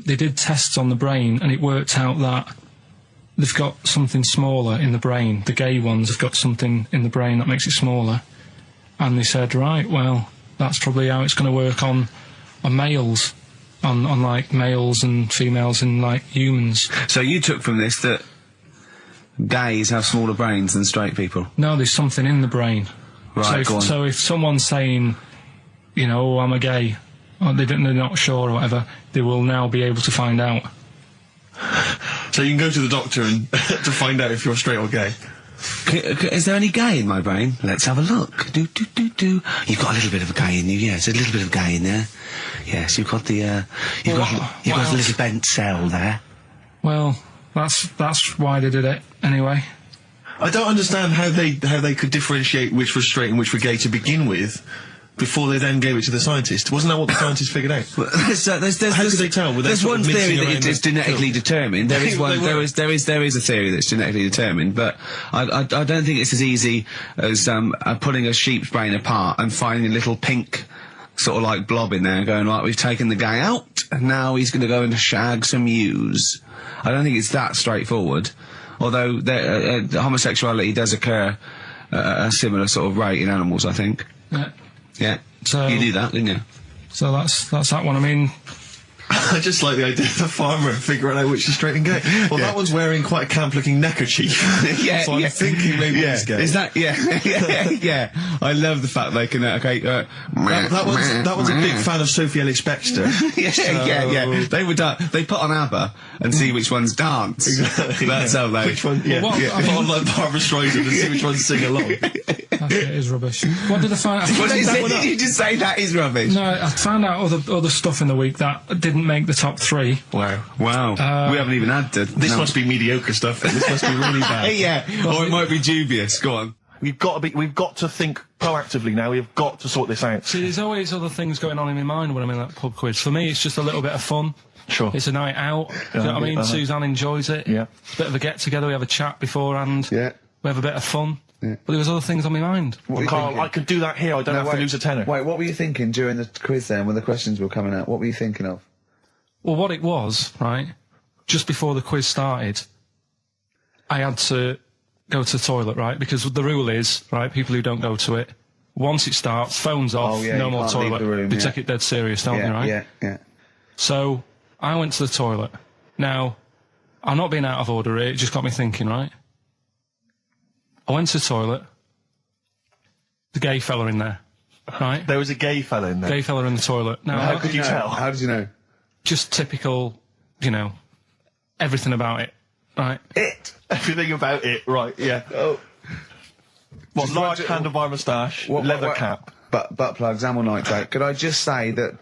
they did tests on the brain, and it worked out that they've got something smaller in the brain. The gay ones have got something in the brain that makes it smaller. And they said, right, well, that's probably how it's going to work on males, on like males and females and like humans. So you took from this that gays have smaller brains than straight people? No, there's something in the brain. Right, so if someone's saying, you know, oh, I'm a gay, or they're not sure or whatever, they will now be able to find out. So you can go to the doctor and to find out if you're straight or gay. Is there any gay in my brain? Let's have a look. Do. You've got a little bit of a gay in you, yes. A little bit of gay in there. Yes, you've got the, you've got a little bent cell there. Well, that's why they did it, anyway. I don't understand how they could differentiate which was straight and which were gay to begin with, before they then gave it to the scientist. Wasn't that what the scientists figured out? Well, how could they tell? There's one theory that it's genetically determined. There is one. There is a theory that's genetically determined, but I don't think it's as easy as pulling a sheep's brain apart and finding a little pink sort of like blob in there, and going, right, we've taken the gay out, and now he's going to go and shag some ewes. I don't think it's that straightforward. Although homosexuality does occur at a similar sort of rate in animals, I think. Yeah. Yeah. So you knew that, didn't you? So that's that one. I mean, I just like the idea of the farmer figuring out which is straight and gay. Well, that one's wearing quite a camp-looking neckerchief. Yeah, so I'm thinking maybe he's gay. Is that, yeah. I love the fact they can, that one's a big fan of Sophie Ellis-Bextor. Yeah. They put on ABBA and see which ones dance. Exactly. That's how they... Which one, yeah. Well, Put on like Barbara Streisand and see which ones sing along. It is rubbish. What did I find out? Did you just say that is rubbish? No, I found out other stuff in the week that didn't make the top 3. Wow. We haven't even had to... This must be mediocre stuff. This must be really bad. Yeah, or it might be dubious. Go on. We've got to think proactively now. We've got to sort this out. See, there's always other things going on in my mind when I'm in that pub quiz. For me, it's just a little bit of fun. Sure. It's a night out. Do you know what I mean? Suzanne enjoys it. Yeah. It's a bit of a get-together. We have a chat beforehand. Yeah. We have a bit of fun. Yeah. But there was other things on my mind. Well, Karl, I could do that here. I don't have to lose a tenner. Wait, what were you thinking during the quiz then, when the questions were coming out? What were you thinking of? Well, what it was, right, just before the quiz started, I had to go to the toilet, right, because the rule is, right, people who don't go to it, once it starts, phones off, no more toilet. They take it dead serious, don't they, right? Yeah. So, I went to the toilet. Now, I'm not being out of order here, it just got me thinking, right? I went to the toilet, the gay fella in there, right? There was a gay fella in there. Gay fella in the toilet. Now, how could you tell? How did you know? Just typical, you know, everything about it, right? Everything about it, right, yeah. Oh. What, large handlebar moustache, leather cap. Butt plugs, amyl nitrate. Could I just say that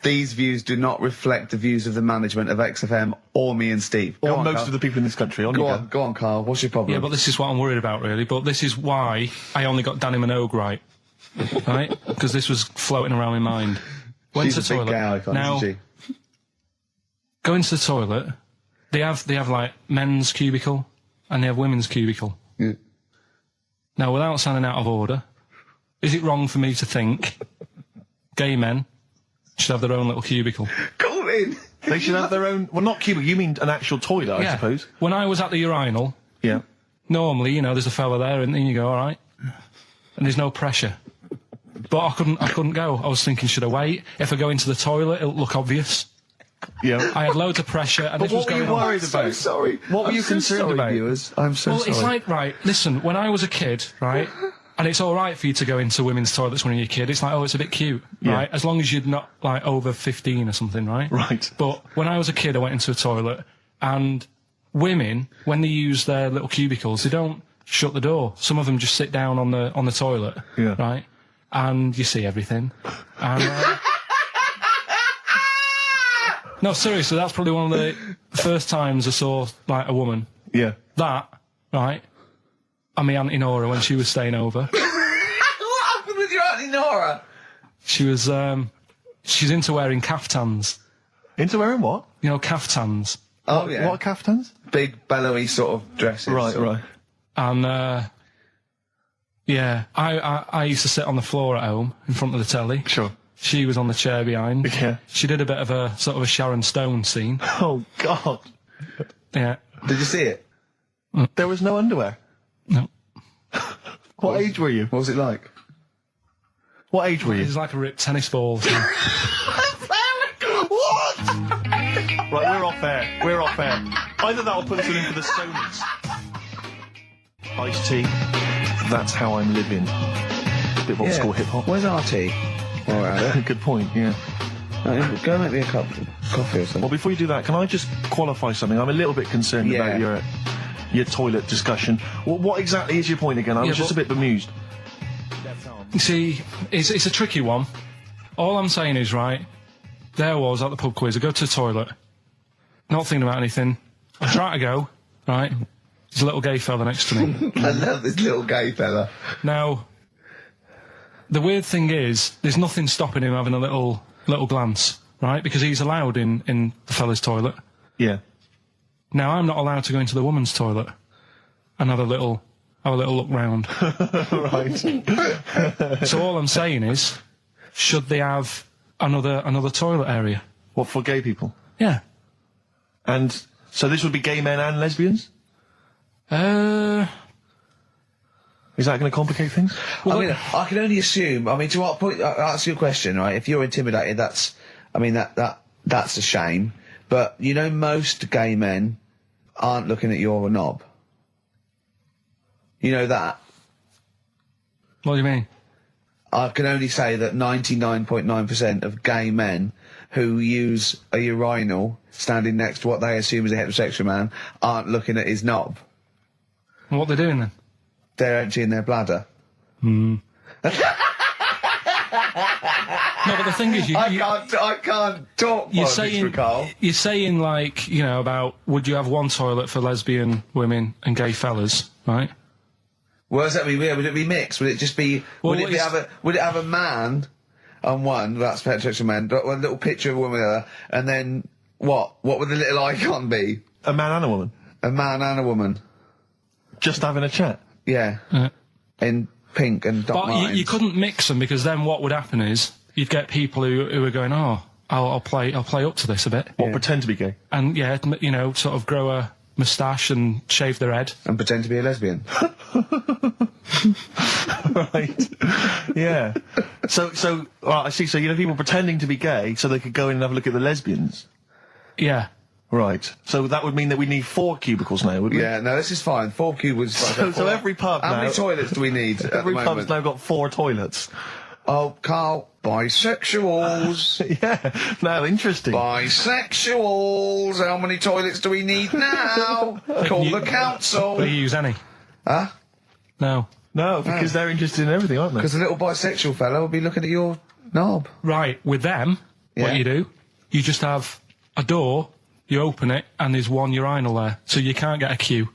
these views do not reflect the views of the management of XFM or me and Steve. Or most of the people in this country. Go on, Karl. What's your problem? Yeah, but this is what I'm worried about, really. But this is why I only got Danny Minogue right. Right? Because this was floating around my mind. Went to the toilet. Big gay icon, now, isn't she? Go into the toilet. They have like men's cubicle and they have women's cubicle. Yeah. Now, without sounding out of order, is it wrong for me to think gay men should have their own little cubicle? Go in. They should have their own... Well, not cubicle, you mean an actual toilet, I suppose. When I was at the urinal, normally, you know, there's a fella there and then you go, all right, and there's no pressure. But I couldn't go. I was thinking, should I wait? If I go into the toilet, it'll look obvious. Yeah. I had loads of pressure and but this was going on. What were you worried about? I'm so sorry. What were you concerned about? Viewers? I'm so sorry. Well, it's like, right, listen, when I was a kid, right, and it's all right for you to go into women's toilets when you're a kid, it's like, oh, it's a bit cute, right, as long as you're not, like, over 15 or something, right? Right. But when I was a kid, I went into a toilet, and women, when they use their little cubicles, they don't shut the door. Some of them just sit down on the toilet, right, and you see everything, and... No, seriously, that's probably one of the first times I saw, like, a woman. Yeah. That, right, and my Auntie Nora when she was staying over. What happened with your Auntie Nora? She was, she's into wearing caftans. Into wearing what? You know, caftans. Oh, yeah. What are caftans? Big, bellowy sort of dresses. Right. And, yeah, I used to sit on the floor at home in front of the telly. Sure. She was on the chair behind. Yeah. She did a bit of a sort of a Sharon Stone scene. Oh, God. Yeah. Did you see it? There was no underwear. No. What age were you? What was it like? What age were It you? was like a ripped tennis ball. So. What? Right, we're off air. We're off air. Either that or put us in for the Stoners. Iced tea. That's how I'm living. Bit of old school hip hop. Where's our tea? All right. Good point, yeah. Go make me a cup of coffee or something. Well, before you do that, can I just qualify something? I'm a little bit concerned about your toilet discussion. What exactly is your point again? I was just a bit bemused. You see, it's a tricky one. All I'm saying is, right, there I was at the pub quiz. I go to the toilet, not thinking about anything. I try to go, right? There's a little gay fella next to me. I love this little gay fella. Now, the weird thing is, there's nothing stopping him having a little glance, right? Because he's allowed in the fella's toilet. Yeah. Now, I'm not allowed to go into the woman's toilet and have a little look round. Right. So all I'm saying is, should they have another toilet area? What, for gay people? Yeah. And so this would be gay men and lesbians? Is that going to complicate things? Well, I mean, I can only assume. I mean, to what point? I'll ask you a question, right? If you're intimidated, that's a shame. But you know, most gay men aren't looking at your knob. You know that. What do you mean? I can only say that 99.9% of gay men who use a urinal standing next to what they assume is a heterosexual man aren't looking at his knob. What are they doing then? They're emptying their bladder. No, but the thing is, I can't talk. Karl. You're saying like, you know, about would you have one toilet for lesbian women and gay fellas, right? What does that mean? Would it be mixed? Would it just be? Well, would it have a man on one? That's heterosexual man. One little picture of a woman, other, and then what? What would the little icon be? A man and a woman? A man and a woman. Just having a chat? Yeah. In pink and dot But lines. you couldn't mix them because then what would happen is you'd get people who are going, oh, I'll play up to this a bit. What, pretend to be gay? And yeah, you know, sort of grow a moustache and shave their head. And pretend to be a lesbian. Right. Yeah. So, right, I see. So, you know, people pretending to be gay so they could go in and have a look at the lesbians. Yeah. Right. So that would mean that we need 4 cubicles now, would we? Yeah, no, this is fine. 4 cubicles. So every pub How now... many toilets do we need at Every the pub's moment? now got 4 toilets. Oh, Karl, bisexuals. Yeah. Now, interesting. Bisexuals. How many toilets do we need now? Call the council. Do you use any? Huh? No. No, because they're interested in everything, aren't they? Because the little bisexual fella will be looking at your knob. Right, with them, Yeah. what you do, you just have a door, you open it, and there's one urinal there, so you can't get a queue.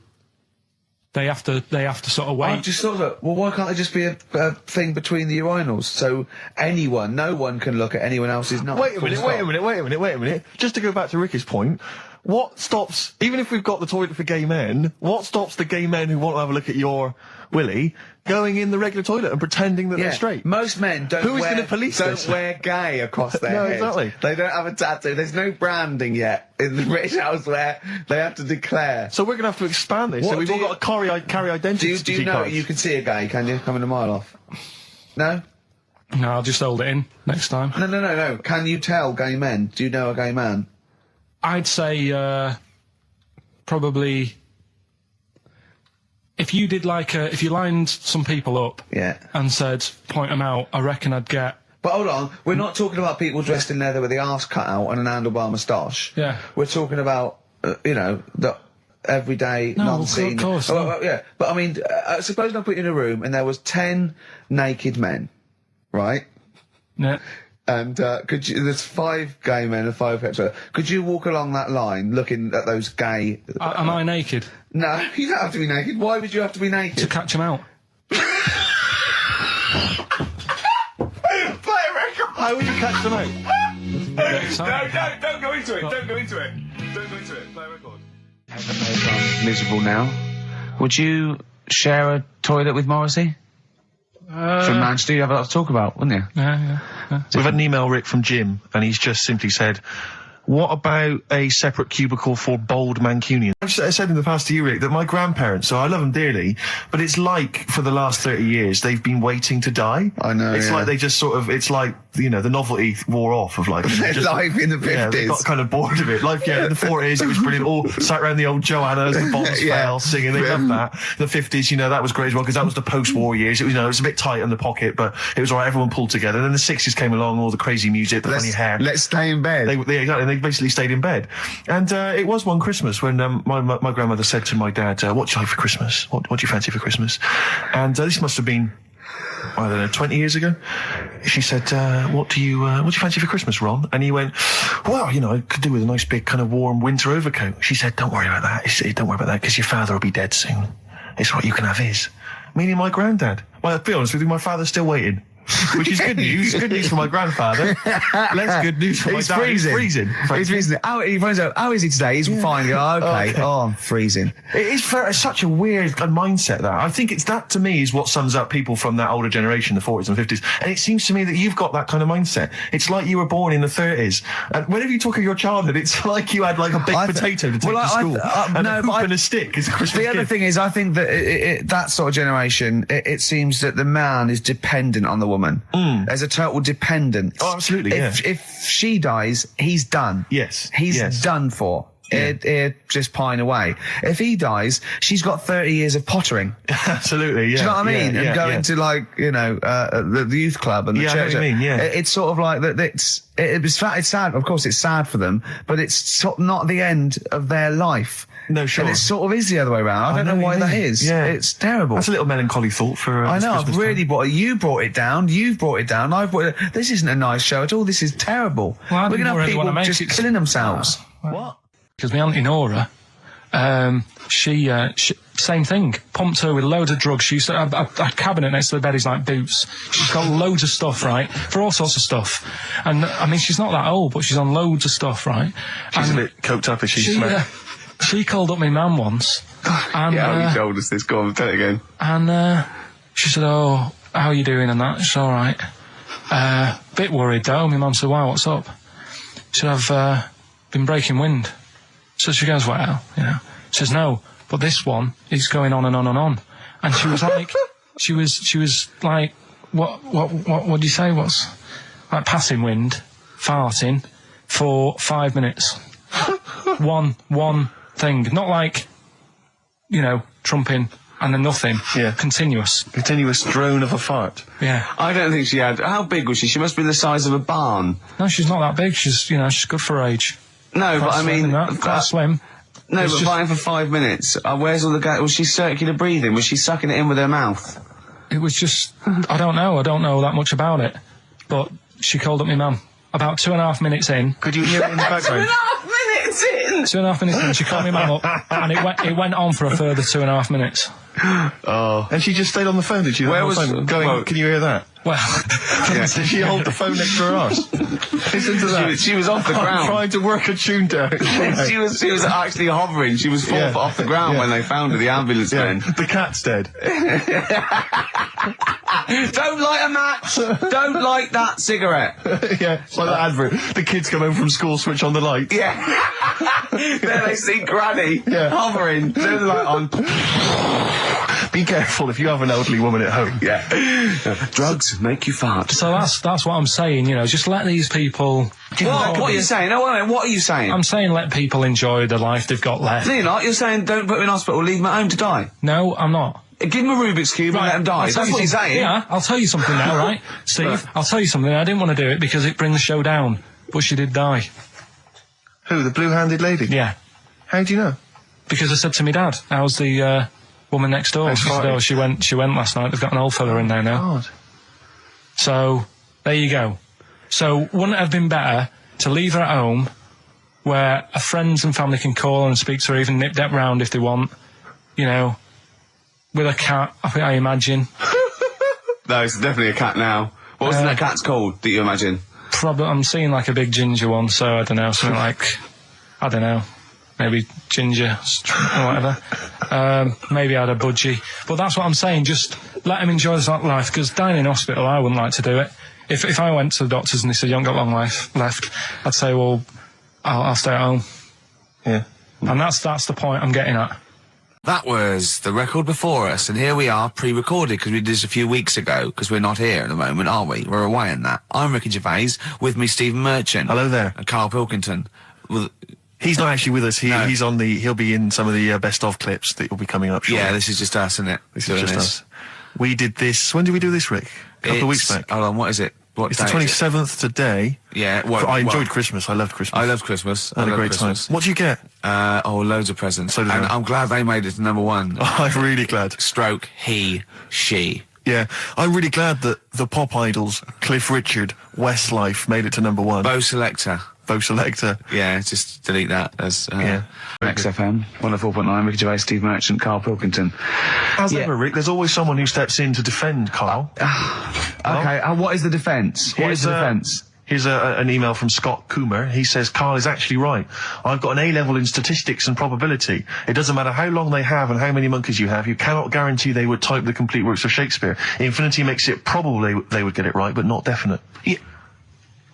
They have to sort of wait. I've just thought that, well, why can't there just be a thing between the urinals? So no one can look at anyone else's knob. Wait a minute. Just to go back to Ricky's point, what stops, even if we've got the toilet for gay men, what stops the gay men who want to have a look at your willy going in the regular toilet and pretending that they're straight? Most men don't Who is gonna police this? wear gay across their No, head. exactly. They don't have a tattoo. There's no branding yet in the British house where they have to declare. So we're going to have to expand this. What So we've do all you- got to carry identity Do you know cards. you can see a gay, can you? Coming a mile off. No? No, I'll just hold it in next time. No. Can you tell gay men? Do you know a gay man? I'd say probably if you did if you lined some people up Yeah. and said point them out, I reckon I'd get. But hold on, we're not talking about people dressed in leather with the arse cut out and an handlebar moustache. Yeah. We're talking about, the everyday, No, non-seen... of course, Oh, no. well, yeah, but I mean, suppose I put you in a room and there was 10 naked men, right? Yeah. And there's 5 gay men and 5 hetero. Could you walk along that line looking at those gay... Am I naked No, you don't have to be naked. Why would you have to be to naked? catch them out? Play a record! How would you catch them out? Don't go into it. Don't go into it. Don't go into it. Play a record. Miserable now. Would you share a toilet with Morrissey? From Manchester, you'd have a lot to talk about, wouldn't you? Yeah. We've had an email, Rick, from Jim, and he's just simply said, what about a separate cubicle for bold Mancunians? I said in the past to you, Rick, that my grandparents, so I love them dearly, but it's like for the last 30 years they've been waiting to die. I know, It's like they just sort of, it's like, you know, the novelty wore off of like... Life in the 50s. Yeah, they got kind of bored of it. Life, in the 40s it was brilliant. All sat around the old Joanna as the bombs fell, singing. They loved that. The 50s, you know, that was great as well, because that was the post-war years. It was, you know, it was a bit tight in the pocket, but it was all right. Everyone pulled together. And then the 60s came along, all the crazy music, the funny hair. Let's stay in bed. They basically stayed in bed. And it was one Christmas when my grandmother said to my dad, what do you like for Christmas? What do you fancy for Christmas? And this must have been, I don't know, 20 years ago. She said, what do you fancy for Christmas, Ron? And he went, well, you know, I could do with a nice big kind of warm winter overcoat. She said, don't worry about that. Don't worry about that, because your father will be dead soon. It's right, you can have his. Meaning my granddad. Well, to be honest with you, my father's still waiting. Which is good news. Good news for my grandfather. Less good news for my dad. He's freezing. He's freezing. He finds out, how is he today? He's fine. Oh, okay. Oh, I'm freezing. It is it's such a weird mindset, that. I think it's that, to me, is what sums up people from that older generation, the 40s and 50s. And it seems to me that you've got that kind of mindset. It's like you were born in the 30s. And whenever you talk of your childhood, it's like you had like a baked potato to take to school. And a hoop and a stick is a Christmas gift. The other thing is, I think that that sort of generation, it seems that the man is dependent on the woman. There's a total dependence. Oh, absolutely, If she dies, he's done. Yes. He's done for. He'd just pine away. If he dies, she's got 30 years of pottering. Absolutely, yeah. Do you know what I mean? And going to, like, you know, the youth club and the church. I know what you mean, yeah. It's sort of like that. It's sad. Of course, it's sad for them, but it's sort of not the end of their life. No, sure. And it sort of is the other way around. I don't know why that is. Yeah. It's terrible. That's a little melancholy thought for I know, Christmas I've really time. you brought it down, you've brought it down, I've brought it... This isn't a nice show at all, this is terrible. Well, we're going to have really people wanna just killing themselves. What? Because my Auntie Nora, she same thing, pumped her with loads of drugs. She used to have a cabinet next to the bed is like boots. She's got loads of stuff, right, for all sorts of stuff. And I mean, she's not that old, but she's on loads of stuff, right? She's a bit coked up, is she? She called up my mum once. And, you told us this, go on, tell it again. And she said, oh, how are you doing and that? She's all right. Bit worried though. My mum said, wow, what's up? She said, I've been breaking wind. So she goes, well, you know. She says, no, but this one is going on and on and on. And she was like, she was like, what do you say? What's like passing wind, farting for 5 minutes. one thing, not like, you know, trumping and then nothing. Yeah. Continuous drone of a fart. Yeah. I don't think she had... How big was she? She must be the size of a barn. No, she's not that big. She's, you know, she's good for her age. No, Quite but I mean... quite slim. No, It's but just- farting for 5 minutes. Where's all the gas? Was she circular breathing? Was she sucking it in with her mouth? It was just, I don't know that much about it. But she called up my mum. About 2.5 minutes in. Could you hear it in the background? 2.5 minutes in! 2.5 minutes in, she called my mum up, and it went on for a further 2.5 minutes. Oh. And she just stayed on the phone, did she? Where was... can you hear that? Well, Did she hold the phone next to her arse? Listen to that. She was off the ground. I'm trying to work a tune down. she was actually hovering. She was 4 foot off the ground when they found her, the ambulance men. The cat's dead. Don't light a match! Don't light that cigarette! Yeah, it's like that advert. The kids come home from school, switch on the light. Yeah. Then they see Granny hovering, turn the light on. Be careful if you have an elderly woman at home. Yeah. Drugs make you fart. so that's what I'm saying, you know, just let these people... What are you saying? No, wait a minute, what are you saying? I'm saying let people enjoy the life they've got left. No, you're not. You're saying don't put them in hospital, leave them at home to die. No, I'm not. Give them a Rubik's Cube and let them die. That's what you're saying. Yeah, I'll tell you something now, right? Steve, I'll tell you something. I didn't want to do it because it brings the show down, but she did die. Who, the blue-handed lady? Yeah. How do you know? Because I said to my dad, how's the woman next door? She said, oh, she went last night. They've got an old fella in there now. God. So, there you go. So, wouldn't it have been better to leave her at home where her friends and family can call and speak to her, even nip-dap round if they want, you know, with a cat, I imagine. No, it's definitely a cat now. What was that cat's called that you imagine? Probably, I'm seeing like a big ginger one, so I don't know, something like, I don't know, maybe ginger or whatever. Maybe add a budgie. But that's what I'm saying, just let him enjoy his life, because dying in hospital, I wouldn't like to do it. If I went to the doctors and they said, you haven't got long life left, I'd say, well, I'll stay at home. Yeah. And that's the point I'm getting at. That was the record before us, and here we are, pre-recorded, because we did this a few weeks ago, because we're not here at the moment, are we? We're away in that. I'm Ricky Gervais, with me Stephen Merchant. Hello there. And Karl Pilkington. He's not actually with us. No. He'll be in some of the best of clips that will be coming up shortly. Yeah, this is just us, isn't it? This is just us. We did this, when did we do this, Rick? A couple of weeks back. Hold on, what is it? What It's the day is it? 27th today. Yeah, I enjoyed Christmas. I loved Christmas. I loved Christmas. I had a loved great Christmas. time. What did you get? Loads of presents. So did and I. I'm glad they made it to number one. I'm really glad. Stroke, he, she. Yeah, I'm really glad that the pop idols, Cliff Richard, Westlife, made it to number one. Bo Selector. Bo Selector. Yeah, just delete that as Yeah. XFM 104.9. Ricky Gervais, Steve Merchant, Karl Pilkington. As ever, Rick, there's always someone who steps in to defend Karl. Okay, what is the defence? What is the defence? Here's an email from Scott Coomer. He says, Karl is actually right. I've got an A-level in statistics and probability. It doesn't matter how long they have and how many monkeys you have. You cannot guarantee they would type the complete works of Shakespeare. Infinity makes it probable they would get it right, but not definite. Yeah.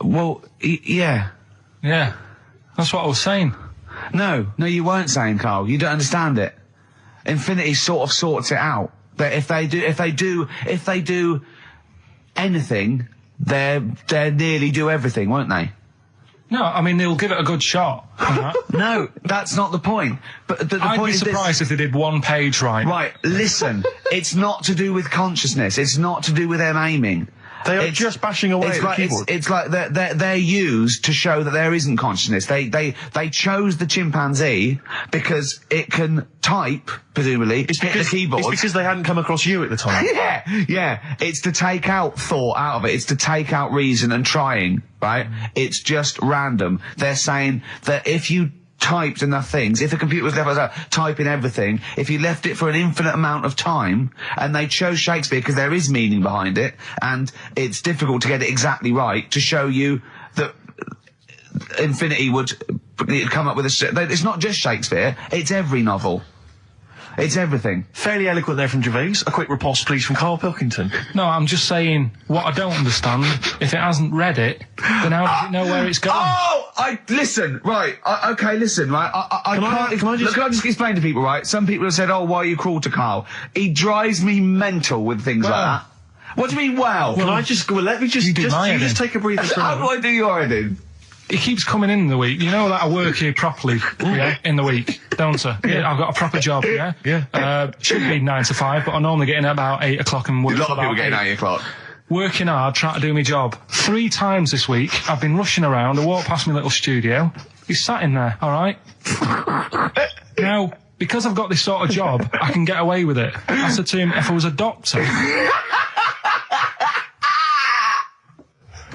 Well, yeah. Yeah, that's what I was saying. No, you weren't saying, Karl. You don't understand it. Infinity sort of sorts it out. That if they do anything, they nearly do everything, won't they? No, I mean, they'll give it a good shot. No, that's not the point. But the I'd point be is this. surprised if they did one page right. Right, listen. It's not to do with consciousness. It's not to do with them aiming. They are just bashing away at the keyboard. It's like they're used to show that there isn't consciousness. They chose the chimpanzee because it can type, presumably, hit the keyboard. It's because they hadn't come across you at the time. Yeah. It's to take out thought out of it. It's to take out reason and trying, right? It's just random. They're saying that if you typed enough things, if the computer was left typing everything, if you left it for an infinite amount of time, and they chose Shakespeare because there is meaning behind it, and it's difficult to get it exactly right, to show you that Infinity would come up with it's not just Shakespeare, it's every novel. It's everything. Fairly eloquent there from Gervais. A quick riposte, please, from Karl Pilkington. No, I'm just saying, what I don't understand, if it hasn't read it, then how does it know where it's going? Listen, right, listen, right, can I just explain to people, right, some people have said, why are you cruel to Karl? He drives me mental with things like that. What do you mean, let me just take a breather for a How do moment. I do your editing? He keeps coming in the week. You know that I work here properly, in the week, don't I? Yeah, I've got a proper job, yeah? Yeah. Should be 9 to 5, but I normally get in at about 8 o'clock and work A lot till of people about getting 8. 8 o'clock. Working hard, trying to do my job. 3 times this week, I've been rushing around. I walked past my little studio. He's sat in there, all right? Now, because I've got this sort of job, I can get away with it. I said to him, if I was a doctor,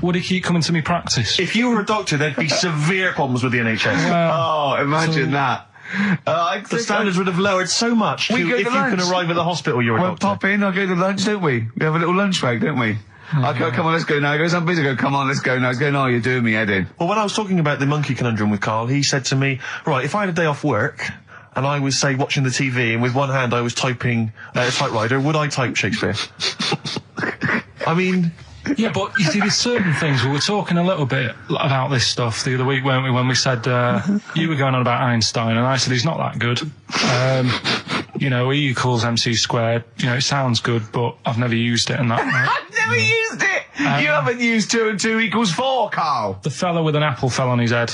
would he keep coming to me practice? If you were a doctor, there'd be severe problems with the NHS. Imagine that. The standards would have lowered so much if you can arrive at the hospital, you're a We'll doctor. pop in, I'll go to lunch, don't we? We have a little lunch break, don't we? I go, come on, let's go now. He goes, I'm busy. I go, come on, let's go now. He's going, you're doing me head in. Well, when I was talking about the monkey conundrum with Karl, he said to me, right, if I had a day off work, and I was, say, watching the TV, and with one hand I was typing a typewriter, would I type Shakespeare? I mean... Yeah, but you see, there's certain things. We were talking a little bit about this stuff the other week, weren't we, when we said you were going on about Einstein, and I said he's not that good. E equals MC squared. It sounds good, but I've never used it and that. I've never used it! You haven't used 2 and 2 equals 4, Karl! The fella with an apple fell on his head.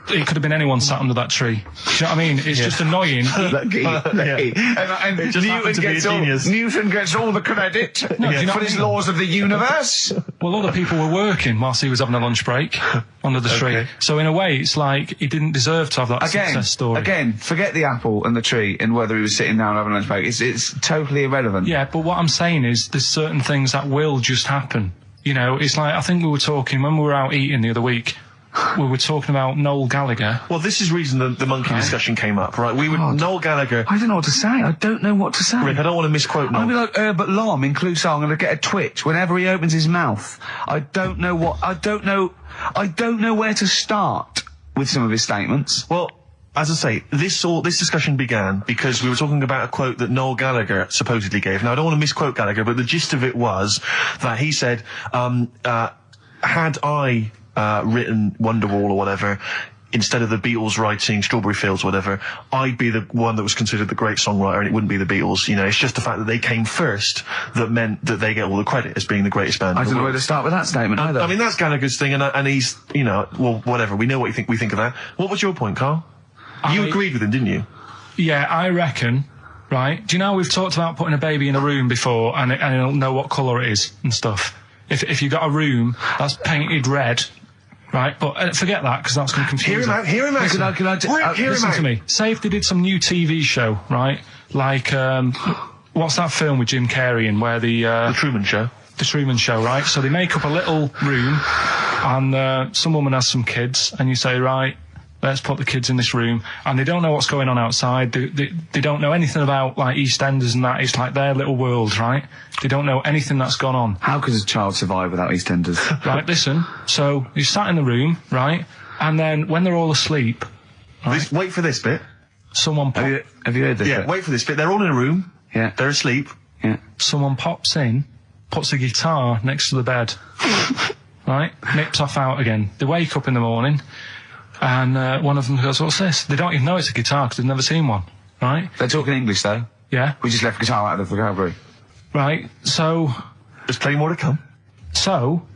It could have been anyone sat under that tree. Do you know what I mean? It's just annoying. Lucky. And It just happened to be a genius. Newton gets all the credit do you know for what his I mean? laws of the universe. Well, other people were working whilst he was having a lunch break under the tree. Okay. So in a way, it's like he didn't deserve to have that success story. Again, forget the apple and the tree and whether he was sitting down having a lunch break. It's totally irrelevant. Yeah, but what I'm saying is there's certain things that will just happen. It's like, I think we were talking, when we were out eating the other week, we were talking about Noel Gallagher. Well, this is reason the monkey discussion came up, right? Noel Gallagher... I don't know what to say. I don't know what to say. Rick, I don't want to misquote Noel. I'll be like Herbert Lom in Clouseau. I'm going to get a twitch whenever he opens his mouth. I don't know where to start with some of his statements. Well, as I say, this discussion began because we were talking about a quote that Noel Gallagher supposedly gave. Now, I don't want to misquote Gallagher, but the gist of it was that he said, had I written Wonderwall or whatever, instead of the Beatles writing Strawberry Fields or whatever, I'd be the one that was considered the great songwriter and it wouldn't be the Beatles. You know, it's just the fact that they came first that meant that they get all the credit as being the greatest band. I don't know where to start with that statement either. I mean, that's Gallagher's thing, and he's, you know, well, whatever. We know what we think of that. What was your point, Karl? You agreed with him, didn't you? Yeah, I reckon, right? Do you know we've talked about putting a baby in a room before and it'll know what colour it is and stuff? If you've got a room that's painted red, right? But forget that, because that's going to confuse Hear him out. Listen to me. Say if they did some new TV show, right? Like, what's that film with Jim Carrey in where The Truman Show. The Truman Show, right? So they make up a little room and some woman has some kids and you say, right, let's put the kids in this room, and they don't know what's going on outside. They don't know anything about, like, EastEnders and that. It's like their little world, right? They don't know anything that's gone on. How could a child survive without EastEnders? Right, listen. So you sat in the room, right? And then when they're all asleep, right, Wait for this bit. someone Have you heard this? Yeah, bit? wait for this bit. They're all in a room. Yeah. They're asleep. Yeah. someone pops in, puts a guitar next to the bed, right? Nips off out again. They wake up in the morning, and one of them goes, "What's this?" They don't even know it's a guitar because they've never seen one, right? They're talking English though. Yeah. We just left guitar out of the vocabulary. Right. So There's plenty more to come.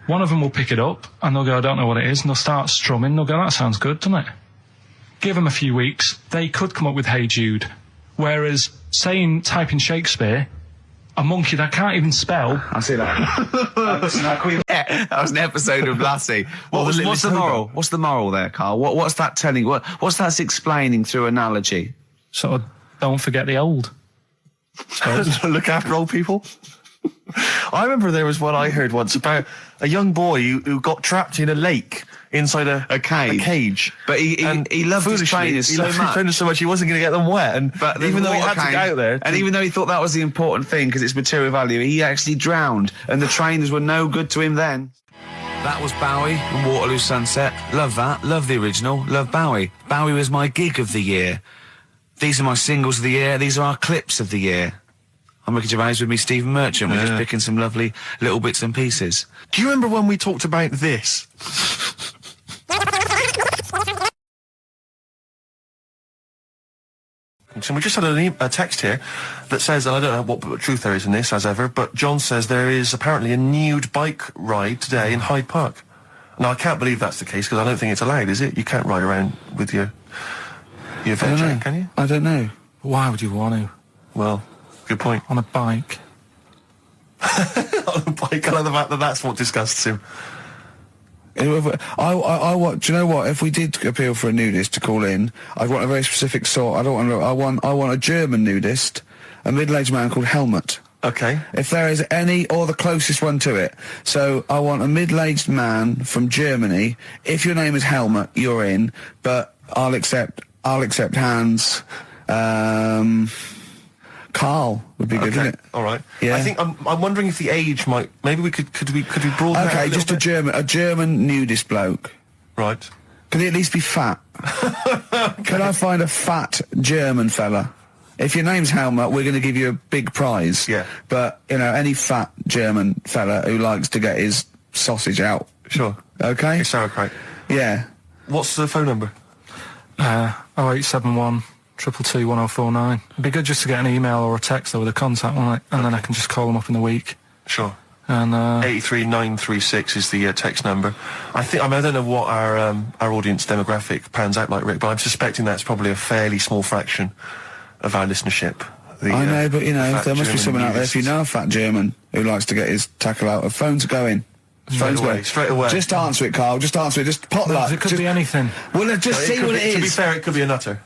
one of them will pick it up and they'll go, "I don't know what it is," and they'll start strumming. They'll go, "That sounds good, doesn't it?" Give them a few weeks, they could come up with Hey Jude. Whereas, type in Shakespeare, a monkey that can't even spell. I see that. That was an episode of Lassie. What's the moral? What's the moral there, Karl? What's that telling? What's that explaining through analogy? Sort of, don't forget the old. Look after old people. I remember there was one I heard once about a young boy who got trapped in a lake inside a cage. But he loved his trainers so much. He wasn't going to get them wet. But even though he had to get out there, and even though he thought that was the important thing because it's material value, he actually drowned, and the trainers were no good to him then. That was Bowie and Waterloo Sunset. Love that. Love the original. Love Bowie. Bowie was my gig of the year. These are my singles of the year. These are our clips of the year. I'm Ricky Gervais, with me Stephen Merchant. We're just picking some lovely little bits and pieces. Do you remember when we talked about this? So we just had a text here that says, and I don't know what truth there is in this, as ever, but John says there is apparently a nude bike ride today in Hyde Park. Now, I can't believe that's the case, because I don't think it's allowed, is it? You can't ride around with your veg out, can you? I don't know. Why would you want to? Well, good point. On a bike. On a bike, I like the fact that that's what disgusts him. I want. Do you know what? If we did appeal for a nudist to call in, I'd want a very specific sort. I want a German nudist, a middle-aged man called Helmut. Okay. If there is any, or the closest one to it. So I want a middle-aged man from Germany. If your name is Helmut, you're in. But I'll accept Hans. Karl would be good, wouldn't it? All right. Yeah. I think I'm wondering if the age might. Maybe we could we broaden that Okay, out just a German nudist bloke. Right. Can he at least be fat? Can I find a fat German fella? If your name's Helmut, we're going to give you a big prize. Yeah. But any fat German fella who likes to get his sausage out. Sure. Okay. It's sauerkraut. Yeah. What's the phone number? 0871 222 1049. It'd be good just to get an email or a text with a contact, wouldn't it? And then I can just call them up in the week. Sure. And 83936 is the text number. I don't know what our audience demographic pans out like, Rick, but I'm suspecting that's probably a fairly small fraction of our listenership. I know, but there must be someone out there. If you know a fat German who likes to get his tackle out, phones are going. Straight away. Just answer it, Karl. Just answer it. Just pop that. it could be anything. Well, just see what it is. To be fair, it could be a nutter.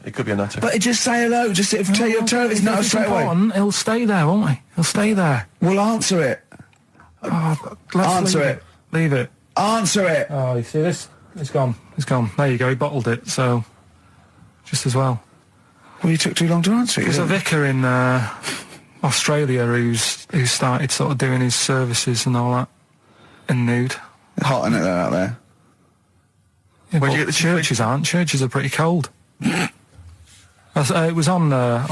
But just say hello. Just tell his nutter straight away. He'll stay there, won't he? He'll stay there. Well, answer it. Answer it. Leave it. Answer it. Oh, you see this? It's gone. It's gone. There you go. He bottled it, so just as well. Well, you took too long to answer it. There's a vicar in Australia who's started sort of doing his services and all that in nude. Hot, isn't it, out there? Yeah, Where'd but you get the churches aren't. Churches are pretty cold. It was on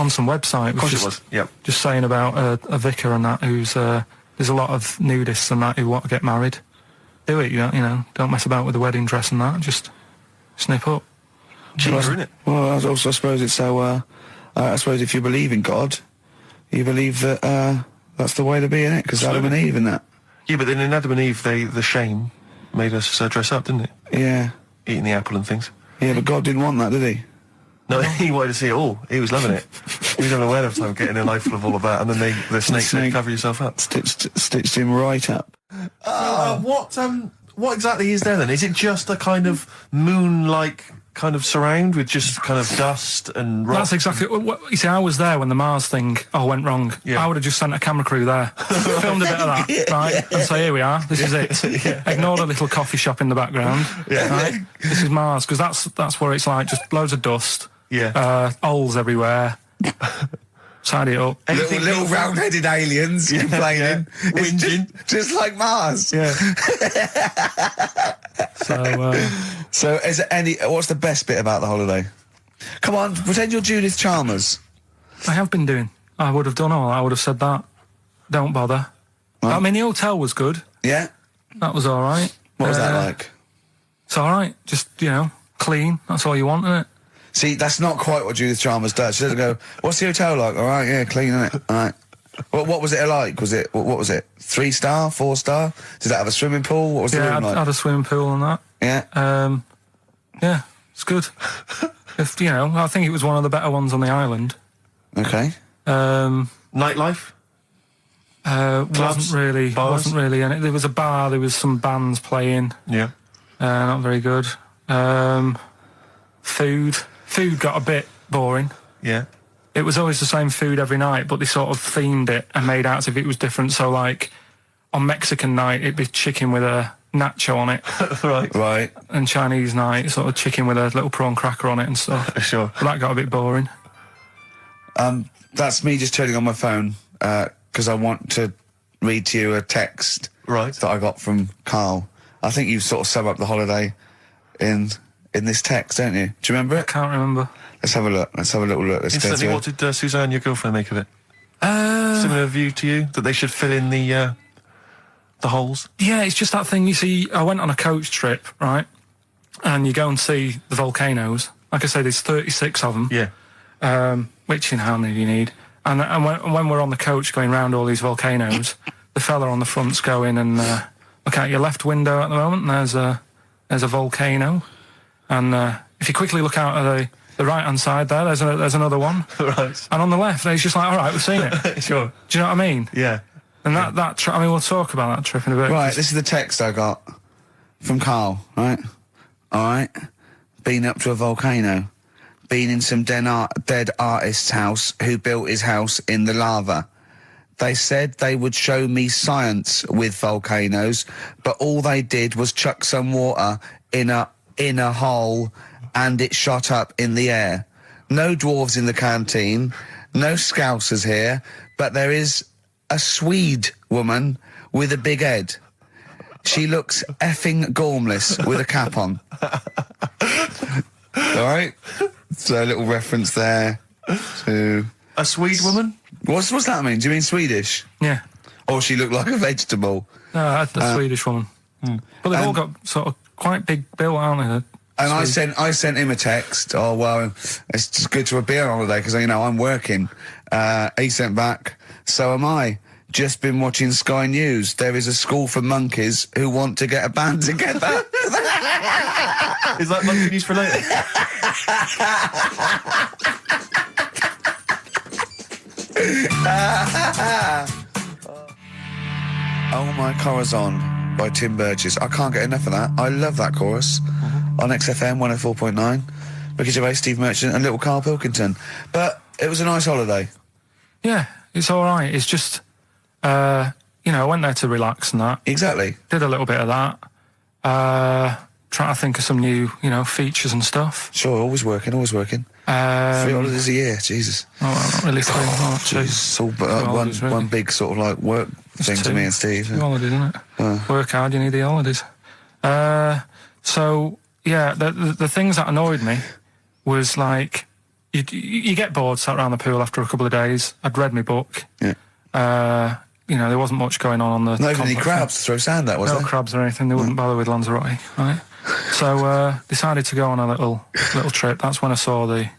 some website. Of course it was. Yep. Just saying about a vicar and that who's there's a lot of nudists and that who want to get married. Do it, you know. Don't mess about with the wedding dress and that. Just snip up. Cheaper, isn't it? Well, I suppose it's so. I suppose if you believe in God, you believe that that's the way to be in it, because Adam and Eve and that. Yeah, but then in Adam and Eve, the shame made us dress up, didn't it? Yeah. Eating the apple and things. Yeah, but God didn't want that, did he? No, he wanted to see it all. He was loving it. He was having a whale of time getting a life full of all of that, and then the snake said, cover yourself up. Stitched him right up. What exactly is there then? Is it just a kind of moon-like kind of surround with just kind of dust and rock? That's exactly what you see. I was there when the Mars thing went wrong. Yeah. I would have just sent a camera crew there, filmed a bit of that, right, and say, here we are, this is it. Yeah. Ignore the little coffee shop in the background. Yeah. Right? This is Mars, because that's where it's like just loads of dust. Yeah. Holes everywhere. Side it up. Little round-headed aliens complaining. Whinging. Just like Mars. Yeah. So is there what's the best bit about the holiday? Come on, pretend you're Judith Chalmers. I have been doing. I would have done all. I would have said that. Don't bother. Right. I mean, the hotel was good. Yeah? That was all right. What was that like? It's all right. Just, clean. That's all you want, isn't it? See, that's not quite what Judith Chalmers does. She doesn't go, what's the hotel like? All right, yeah, clean, innit? All right. What was it like? What was it? 3-star, 4-star? Did it have a swimming pool? What was the room like? I had a swimming pool and that. Yeah. Yeah, it's good. I think it was one of the better ones on the island. Okay. Nightlife? Wasn't really in it. There was a bar, there was some bands playing. Yeah. Not very good. Food got a bit boring. Yeah. It was always the same food every night, but they sort of themed it and made out as if it was different. So, like, on Mexican night, it'd be chicken with a nacho on it. Right. And Chinese night, sort of chicken with a little prawn cracker on it and stuff. Sure. But that got a bit boring. That's me just turning on my phone, because I want to read to you a text that I got from Karl. I think you sort of sum up the holiday in this text, don't you? Do you remember it? I can't remember. Let's have a look. Let's have a little look. Instantly, what did Suzanne, your girlfriend, make of it? Similar view to you, that they should fill in the holes? Yeah, it's just that thing, you see, I went on a coach trip, right? And you go and see the volcanoes. Like I say, there's 36 of them. Yeah. Which, how many do you need? And when we're on the coach going round all these volcanoes, the fella on the front's going and look out your left window at the moment, and there's a volcano. And if you quickly look out at the right-hand side there, there's another one. Right. And on the left, he's just like, all right, we've seen it. Sure. Do you know what I mean? Yeah. And that trip, we'll talk about that trip in a bit. Right, this is the text I got from Karl, right? All right. Been up to a volcano. Been in some dead artist's house who built his house in the lava. They said they would show me science with volcanoes, but all they did was chuck some water in a hole and it shot up in the air. No dwarves in the canteen, no scousers here, but there is a Swede woman with a big head. She looks effing gormless with a cap on. All right? So a little reference there to... A Swede woman? What's that mean? Do you mean Swedish? Yeah. Or she looked like a vegetable? No, that's the Swedish woman. But they've all got sort of quite big bill, aren't they? And I sent him a text. Oh, well, it's just good to be on holiday because, I'm working. He sent back, so am I. Just been watching Sky News. There is a school for monkeys who want to get a band together. Is that monkey news for later? Oh My Corazon by Tim Burgess. I can't get enough of that. I love that chorus. On XFM 104.9. Ricky Gervais, Steve Merchant and little Karl Pilkington. But it was a nice holiday. Yeah, it's all right. It's just, I went there to relax and that. Exactly. Did a little bit of that. Trying to think of some new, features and stuff. Sure, always working. 3 holidays a year, Jesus. Oh, well, not really 3. Oh, two. It's all holidays, really. one big sort of like work thing to me and Steve. 2 holidays, isn't it? Work hard, you need the holidays. So, yeah, the things that annoyed me was like, you get bored sat around the pool after a couple of days. I'd read my book. Yeah. There wasn't much going on the. Not even any crabs to throw sand at, was there? No crabs or anything. They wouldn't bother with Lanzarote, right? So decided to go on a little trip. That's when I saw the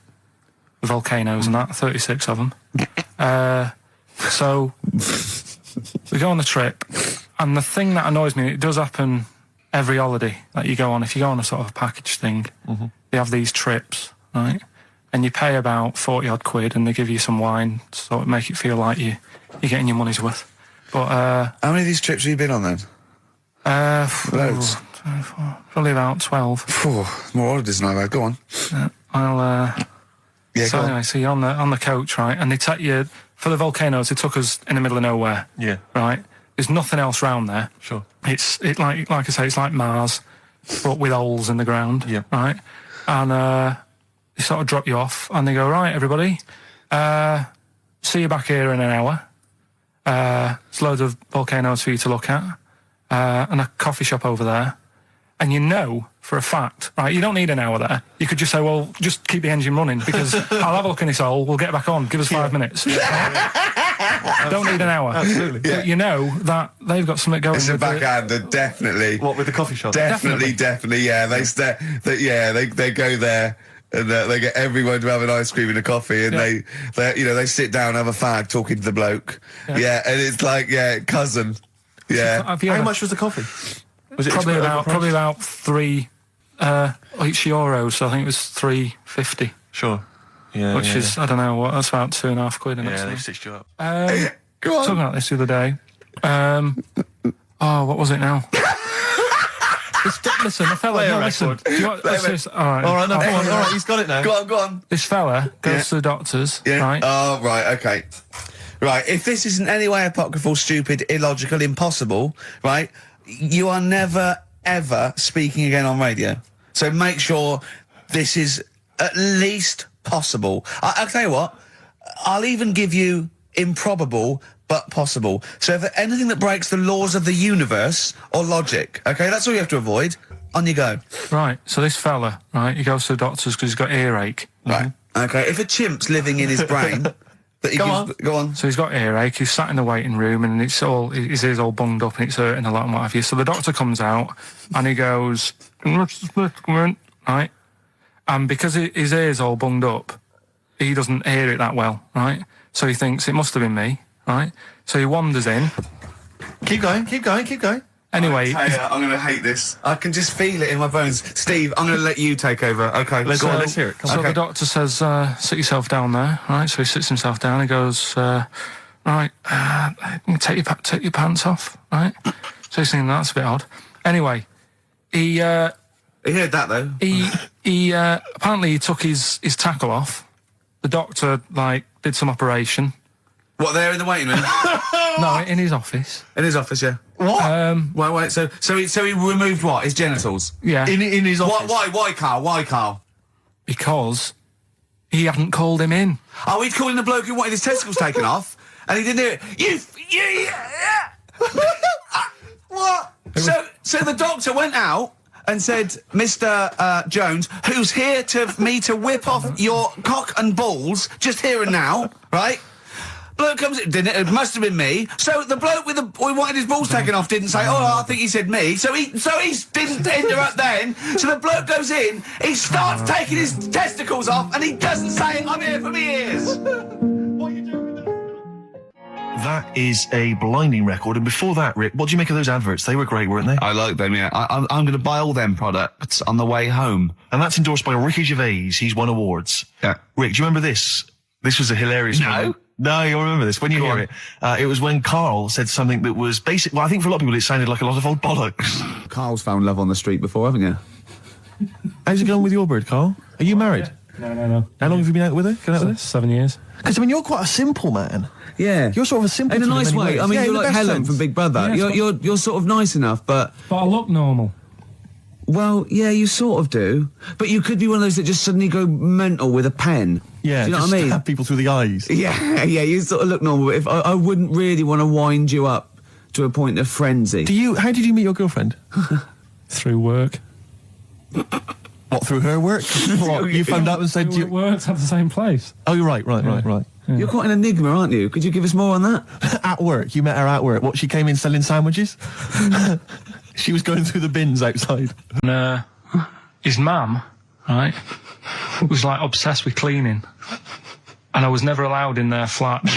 volcanoes and that, 36 of them. So we go on the trip, and the thing that annoys me, it does happen every holiday that you go on. If you go on a sort of package thing, they have these trips, right? And you pay about 40 odd quid, and they give you some wine, so it make it feel like you're getting your money's worth. But how many of these trips have you been on then? Loads. Probably about 12. More holidays than I've had. Go on. So anyway, so you're on the coach, right? And they take you for the volcanoes. They took us in the middle of nowhere. Yeah. Right. There's nothing else round there. Sure. It's like I say, it's like Mars, but with holes in the ground. Yeah. Right. And they sort of drop you off, and they go, right, everybody, see you back here in an hour. There's loads of volcanoes for you to look at, and a coffee shop over there. And you know for a fact, right, you don't need an hour there. You could just say, well, just keep the engine running, because I'll have a look in this hole, we'll get back on, give us 5 minutes. Don't need an hour. Absolutely. But you know that they've got something going. It's a backhander, definitely. What, with the coffee shop? Definitely, yeah. They go there. And they get everyone to have an ice cream and a coffee, and they sit down, have a fag, talking to the bloke. Yeah, and it's like, cousin. Yeah. How much was the coffee? Was it probably about €3 each euro, so I think it was $3.50. Sure. Yeah. Which is, I don't know what, that's about £2.50. Yeah, they stitched you up. Go on. Talking about this the other day. What was it now? Listen, the fella. No, listen. All right, no, come on. All right, he's got it now. Go on. This fella goes to the doctors, right? Oh, right, okay. Right, if this isn't any way apocryphal, stupid, illogical, impossible, right, you are never, ever speaking again on radio. So make sure this is at least possible. I'll tell you what, I'll even give you improbable, but possible. So if anything that breaks the laws of the universe or logic, okay, that's all you have to avoid. On you go. Right, so this fella, right, he goes to the doctors because he's got earache. Right, okay, if a chimp's living in his brain... Go on. So he's got earache, he's sat in the waiting room, and his ear's all bunged up and it's hurting a lot and what have you. So the doctor comes out and he goes, right? And because his ear's all bunged up, he doesn't hear it that well, right? So he thinks it must have been me, right? So he wanders in. Keep going. I'm Anyway, going to hate this. I can just feel it in my bones. Steve, I'm going to let you take over. Okay, let's hear it. So the doctor says, sit yourself down there, right? So he sits himself down. He goes, right, take your pants off, right? So he's thinking that's a bit odd. Anyway, he heard that though. He apparently he took his tackle off. The doctor did some operation. What, there in the waiting room? No, in his office. In his office, yeah. What? Wait. So he removed what? His genitals? Yeah. In his office. Why, Carl? Because he hadn't called him in. Oh, he'd called in the bloke who wanted his testicles taken off, and he didn't do it. What? So the doctor went out and said, Mr. Jones, who's here to whip off your cock and balls just here and now, right? Bloke comes in, didn't it? It must have been me. So the bloke who wanted his balls taken off didn't say, I think he said me. So he didn't interrupt then. So the bloke goes in, he starts taking his testicles off, and he doesn't say, I'm here for me ears. What are you doing with that? That is a blinding record. And before that, Rick, what do you make of those adverts? They were great, weren't they? I like them, yeah. I'm going to buy all them products on the way home. And that's endorsed by Ricky Gervais. He's won awards. Yeah. Rick, do you remember this? This was a hilarious moment. No, you'll remember this when you hear it. It was when Karl said something that was basic. Well, I think for a lot of people it sounded like a lot of old bollocks. Karl's found love on the street before, haven't you? How's it going with your bird, Karl? Are you married? No. How long have you been out with her? Going out with her? 7 years. Because, I mean, you're quite a simple man. Yeah. You're sort of a simple in a nice way. ways. I mean, yeah, you're like Helen sense. from Big Brother. Yeah, you're sort of nice enough, but I look normal. Well, yeah, you sort of do. But you could be one of those that just suddenly go mental with a pen. Yeah, do you know just what I mean? stab people through the eyes. Yeah, you sort of look normal. But if I wouldn't really want to wind you up to a point of frenzy. How did you meet your girlfriend? Through work. What, through her work? What, you phoned up and said... We worked at the same place. Oh, you're right. Yeah. You're quite an enigma, aren't you? Could you give us more on that? At work. You met her at work. What, she came in selling sandwiches? She was going through the bins outside. And his mum, right, was like obsessed with cleaning. And I was never allowed in their flat.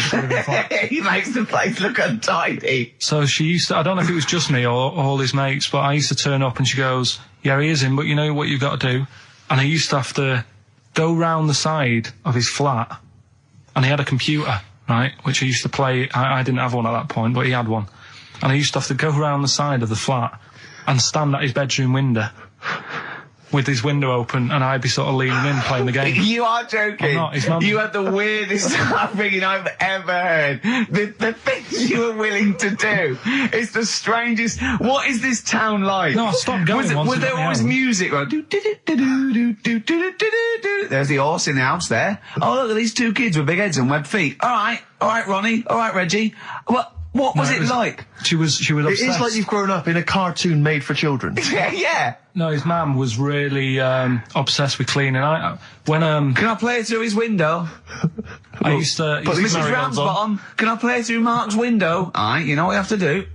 He makes the place look untidy. So she used to, I don't know if it was just me or all his mates, but I used to turn up and she goes, yeah, he is in, but you know what you've got to do? And I used to have to go round the side of his flat, and he had a computer, right, which I used to play. I didn't have one at that point, but he had one. And I used to have to go round the side of the flat and stand at his bedroom window with his window open, and I'd be sort of leaning in playing the game. You are joking. I'm not. His mum... You had the weirdest upbringing I've ever heard. The things you were willing to do. It's the strangest. What is this town like? No, I stopped going once. Was there always music? Right? There's the horse in the house there. Oh, look at these two kids with big heads and webbed feet. All right, Ronnie. All right, Reggie. What was it like? She was obsessed. It's like you've grown up in a cartoon made for children. Yeah. No, his mum was really obsessed with cleaning. Can I play it through his window? I used to... But Mrs. Ramsbottom, can I play it through Mark's window? Alright, you know what you have to do.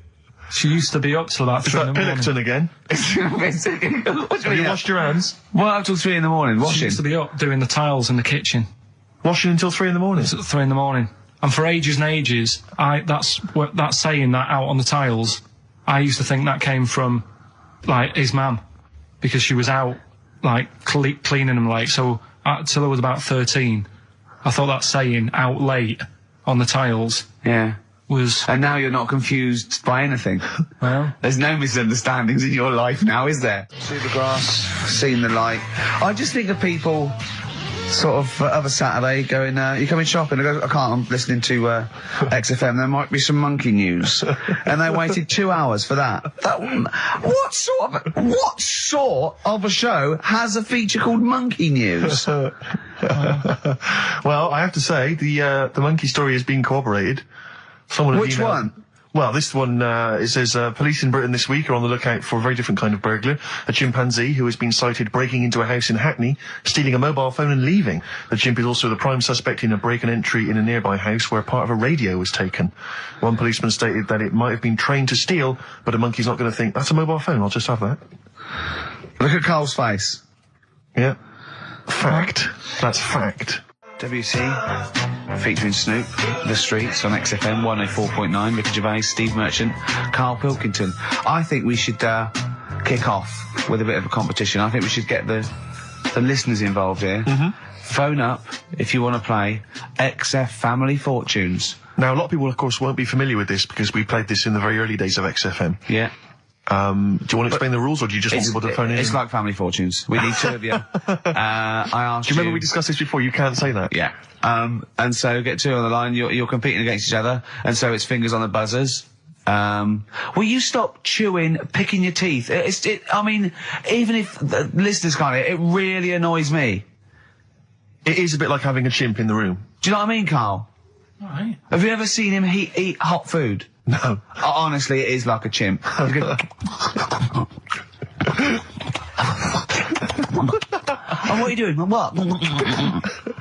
She used to be up till about 3 in the morning. Pilkington again? Have you washed your hands? Well, up till 3 in the morning, washing. She used to be up doing the tiles in the kitchen. Washing until 3 in the morning? It's at 3 in the morning. And for ages and ages, that saying that out on the tiles, I used to think that came from, like, his mum. Because she was out, like, cleaning them late. So, till I was about 13, I thought that saying, out late, on the tiles... Yeah. Was... And now you're not confused by anything. Well... There's no misunderstandings in your life now, is there? See the grass, seen the light. I just think of people... sort of other Saturday going, you coming shopping? I go, I can't, I'm listening to XFM, there might be some monkey news. And they waited 2 hours for that. What sort of a show has a feature called Monkey News? Well, I have to say, the monkey story has been corroborated. Which one? Well, this one, it says, police in Britain this week are on the lookout for a very different kind of burglar. A chimpanzee who has been sighted breaking into a house in Hackney, stealing a mobile phone and leaving. The chimp is also the prime suspect in a break and entry in a nearby house where part of a radio was taken. One policeman stated that it might have been trained to steal, but a monkey's not going to think, that's a mobile phone, I'll just have that. Look at Karl's face. Yeah. Fact. That's fact. WC, featuring Snoop, The Streets on XFM 104.9, Ricky Gervais, Steve Merchant, Karl Pilkington. I think we should kick off with a bit of a competition. I think we should get the listeners involved here. Phone up if you want to play XF Family Fortunes. Now, a lot of people, of course, won't be familiar with this because we played this in the very early days of XFM. Yeah. Do you want to explain the rules, or do you just want people to phone in? It's like Family Fortunes. We need two of you. I asked you... Do you remember we discussed this before? You can't say that. Yeah. And so get two on the line. You're competing against each other, and so it's fingers on the buzzers. Will you stop chewing, picking your teeth? I mean, even if the listeners can't, it really annoys me. It is a bit like having a chimp in the room. Do you know what I mean, Karl? Right. Have you ever seen him eat hot food? No. Honestly, it is like a chimp. Oh, what are you doing? What?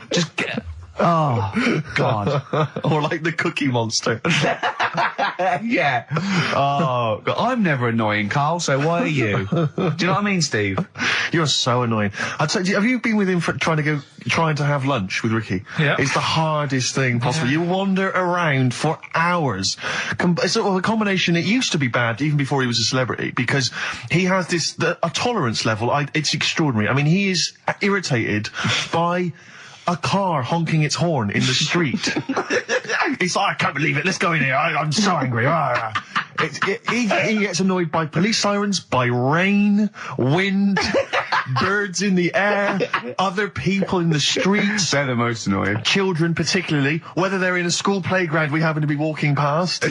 Just get... Oh, God. Or like the Cookie Monster. Yeah. Oh, God. I'm never annoying, Karl, so why are you? Do you know what I mean, Steve? You're so annoying. I'd say, have you been with him for trying to have lunch with Ricky? Yeah. It's the hardest thing possible. Yeah. You wander around for hours. It's a combination. It used to be bad even before he was a celebrity because he has a tolerance level. It's extraordinary. I mean, he is irritated by a car honking its horn in the street. It's like, I can't believe it. Let's go in here. I'm so angry. He gets annoyed by police sirens, by rain, wind, birds in the air, other people in the streets. They're the most annoying. Children particularly, whether they're in a school playground we happen to be walking past,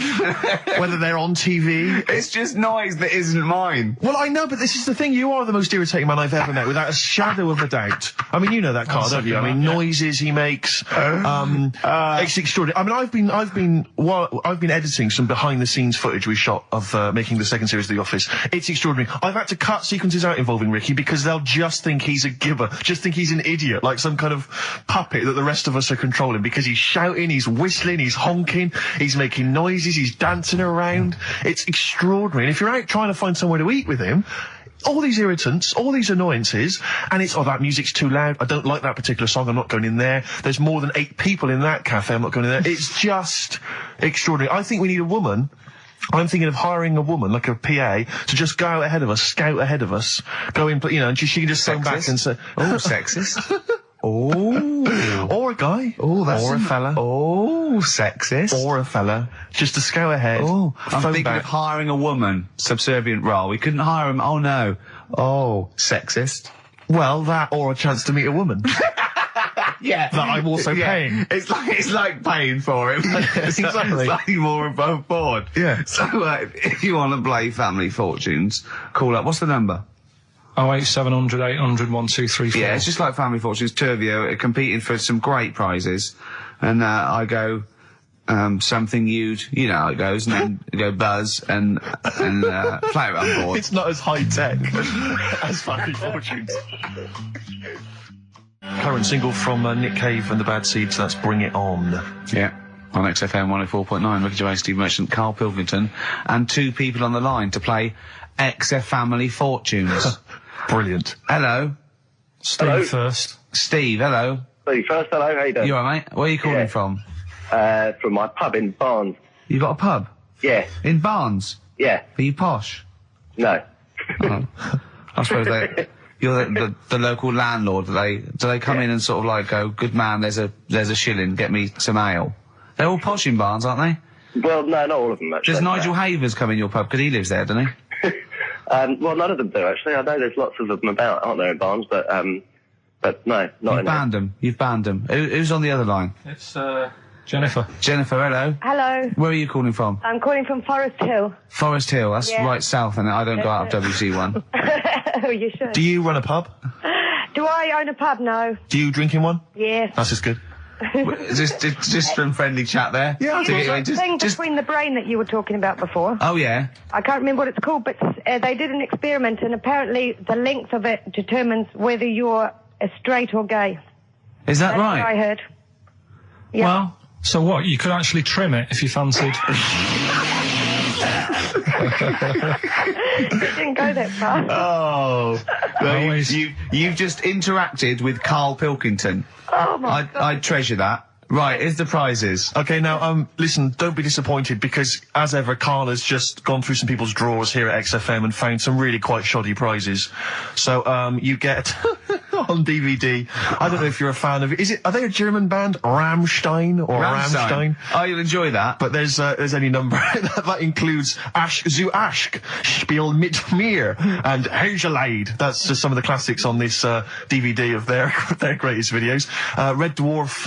whether they're on TV. It's just noise that isn't mine. Well, I know, but this is the thing. You are the most irritating man I've ever met, without a shadow of a doubt. I mean, you know that, Karl, don't you? I mean, noises he makes. It's extraordinary. I mean, I've been editing some behind-the-scenes footage we shot of making the second series of The Office. It's extraordinary. I've had to cut sequences out involving Ricky because they'll just think he's a gibber, just think he's an idiot, like some kind of puppet that the rest of us are controlling, because he's shouting, he's whistling, he's honking, he's making noises, he's dancing around. It's extraordinary. And if you're out trying to find somewhere to eat with him, all these irritants, all these annoyances, and it's, oh, that music's too loud, I don't like that particular song, I'm not going in there, there's more than 8 people in that cafe, I'm not going in there. It's just extraordinary. I think we need a woman. I'm thinking of hiring a woman, like a PA, to just go out ahead of us, scout ahead of us, go in, you know, and she can just phone back and say, oh, sexist. Oh. Or a guy. Oh, that's or a fella. Oh, sexist. Or a fella. Just to scout ahead. Oh, I'm phone thinking back. of hiring a woman, subservient role. We couldn't hire him. Oh, no. Oh, sexist. Well, that or a chance to meet a woman. Yeah. That I'm also paying. It's like paying for him. Exactly. Slightly more above board. Yeah. So, if you want to play Family Fortunes, call up. What's the number? 08700 800 1234. Yeah, it's just like Family Fortunes. 2 of you are competing for some great prizes. And, I go, something you know how it goes, and then you go Buzz and play it on board. It's not as high tech as Family Fortunes. Current single from Nick Cave and the Bad Seeds, that's Bring It On. Yeah. On XFM 104.9, Ricky Gervais, Steve Merchant, Karl Pilkington, and 2 people on the line to play XF Family Fortunes. Brilliant. Hello. Steve Hello. first. Steve, hello. Steve first, hello, how you doing? You alright, mate? Where are you calling Yeah. from? From my pub in Barnes. You got a pub? Yeah, In Barnes? yeah, Are you posh? no. Oh. I suppose you're the local landlord. Do they come in and sort of like go, good man, there's a shilling, get me some ale? They're all posh in Barnes, aren't they? Well, no, not all of them, actually. Does Nigel Havers come in your pub? Because he lives there, doesn't he? Well, none of them do, actually. I know there's lots of them about, aren't there, in Barnes, but no, not You've in banned them. You've banned them. Who's on the other line? It's, Jennifer. Jennifer, hello. Hello, Where are you calling from? I'm calling from Forest Hill. Forest Hill. That's Yeah. right south, and I don't go out of WC1. Oh, you should. Do you run a pub? Do I own a pub? No. Do you drink in one? Yes. That's just good. just some friendly chat there. Yeah, To get you in. The thing between the brain that you were talking about before. Oh yeah. I can't remember what it's called, but they did an experiment, and apparently the length of it determines whether you're straight or gay. Is that That's right? what I heard. Yeah. Well, so what? You could actually trim it if you fancied. It didn't go that far. Oh, well, Always. you've just interacted with Karl Pilkington. Oh my God. I treasure that. Right, here's the prizes. Okay, now, listen, don't be disappointed, because, as ever, Karl has just gone through some people's drawers here at XFM and found some really quite shoddy prizes. So, you get, on DVD, I don't know if you're a fan of it, are they a German band? Rammstein or Rammstein? Oh, you'll enjoy that. But there's any number that includes Zu Aschk, Spiel mit mir, and Hergelade. That's just some of the classics on this DVD of their greatest videos. Red Dwarf,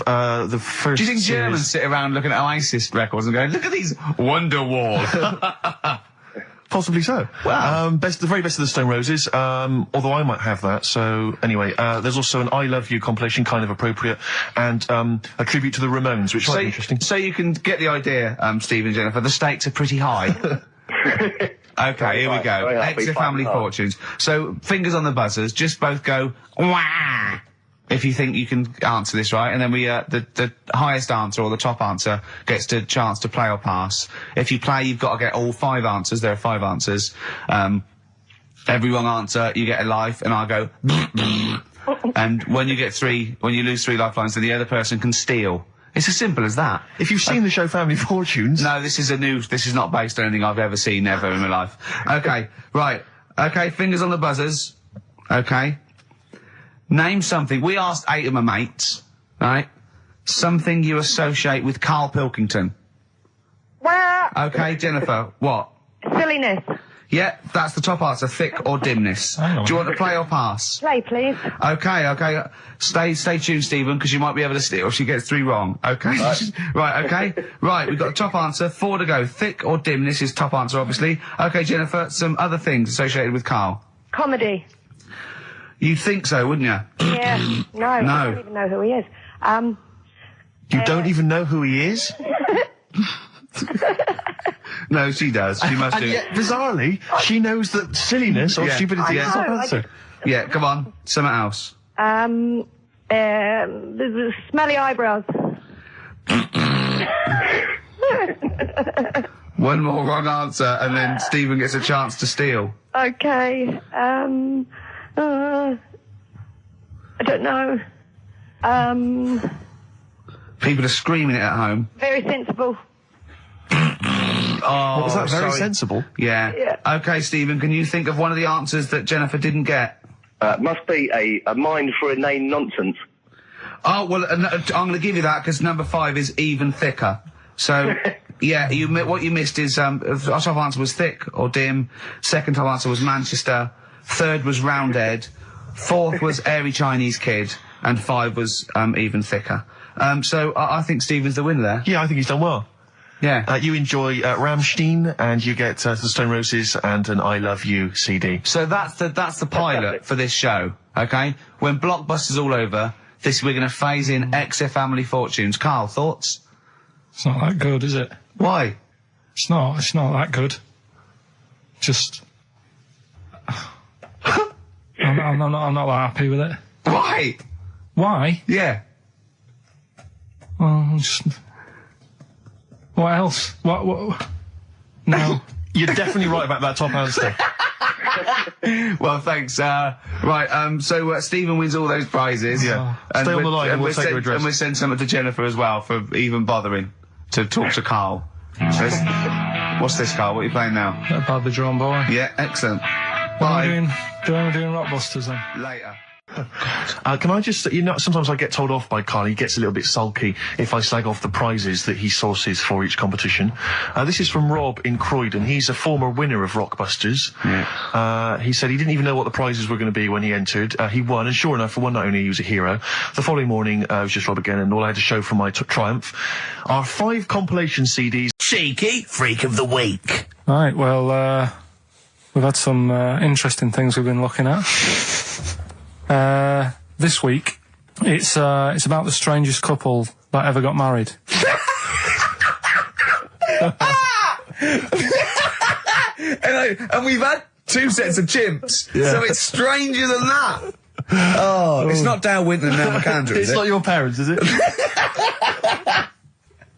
the first. Do you think series. Germans sit around looking at Oasis records and going, look at these Wonderwall? Possibly so. Wow. The very best of the Stone Roses, although I might have that. So anyway, there's also an I Love You compilation, kind of appropriate, and a tribute to the Ramones, which might be interesting. So you can get the idea, Steve and Jennifer, the stakes are pretty high. Okay, here we go. Very happy, Exit Family fun. Fortunes. So, fingers on the buzzers, just both go, wah! If you think you can answer this right, and then we, the highest answer or the top answer gets the chance to play or pass. If you play, you've got to get all 5 answers. There are 5 answers. Every wrong answer, you get a life, and I'll go, and when you lose 3 lifelines, then the other person can steal. It's as simple as that. If you've seen the show Family Fortunes, No, this is not based on anything I've ever seen ever in my life. Okay, right. Okay, fingers on the buzzers. Okay. Name something. We asked 8 of my mates, right? Something you associate with Karl Pilkington. Well, Okay, Jennifer, what? silliness. Yeah, that's the top answer, thick or dimness. Hang on. Do you want to play or pass? Play, please. Okay. Stay tuned, Stephen, because you might be able to steal if she gets 3 wrong. Okay? Right, okay. Right, we've got the top answer, 4 to go. Thick or dimness is top answer, obviously. Okay, Jennifer, some other things associated with Karl. Comedy. You'd think so, wouldn't you? Yeah. No, I don't even know who he is. you don't even know who he is? No, she does. She must And do. yet, bizarrely, she knows that silliness or Yeah. stupidity is the top I know, answer. Yeah, come on. Something else. Smelly eyebrows. One more wrong answer, and then Stephen gets a chance to steal. Okay. I don't know. People are screaming it at home. Very sensible. Oh, What was that? Very sorry. sensible. Yeah. Yeah. Okay, Stephen, can you think of one of the answers that Jennifer didn't get? Must be a mind for inane nonsense. Oh, well, I'm going to give you that because number 5 is even thicker. So, yeah, what you missed is, our top answer was thick or dim. Second top answer was Manchester. Third was Roundhead. Fourth was airy Chinese kid. And 5 was, even thicker. So I think Stephen's the winner there. Yeah, I think he's done well. Yeah. You enjoy Rammstein, and you get the Stone Roses and an I Love You CD. So that's the pilot for this show, okay? When Blockbuster's all over, we're going to phase in XF Family Fortunes. Karl, thoughts? It's not that good, is it? Why? It's not that good. Just... I'm not that happy with it. Why? Why? Yeah. Well, just... What else? What? No. You're definitely right about that top answer. Well, thanks. So Stephen wins all those prizes. Yeah. Stay on the line and we'll take your address. And we'll send something to Jennifer as well for even bothering to talk to Karl. What's this, Karl? What are you playing now? Badly drawn boy. Yeah, excellent. Am I doing Rockbusters then? Later. Can I just, sometimes I get told off by Karl. He gets a little bit sulky if I slag off the prizes that he sources for each competition. This is from Rob in Croydon. He's a former winner of Rockbusters. Yeah. He said he didn't even know what the prizes were going to be when he entered. He won, and sure enough, for one night only, he was a hero. The following morning, it was just Rob again, and all I had to show for my triumph are 5 compilation CDs. Cheeky Freak of the Week. Right, well, we've had some interesting things we've been looking at. This week, it's about the strangest couple that ever got married. And we've had 2 sets of chimps, so it's stranger than that. Oh, it's not Dale Winton and Nell McAndrew, is It's it? not your parents, is it?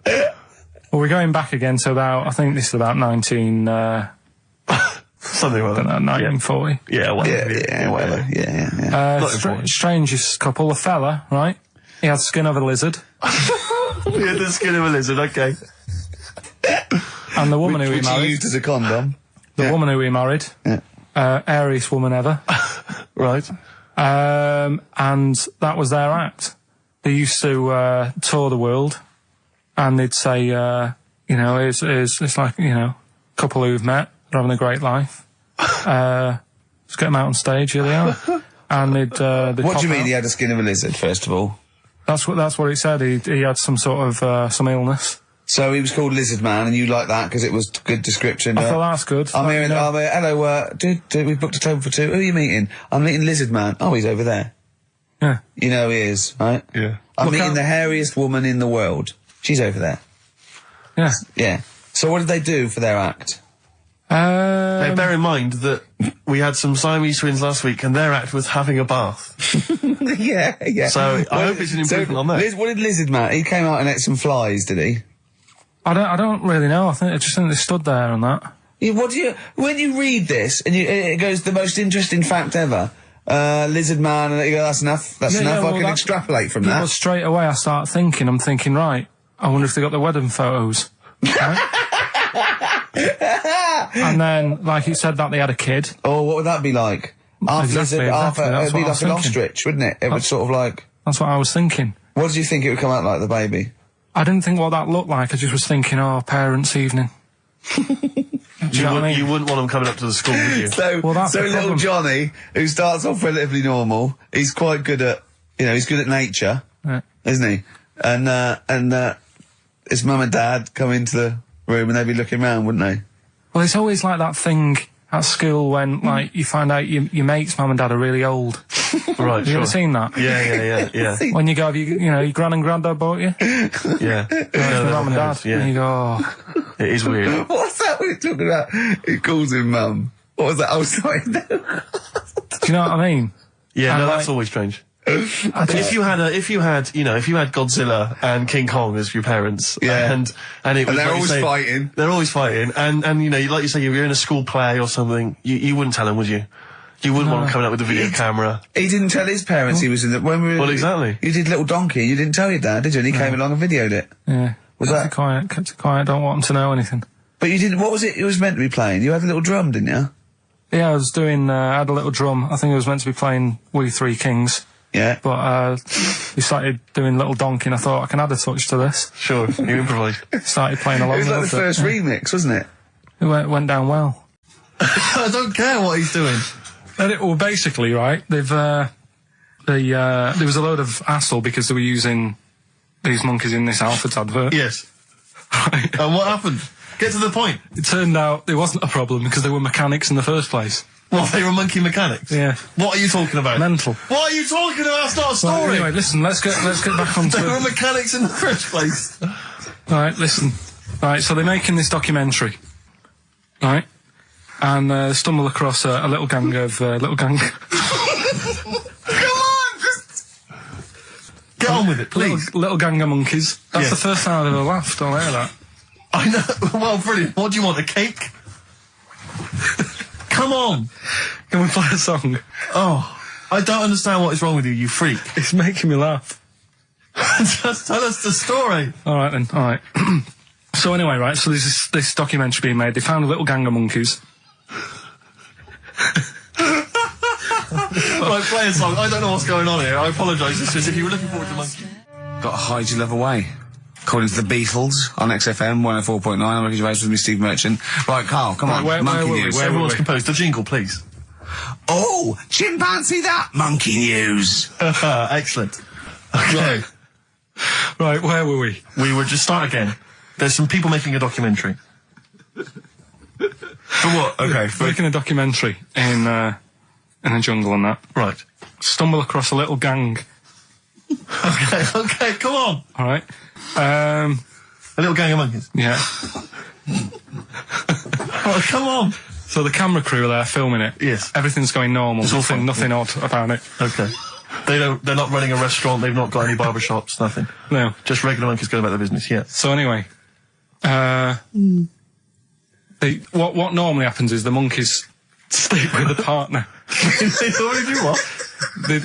Well, we're going back again to about, I think this is about 19... Something like that. 1940. Yeah, whatever. Whatever. Yeah. Strangest couple, a fella, right? He had the skin of a lizard. Yeah, the skin of a lizard, okay. And the woman who he Which he married... used as a condom. The woman who he married. Yeah. Airiest woman ever. Right. And that was their act. They used to tour the world, and they'd say, it's like, a couple who've met, they're having a great life. Let's get them out on stage, here they are. And they'd What do you mean out. he had the skin of a lizard, first of all? That's what he said. He had some sort of some illness. So he was called Lizard Man, and you like that because it was good description. I thought that's good. I'm here. Hello. Dude, we booked a table for 2. Who are you meeting? I'm meeting Lizard Man. Oh, he's over there. Yeah. You know he is, right? Yeah. I'm meeting the hairiest woman in the world. She's over there. Yeah. Yeah. So what did they do for their act? Now, bear in mind that we had some Siamese twins last week, and their act was having a bath. yeah. So I hope it's an improvement on that. What did Lizard Man? He came out and ate some flies, did he? I don't really know. I just think they stood there and that. Yeah, when you read this and it goes the most interesting fact ever, Lizard Man, and you go, that's enough. That's enough. I can extrapolate from that. Well, straight away I start thinking. I'm thinking, right. I wonder if they got the wedding photos. Right? And then, like you said, that they had a kid. Oh, what would that be like? Half Exactly, lizard, half exactly, that's it'd be what I was like an thinking. ostrich, wouldn't it? It would sort of like. That's what I was thinking. What did you think it would come out like, the baby? I didn't think what that looked like. I just was thinking, parents' evening. Do you know what I mean? You wouldn't want them coming up to the school, would you? So, Well, that's the little problem. Johnny, who starts off relatively normal, he's quite good at, he's good at nature, Yeah. isn't he? And his mum and dad come into the room and they'd be looking round, wouldn't they? Well, it's always like that thing at school when, like, you find out your mate's mum and dad are really old. Right, Have you ever seen that? Yeah. When you go, your gran and granddad bought you? Yeah. The mum and dad. Yeah. And you go, oh. It is weird. What's that we're talking about? He calls him mum. What was that? Oh, sorry. No. Do you know what I mean? Yeah, And no, like- that's always strange. If you had Godzilla and King Kong as your parents, Yeah. and it was they're like you always say, fighting. They're always fighting, and like you say, you're in a school play or something. You wouldn't tell them, would you? You wouldn't want them coming up with a video camera. He didn't tell his parents he was in the... When we were, Well, exactly. You did Little Donkey, you didn't tell your dad, did you? And he came along and videoed it. Yeah. Was kept that- it quiet, kept it quiet, don't want them to know anything. But you didn't... What was it was meant to be playing? You had a little drum, didn't you? Yeah, I was doing, I had a little drum. I think I was meant to be playing We Three Kings. Yeah. But, we started doing Little Donkey and I thought I can add a touch to this. Sure, you improvise. Started playing along It was like the with first remix, wasn't it? It went down well. I don't care what he's doing. Well, basically, right, there was a load of hassle because they were using these monkeys in this Alfred's advert. Yes. Right. And what happened? Get to the point. It turned out it wasn't a problem because they were mechanics in the first place. Well, they were monkey mechanics. Yeah. What are you talking about? Mental. What are you talking about? That's not a Right, story. anyway, listen, let's get back onto They were mechanics in the first place. Right, listen. Right, so they're making this documentary. Right? And stumble across a little gang of Come on! Get on with it, please. little gang of monkeys. That's Yeah. the first time I've ever laughed. I'll hear that. I know. Well, brilliant. What do you want? A cake? Come on. Can we play a song? Oh, I don't understand what is wrong with you, you freak. It's making me laugh. Just tell us the story. All right then. All right. So anyway, right. So there's this documentary being made. They found a little gang of monkeys. Right, play a song. I don't know what's going on here. I apologise. It's just if you were looking forward to monkey. Got to hide your love away. According to the Beatles on XFM 104.9, I'm Ricky Gervais with me, Steve Merchant. Right, Carl, come on. where monkey were we? news. Where Everyone's we? composed. The jingle, please. Oh, chimpanzee that monkey news. Excellent. Okay. Right, where were we? We were just start again. There's some people making a documentary. For what? Okay. Making a documentary in a jungle and that. Right. Stumble across a little gang. Okay, come on. All right. A little gang of monkeys. Yeah. Oh, come on. So the camera crew are there filming it. Yes. Everything's going normal. It's all fine. Nothing odd about it. Okay. They're not running a restaurant, they've not got any barber shops, nothing. No. Just regular monkeys going about their business, yeah. So anyway, what normally happens is the monkeys sleep with the partner. They already do what?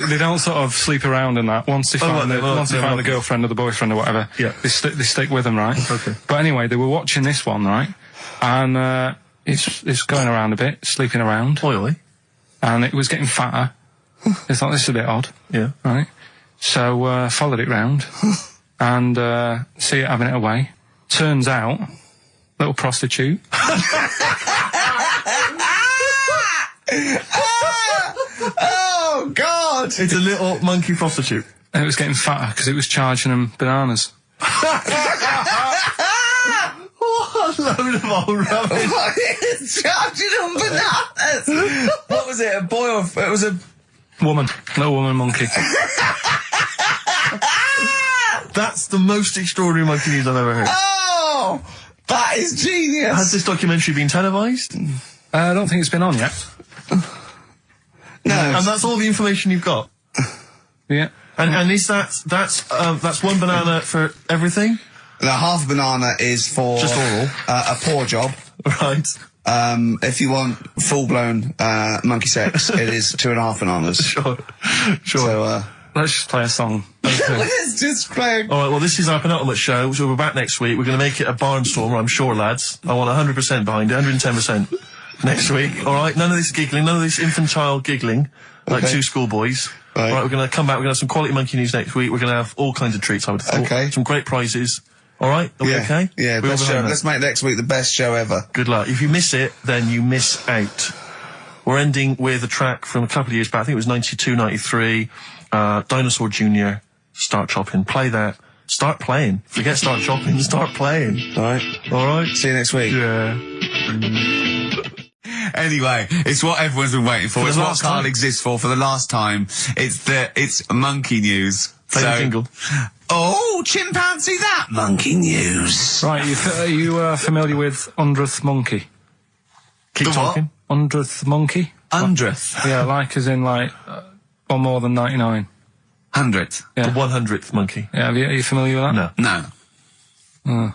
They don't sort of sleep around and that. Once they find the girlfriend or the boyfriend or whatever, Yeah. they stick with them, right? Okay. But anyway, they were watching this one, right? And it's going around a bit, sleeping around, Oily. and it was getting fatter. They thought this is a bit odd, Yeah. right? So followed it round and see it having it away. Turns out, little prostitute. Oh, God! It's a little monkey prostitute. And it was getting fatter because it was charging them bananas. What a load of old rubbish. Charging on bananas! What was it, a boy or... It was a... Woman. Little woman monkey. That's the most extraordinary monkey news I've ever heard. Oh! That is genius! Has this documentary been televised? I don't think it's been on yet. No. And that's all the information you've got? Yeah. And is that's one banana for everything? The half a banana is for... Just oral. A poor job. Right. If you want full-blown monkey sex, it is 2.5 bananas. Sure. So, Let's just play a song. let's just play... All right, well, this is our penultimate show, so we're back next week. We're going to make it a barnstormer, I'm sure, lads. I want 100% behind it, 110% next week. All right, none of this giggling, none of this infantile giggling like Okay. two schoolboys. Right. All right, we're going to come back, we're going to have some quality monkey news next week. We're going to have all kinds of treats, I would have thought. Okay. Some great prizes. All right, are we okay? Yeah, We're all best show. behind that? Let's make next week the best show ever. Good luck. If you miss it, then you miss out. We're ending with a track from a couple of years back. I think it was 92, 93. Dinosaur Jr. Start Chopping. Play that. Start playing. Forget start chopping. Start playing. All right. All right? See you next week. Yeah. Anyway, it's what everyone's been waiting for. For the It's what last Karl time. exists for the last time. It's monkey news. Play the jingle. Oh, chimpanzee that monkey news. Right, are you familiar with 100th Monkey? Keep The what? talking. 100th Monkey? 100th. Yeah, like as in like, or more than 99. 100th. Yeah. The 100th monkey. Yeah, are you familiar with that? No. No.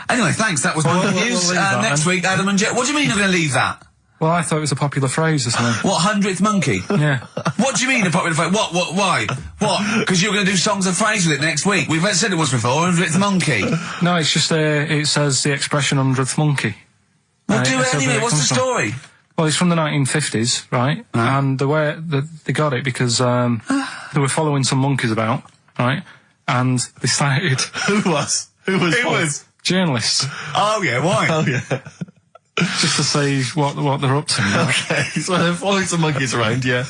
Anyway, thanks. That was my we'll news. leave that Next then. week, Adam and Jet. What do you mean you're going to leave that? Well, I thought it was a popular phrase or something. What, 100th monkey? Yeah. What do you mean a popular phrase? What, why? What? Because you're going to do songs and phrases with it next week. We've said it was before, 100th monkey. No, it's just, it says the expression 100th monkey. Well, do it says where anyway. What's the comes from. story? Well, it's from the 1950s, right? And the way they got it because they were following some monkeys about, right? And they started Who was? journalists Oh, yeah, why? Oh, yeah. just to see what they're up to. Right? Okay, so they're following some monkeys around, yeah.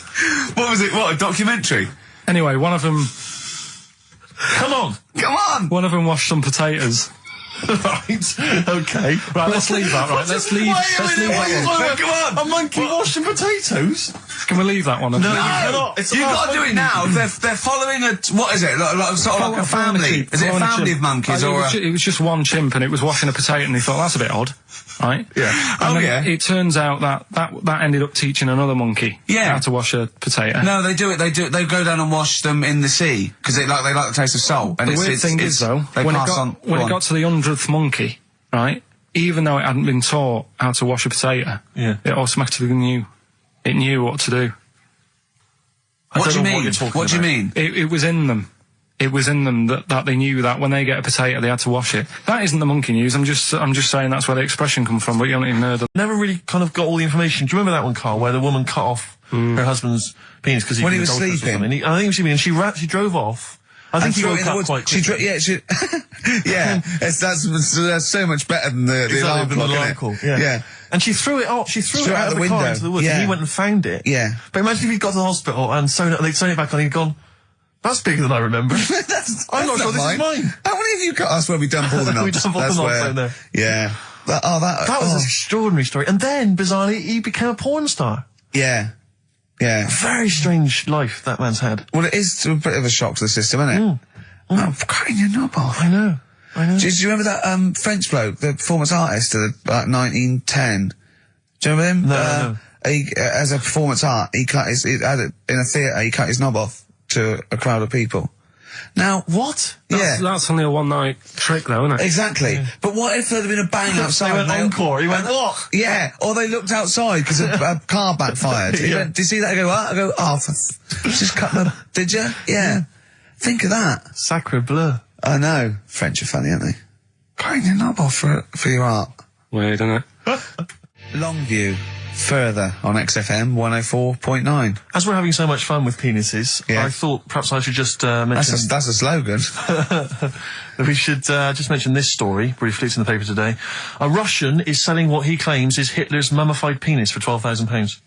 What was it? What, a documentary? Anyway, one of them Come on! washed some potatoes. Right, okay. Right, let's leave that. Right, let's leave that one. Come on! A monkey washing potatoes? Can we leave that one? No, you cannot. You've got to do it now. They're following what is it? Sort of like a family. Is it a family of monkeys or It was just one chimp and it was washing a potato and they thought, that's a bit odd, right? Yeah. And then yeah. it turns out that ended up teaching another monkey how to wash a potato. No, they do it. They go down and wash them in the sea because they like the taste of salt. And The weird thing is though, they when pass it on. got it got to the 100th monkey, right? Even though it hadn't been taught how to wash a potato, it automatically knew what to do. What do you know what mean? you're talking What do you about. mean? It was in them. It was in them that they knew that when they get a potato, they had to wash it. That isn't the monkey news. I'm just saying that's where the expression come from. But you haven't even heard of. Never really kind of got all the information. Do you remember that one, Karl, where the woman cut off her husband's penis because When he was sleeping? I think he was sleeping, and she drove off. I think he threw it woke in the up woods. quite quickly. Yeah. That's so much better than the alarm clock, isn't it? Yeah. And she threw it off. She threw it out of the car window. into the woods. Yeah. And he went and found it. Yeah. But imagine if he'd got to the hospital and they'd sewn it back on. He'd gone, that's bigger than I remember. I'm not sure this is mine. How many of you cut us where we dump all the knobs? We dump all the knobs down there. Yeah. That was an extraordinary story. And then, bizarrely, he became a porn star. Yeah. Yeah. Very strange life that man's had. Well, it is a bit of a shock to the system, isn't it? Oh, cutting your knob off. I know. Do you remember that French bloke, the performance artist of about 1910? Do you remember him? No. He, as a performance art, in a theatre, he cut his knob off to a crowd of people. Now, what? That's only a one-night trick, though, isn't it? Exactly. Yeah. But what if there had been a bang outside? They went encore. He went, what? Yeah. Or they looked outside because a car backfired. He went, did you see that? I go, what? I go, just cut my... Did you? Yeah. Think of that. Sacre bleu. I know. French are funny, aren't they? Cutting your knob off for your art. Weird, isn't it? Longview. Further on XFM 104.9. As we're having so much fun with penises, I thought perhaps I should just mention... That's a slogan. We should just mention this story, briefly. It's in the paper today. A Russian is selling what he claims is Hitler's mummified penis for £12,000.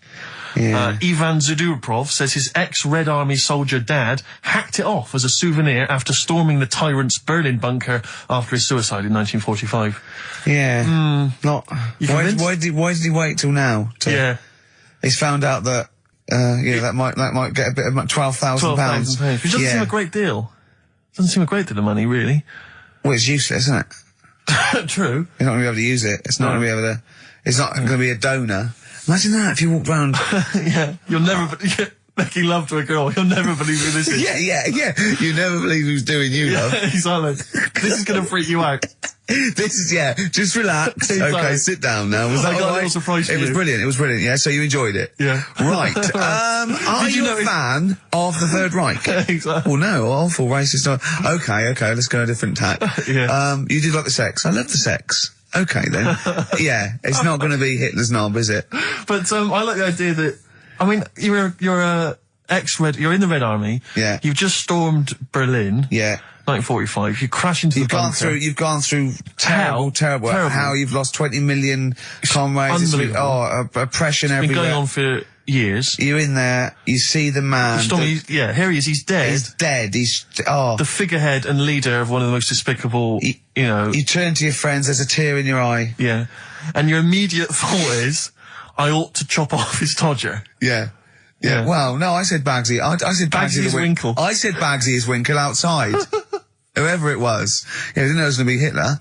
Yeah. Ivan Zudurprov says his ex-Red Army soldier dad hacked it off as a souvenir after storming the tyrant's Berlin bunker after his suicide in 1945. Yeah. Not. You why did he wait till now? He's found out that that might get a bit of £12,000. Which doesn't seem a great deal. Doesn't seem a great deal of money, really. Well, it's useless, isn't it? True. You're not going to be able to use it. It's not going to be able to. It's not going to be a donor. Imagine that if you walked round. Yeah, you'll never. Making love to a girl, you'll never believe who this is. Yeah. You never believe who's doing you, love. Exactly. This is going to freak you out. This is, just relax. Exactly. Okay, sit down now. Was that I got all a right? little surprise for It was you. brilliant, yeah, so you enjoyed it? Yeah. Right. Are Did you you know a fan of the Third Reich? Exactly. Well, no, awful racist. Okay, let's go a different tack. Yeah. You did like the sex. I love the sex. Okay, then. Yeah, it's not going to be Hitler's knob, is it? But, I like the idea that, I mean, you're in the Red Army. Yeah. You've just stormed Berlin. Yeah. 1945. You crash into the bunker. You've gone through terrible. How you've lost 20 million comrades. Unbelievable. Oppression It's been everywhere. going on for years. You're in there, you see the man. Here he is, he's dead. He's dead, The figurehead and leader of one of the most despicable, You turn to your friends, there's a tear in your eye. Yeah. And your immediate thought is, I ought to chop off his todger. Yeah. Well, no, I said Bagsy. I said Bagsy is Winkle. I said Bagsy is Winkle outside. Whoever it was. Yeah, I didn't know it was going to be Hitler.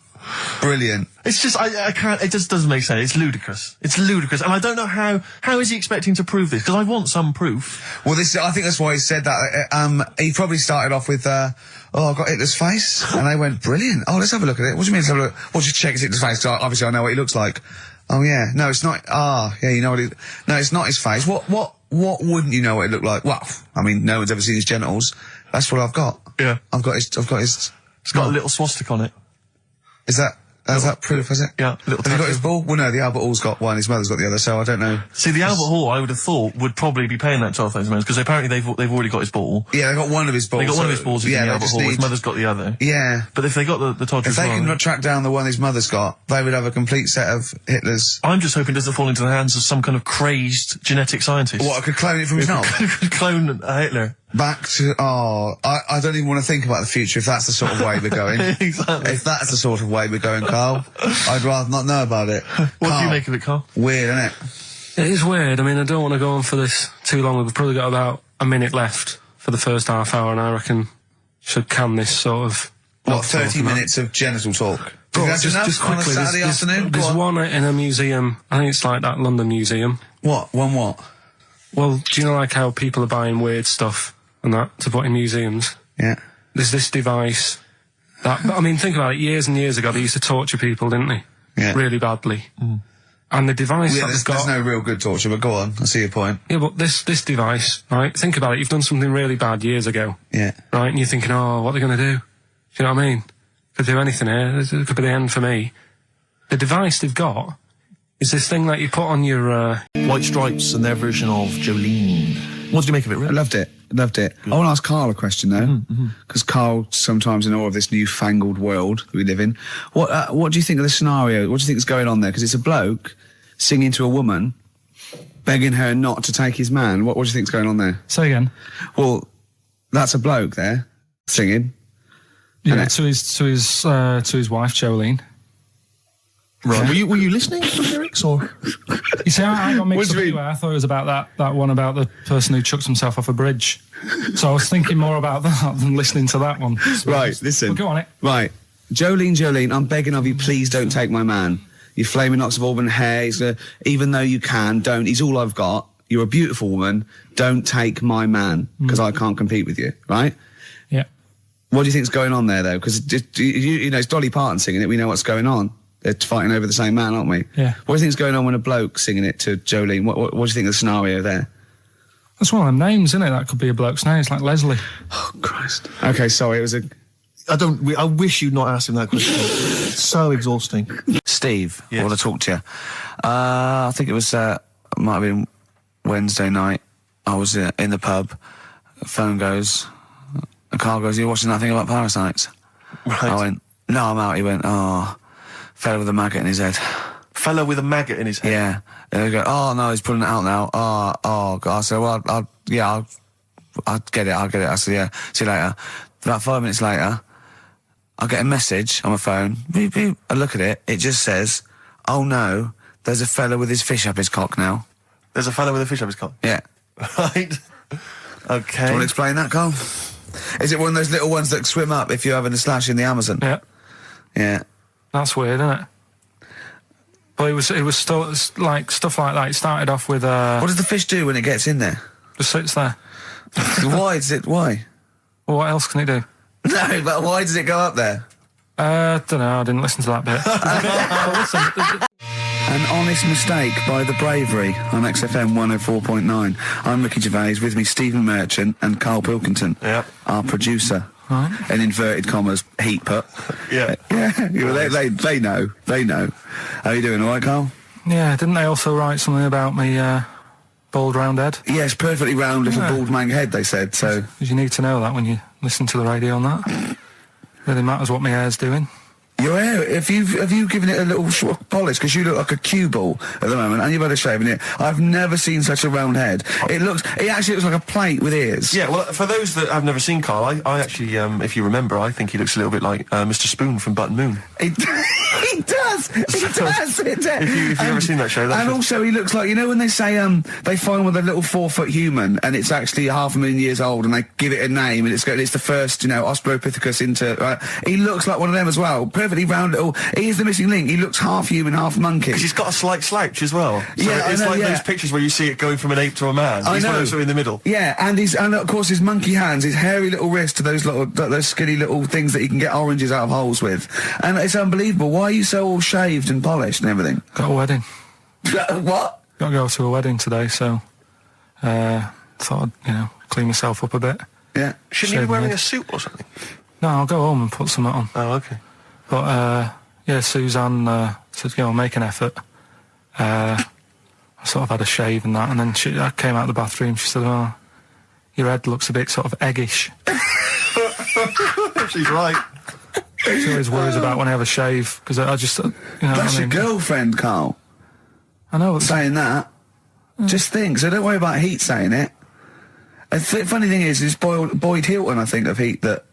Brilliant. It's just, I can't, it just doesn't make sense. It's ludicrous. It's ludicrous. And I don't know how is he expecting to prove this? Because I want some proof. Well, I think that's why he said that. He probably started off with, I've got Hitler's face. And they went, brilliant. Oh, let's have a look at it. What do you mean let's have a look? Well, just check Hitler's face, because obviously I know what he looks like. Oh, yeah. No, it's not. Yeah, you know what no, it's not his face. What wouldn't you know what it looked like? Well, I mean, no one's ever seen his genitals. That's what I've got. Yeah. I've got his. It's got a little swastika on it. Is that proof, is it? Yeah. Have you got his ball? Well, no, the Albert Hall's got one, his mother's got the other, so I don't know. See, the Albert Hall, I would have thought, would probably be paying that £12,000, because apparently they've already got his ball. Yeah, they got one of his balls. They got one of his balls in the Albert Hall, his mother's got the other. Yeah. But if they got the Todger If they can track down the one his mother's got, they would have a complete set of Hitler's. I'm just hoping it doesn't fall into the hands of some kind of crazed genetic scientist. What, I could clone it from his knob? Could clone Hitler. Back to, I don't even want to think about the future if that's the sort of way we're going. Exactly. If that's the sort of way we're going, Carl, I'd rather not know about it. What do you make of it, Carl? Weird, isn't it? It is weird. I mean, I don't want to go on for this too long. We've probably got about a minute left for the first half hour, and I reckon should can this sort of... What, 30 minutes of genital talk? Bro, That's enough just on a quickly, Saturday afternoon? There's one in a museum, I think it's like that London museum. What? One what? Well, do you know like how people are buying weird stuff and that to put in museums? Yeah. There's this device that, I mean, think about it, years and years ago they used to torture people, didn't they? Yeah. Really badly. Mm. And the device that they've got... There's no real good torture, but go on, I see your point. Yeah, but this device, right, think about it, you've done something really bad years ago. Yeah. Right, and you're thinking, oh, what are they going to do? Do you know what I mean? Could do anything here, it could be the end for me. The device they've got is this thing that you put on your... White Stripes and their version of Jolene. What did you make of it, Rick? I loved it. Loved it. Good. I want to ask Karl a question, though, because Karl, sometimes in awe of this newfangled world that we live in. What do you think of the scenario? What do you think is going on there? Because it's a bloke singing to a woman, begging her not to take his man. What do you think is going on there? Say again. Well, that's a bloke there singing. Yeah, to his wife Jolene. Right. Yeah. Were you listening to the lyrics, or? You see, I got mixed up anyway. I thought it was about that one about the person who chucks himself off a bridge. So I was thinking more about that than listening to that one. So right, listen. Well, go on it. Right. Jolene, I'm begging of you, please don't take my man. You flaming locks of auburn hair, even though you can, don't. He's all I've got. You're a beautiful woman. Don't take my man, because I can't compete with you, right? Yeah. What do you think's going on there, though? Because, you know, it's Dolly Parton singing it. We know what's going on. They're fighting over the same man, aren't we? Yeah. What do you think's going on when a bloke's singing it to Jolene? What do you think of the scenario there? That's one of them names, isn't it? That could be a bloke's name. It's like Leslie. Oh, Christ. Okay, sorry, it was a... I wish you'd not asked him that question. It's so exhausting. Steve, yes. I want to talk to you. I think it was, might have been Wednesday night. I was in the pub. Phone goes. Karl goes, "You're watching that thing about parasites?" Right. I went, "No, I'm out." He went, "Oh, fella with a maggot in his head." Fella with a maggot in his head? Yeah. And they go, "Oh, no, he's pulling it out now." Oh, God. I said, "Well, I'll get it. I said, "Yeah, see you later." About 5 minutes later, I get a message on my phone. Beep, beep. I look at it. It just says, "Oh, no, there's a fella with his fish up his cock now." There's a fella with a fish up his cock? Yeah. Right. Okay. Do you want to explain that, Karl? Is it one of those little ones that swim up if you're having a slash in the Amazon? Yeah. Yeah. That's weird, isn't it? But it was still like stuff like that. It started off with What does the fish do when it gets in there? Just sits there. Why? Well, what else can it do? No, but why does it go up there? Don't know. I didn't listen to that bit. But listen, An honest mistake by the bravery on XFM 104.9. I'm Ricky Gervais, with me Stephen Merchant and Karl Pilkington, our producer. Right. In inverted commas, heat put. Yeah. They know. How are you doing, all right, Karl? yeah, didn't they also write something about me bald round head? Yes, perfectly round little bald man head, they said, so... Because you need to know that when you listen to the radio on that. Really matters what my hair's doing. Your hair, have you given it a little polish? Because you look like a cue ball at the moment, and you've had a shave in it. I've never seen such a round head. It actually looks like a plate with ears. Yeah, well, for those that have never seen Karl, I actually, if you remember, I think he looks a little bit like Mr. Spoon from Button Moon. He does. If you've ever seen that show, that's also he looks like, you know when they say they find with a little 4-foot human and it's actually 500,000 years old and they give it a name and it's the first, Australopithecus into. He looks like one of them as well. Perfectly perfectly round little... He is the missing link. He looks half human, half monkey. Because he's got a slight slouch as well. So Yeah, I it's know, like yeah. those pictures where you see it going from an ape to a man. I He's know. sort of in the middle. Yeah, and of course his monkey hands, his hairy little wrist to those skinny little things that he can get oranges out of holes with. And it's unbelievable. Why are you so all shaved and polished and everything? Got a wedding. What? Got to go to a wedding today, so thought I'd, clean myself up a bit. Yeah. Shouldn't you Shave be wearing my a suit or something? No, I'll go home and put something on. Oh, okay. But Suzanne said, make an effort. I sort of had a shave and that, and then I came out of the bathroom. She said, "Oh, your head looks a bit sort of eggish." She's right. She always worries about when I have a shave because I just, That's your girlfriend, Karl. I know. Saying that. Just think. So don't worry about Heat saying it. The funny thing is, it's Boyd Hilton, I think, of Heat that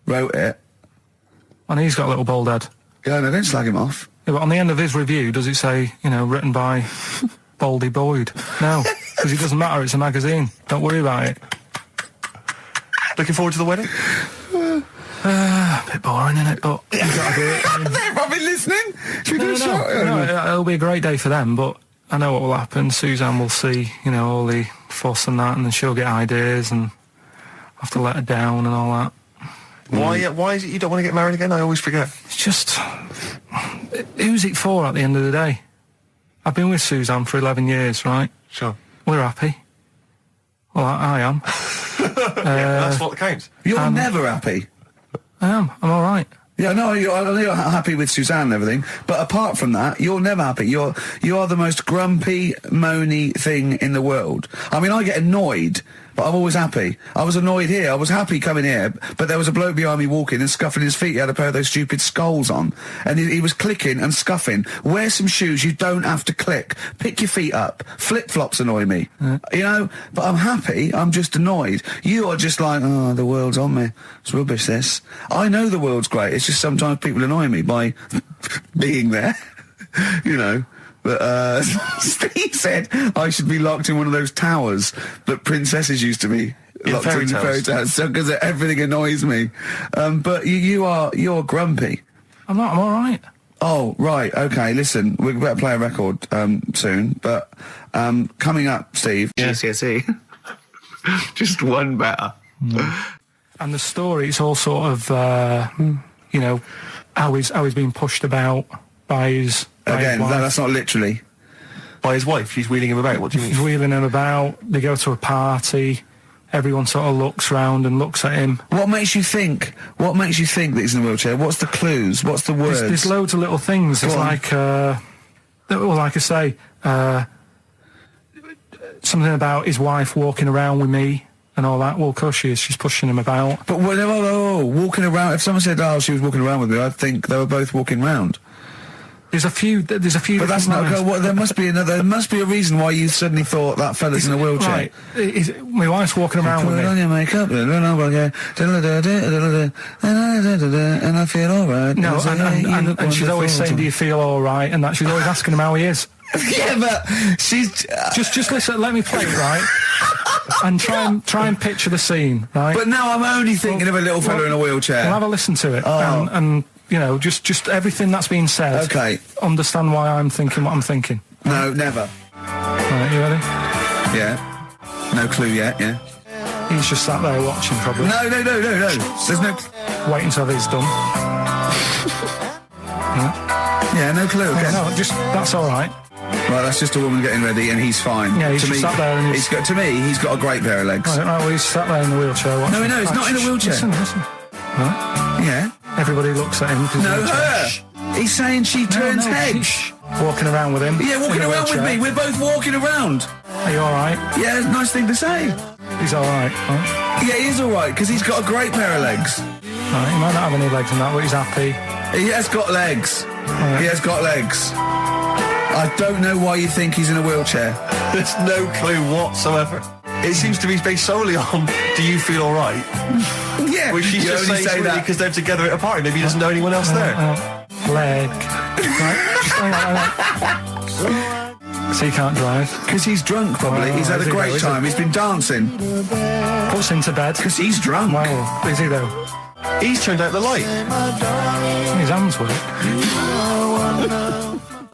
wrote it. And he's got a little bald head. Yeah, no, don't slag him off. Yeah, but on the end of his review, does it say, written by Baldy Boyd? No, because it doesn't matter. It's a magazine. Don't worry about it. Looking forward to the wedding? A bit boring, isn't it? But you've got to do it. They're probably listening. Should we do a shot? No, it'll be a great day for them, but I know what will happen. Suzanne will see, all the fuss and that, and then she'll get ideas, and I'll have to let her down and all that. Why is it you don't want to get married again? I always forget. It's just... Who's it for at the end of the day? I've been with Suzanne for 11 years, right? Sure. We're happy. Well, I am. That's what counts. You're never happy. I am. I'm all right. Yeah, no, I know you're happy with Suzanne and everything, but apart from that, you're never happy. You are the most grumpy, moany thing in the world. I mean, I get annoyed, but I'm always happy. I was annoyed here. I was happy coming here, but there was a bloke behind me walking and scuffing his feet. He had a pair of those stupid skulls on, and he was clicking and scuffing. Wear some shoes. You don't have to click. Pick your feet up. Flip-flops annoy me. But I'm happy. I'm just annoyed. You are just like, oh, the world's on me. It's rubbish, this. I know the world's great. It's just sometimes people annoy me by being there, But Steve said I should be locked in one of those towers that princesses used to be locked in fairy tales, because everything annoys me. But you're grumpy. I'm not. I'm all right. Oh, right. Okay, listen, we better play a record soon. But coming up, Steve, GCSE. Just one better. And the story, it's all sort of, how he's being pushed about by his... Again, that's not literally. By his wife, she's wheeling him about. What do you mean? He's wheeling him about. They go to a party. Everyone sort of looks round and looks at him. What makes you think that he's in a wheelchair? What's the clues? What's the words? There's loads of little things. It's like, like I say, something about his wife walking around with me and all that. Well, of course she is. She's pushing him about. But walking around. If someone said, "Oh, she was walking around with me," I'd think they were both walking round. There's a few. But that's not. There must be another. There must be a reason why you suddenly thought that fella's in a wheelchair. Right. My wife's walking around with me. Put on your makeup, and I feel all right. No, and she's always saying, "Do you feel all right?" And that she's always asking him how he is. Yeah, but she's just listen. Let me play it, right? And try and picture the scene, right? But now I'm only thinking of a little fella in a wheelchair. Well, have a listen to it, and just everything that's being said. Okay. Understand why I'm thinking what I'm thinking. No, never. Right, you ready? Yeah. No clue yet. Yeah. He's just sat there watching, probably. No. There's no. Wait until he's done. Yeah, no clue. Okay. No, that's all right. Right, that's just a woman getting ready, and he's fine. Yeah, he's just sat there, and he's got a great pair of legs. Right, well, he's sat there in the wheelchair watching. No, he's not in a wheelchair. Listen. Right? Yeah. Everybody looks at him. No, her. He's saying she turns heads. Walking around with him. Yeah, walking around with me. We're both walking around. Are you all right? Yeah, nice thing to say. He's all right. Right? Yeah, he is all right because he's got a great pair of legs. Right, he might not have any legs and that, but he's happy. He has got legs. Right. He has got legs. I don't know why you think he's in a wheelchair. There's no clue whatsoever. It seems to be based solely on, do you feel all right? Yeah. Which she's just saying that because they're together at a party. Maybe he doesn't know anyone else there. Leg. Right, just hang on. So he can't drive. Because he's drunk, probably. He's had a great time. He's been dancing. Puts him to bed. Because he's drunk. Well, is he though? He's turned out the light. His hands work.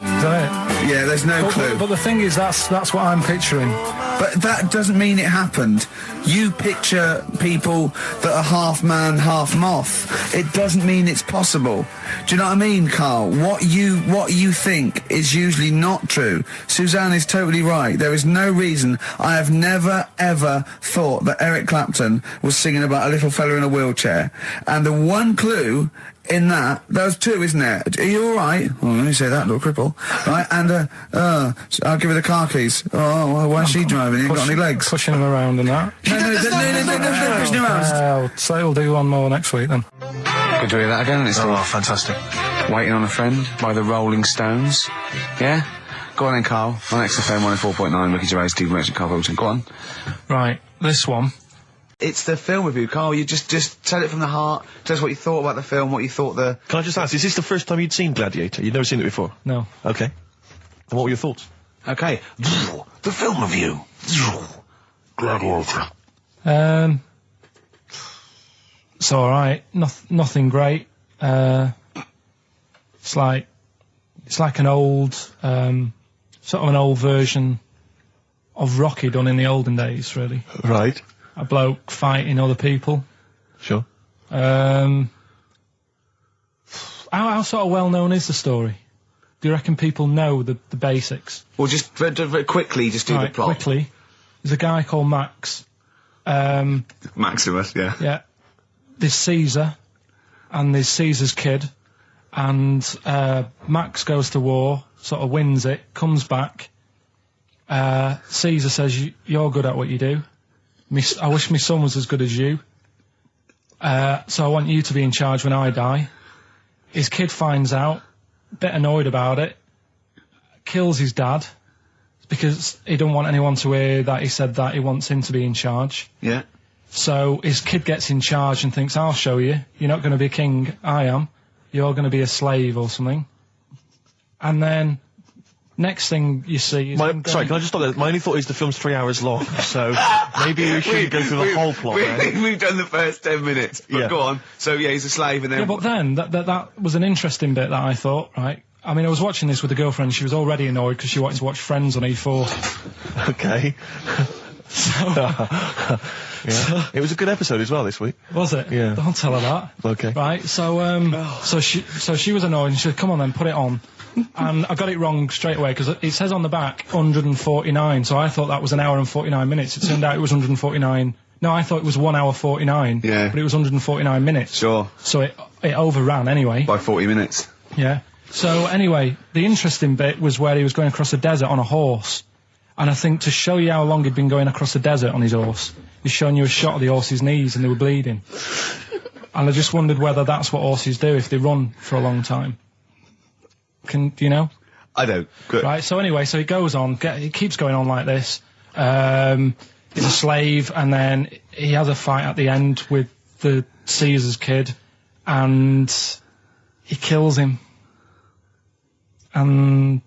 Is that it? Yeah, there's no clue. But the thing is, that's what I'm picturing. But that doesn't mean it happened. You picture people that are half man, half moth. It doesn't mean it's possible. Do you know what I mean, Karl? What you think is usually not true. Suzanne is totally right. There is no reason. I have never, ever thought that Eric Clapton was singing about a little fella in a wheelchair. And the one clue in that, there's two, isn't there? Are you alright? Oh, let me say that, little cripple. Right, and, I'll give her the car keys. Oh, why is she driving? He ain't got any legs. Pushing him around and that. No, don't push him around. So we'll do one more next week then. Good to hear that again, isn't it? Oh, fantastic. Waiting on a Friend by the Rolling Stones. Yeah? Go on then, Karl. On XFM 104.9, Ricky Gervais, Steve Merchant, Karl Pilkington. Go on. Right, this one. It's the film review, Karl. You just tell it from the heart. Tell us what you thought about the film, what you thought the... Can I just ask, is this the first time you'd seen Gladiator? You'd never seen it before? No. Okay. And what were your thoughts? Okay. The film review. Gladiator. It's alright. Nothing great. It's like an old, sort of an old version of Rocky done in the olden days, really. Right. A bloke fighting other people. Sure. How sort of well known is the story? Do you reckon people know the basics? Well, just very quickly, just do the plot. Quickly. There's a guy called Max. Maximus, yeah. Yeah. There's Caesar, and there's Caesar's kid, and Max goes to war, sort of wins it, comes back. Caesar says, "You're good at what you do. I wish my son was as good as you. So I want you to be in charge when I die." His kid finds out, a bit annoyed about it, kills his dad, because he don't want anyone to hear that he said that, he wants him to be in charge. Yeah. So his kid gets in charge and thinks, "I'll show you. You're not going to be king, I am. You're going to be a slave or something." And then, next thing you see is... Sorry, can I just stop there? My only thought is the film's 3 hours long, so maybe we shouldn't go through the whole plot. We've done the first 10 minutes, but Yeah. go on. So, yeah, he's a slave and then... Yeah, but then, that was an interesting bit that I thought, right? I mean, I was watching this with a girlfriend, she was already annoyed because she wanted to watch Friends on E4. Okay. Yeah. It was a good episode as well this week. Was it? Yeah. Don't tell her that. Okay. Right, so she was annoyed and she said, "Come on then, put it on." And I got it wrong straight away because it says on the back 149, so I thought that was an hour and 49 minutes. It turned out it was 149. No, I thought it was 1 hour 49. Yeah. But it was 149 minutes. Sure. So it overran anyway. By 40 minutes. Yeah. So anyway, the interesting bit was where he was going across a desert on a horse. And I think to show you how long he'd been going across the desert on his horse, he's showing you a shot of the horse's knees and they were bleeding. And I just wondered whether that's what horses do if they run for a long time. Do you know? I don't. Good. Right, so anyway, so he goes on, he keeps going on like this. He's a slave, and then he has a fight at the end with the Caesar's kid, and he kills him. And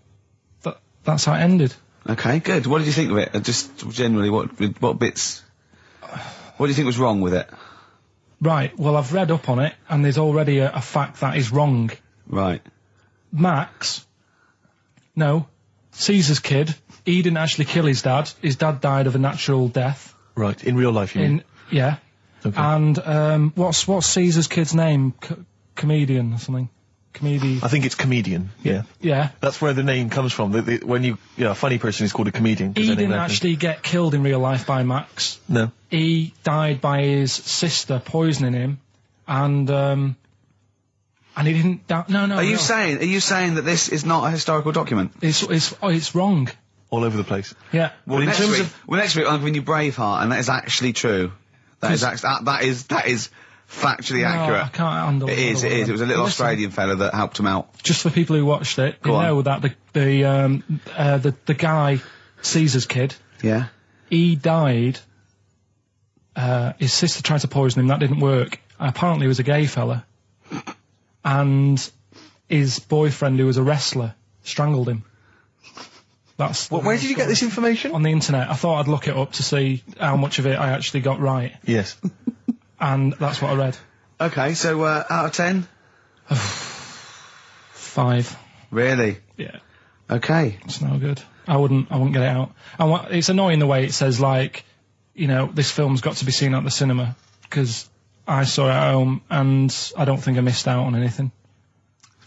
that's how it ended. Okay, good. What did you think of it? Just generally, what bits... What do you think was wrong with it? Right, well, I've read up on it, and there's already a fact that is wrong. Right. Caesar's kid, he didn't actually kill his dad. His dad died of a natural death. Right, in real life, you mean? Yeah. Okay. And, what's Caesar's kid's name? Comedian or something? I think it's comedian, yeah. Yeah. That's where the name comes from. When a funny person is called a comedian. He didn't actually get killed in real life by Max. No. He died by his sister poisoning him, and he didn't die. No. Are you saying that this is not a historical document? It's wrong. All over the place. Yeah. Well, next week I'm giving you Braveheart, and that is actually true. That is factually accurate. I can't handle it. It is. It was a little Australian fella that helped him out. Just for people who watched it, you know that the guy, Caesar's kid. Yeah. He died. His sister tried to poison him. That didn't work. Apparently, he was a gay fella, and his boyfriend, who was a wrestler, strangled him. Where did you get this information? On the internet. I thought I'd look it up to see how much of it I actually got right. Yes. And that's what I read. Okay, so out of 10? 5. Really? Yeah. Okay. It's no good. I wouldn't get it out. And it's annoying the way it says, like, you know, this film's got to be seen at the cinema, because I saw it at home and I don't think I missed out on anything.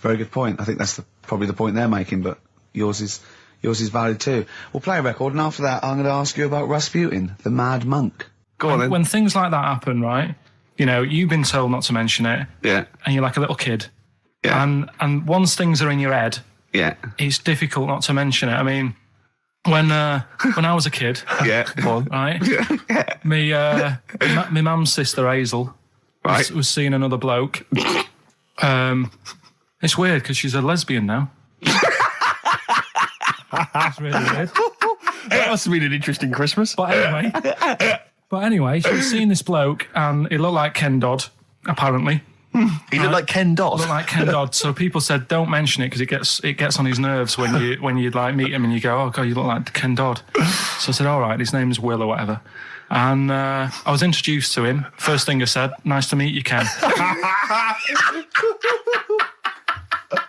Very good point. I think that's probably the point they're making, but yours is valid too. We'll play a record, and after that I'm going to ask you about Rasputin, the Mad Monk. Go on then. When things like that happen, right, you know, you've been told not to mention it. Yeah. And you're like a little kid. Yeah. And once things are in your head, yeah, it's difficult not to mention it. I mean, when I was a kid, yeah, right, my mum's sister Hazel, right, was seeing another bloke. It's weird because she's a lesbian now. That's really weird. That must have been an interesting Christmas. But anyway, she was seeing this bloke, and he looked like Ken Dodd, apparently. He looked like Ken Dodd. Looked like Ken Dodd. So people said, don't mention it because it gets on his nerves when you like meet him and you go, oh god, you look like Ken Dodd. So I said, all right, his name is Will or whatever. And I was introduced to him. First thing I said, nice to meet you, Ken.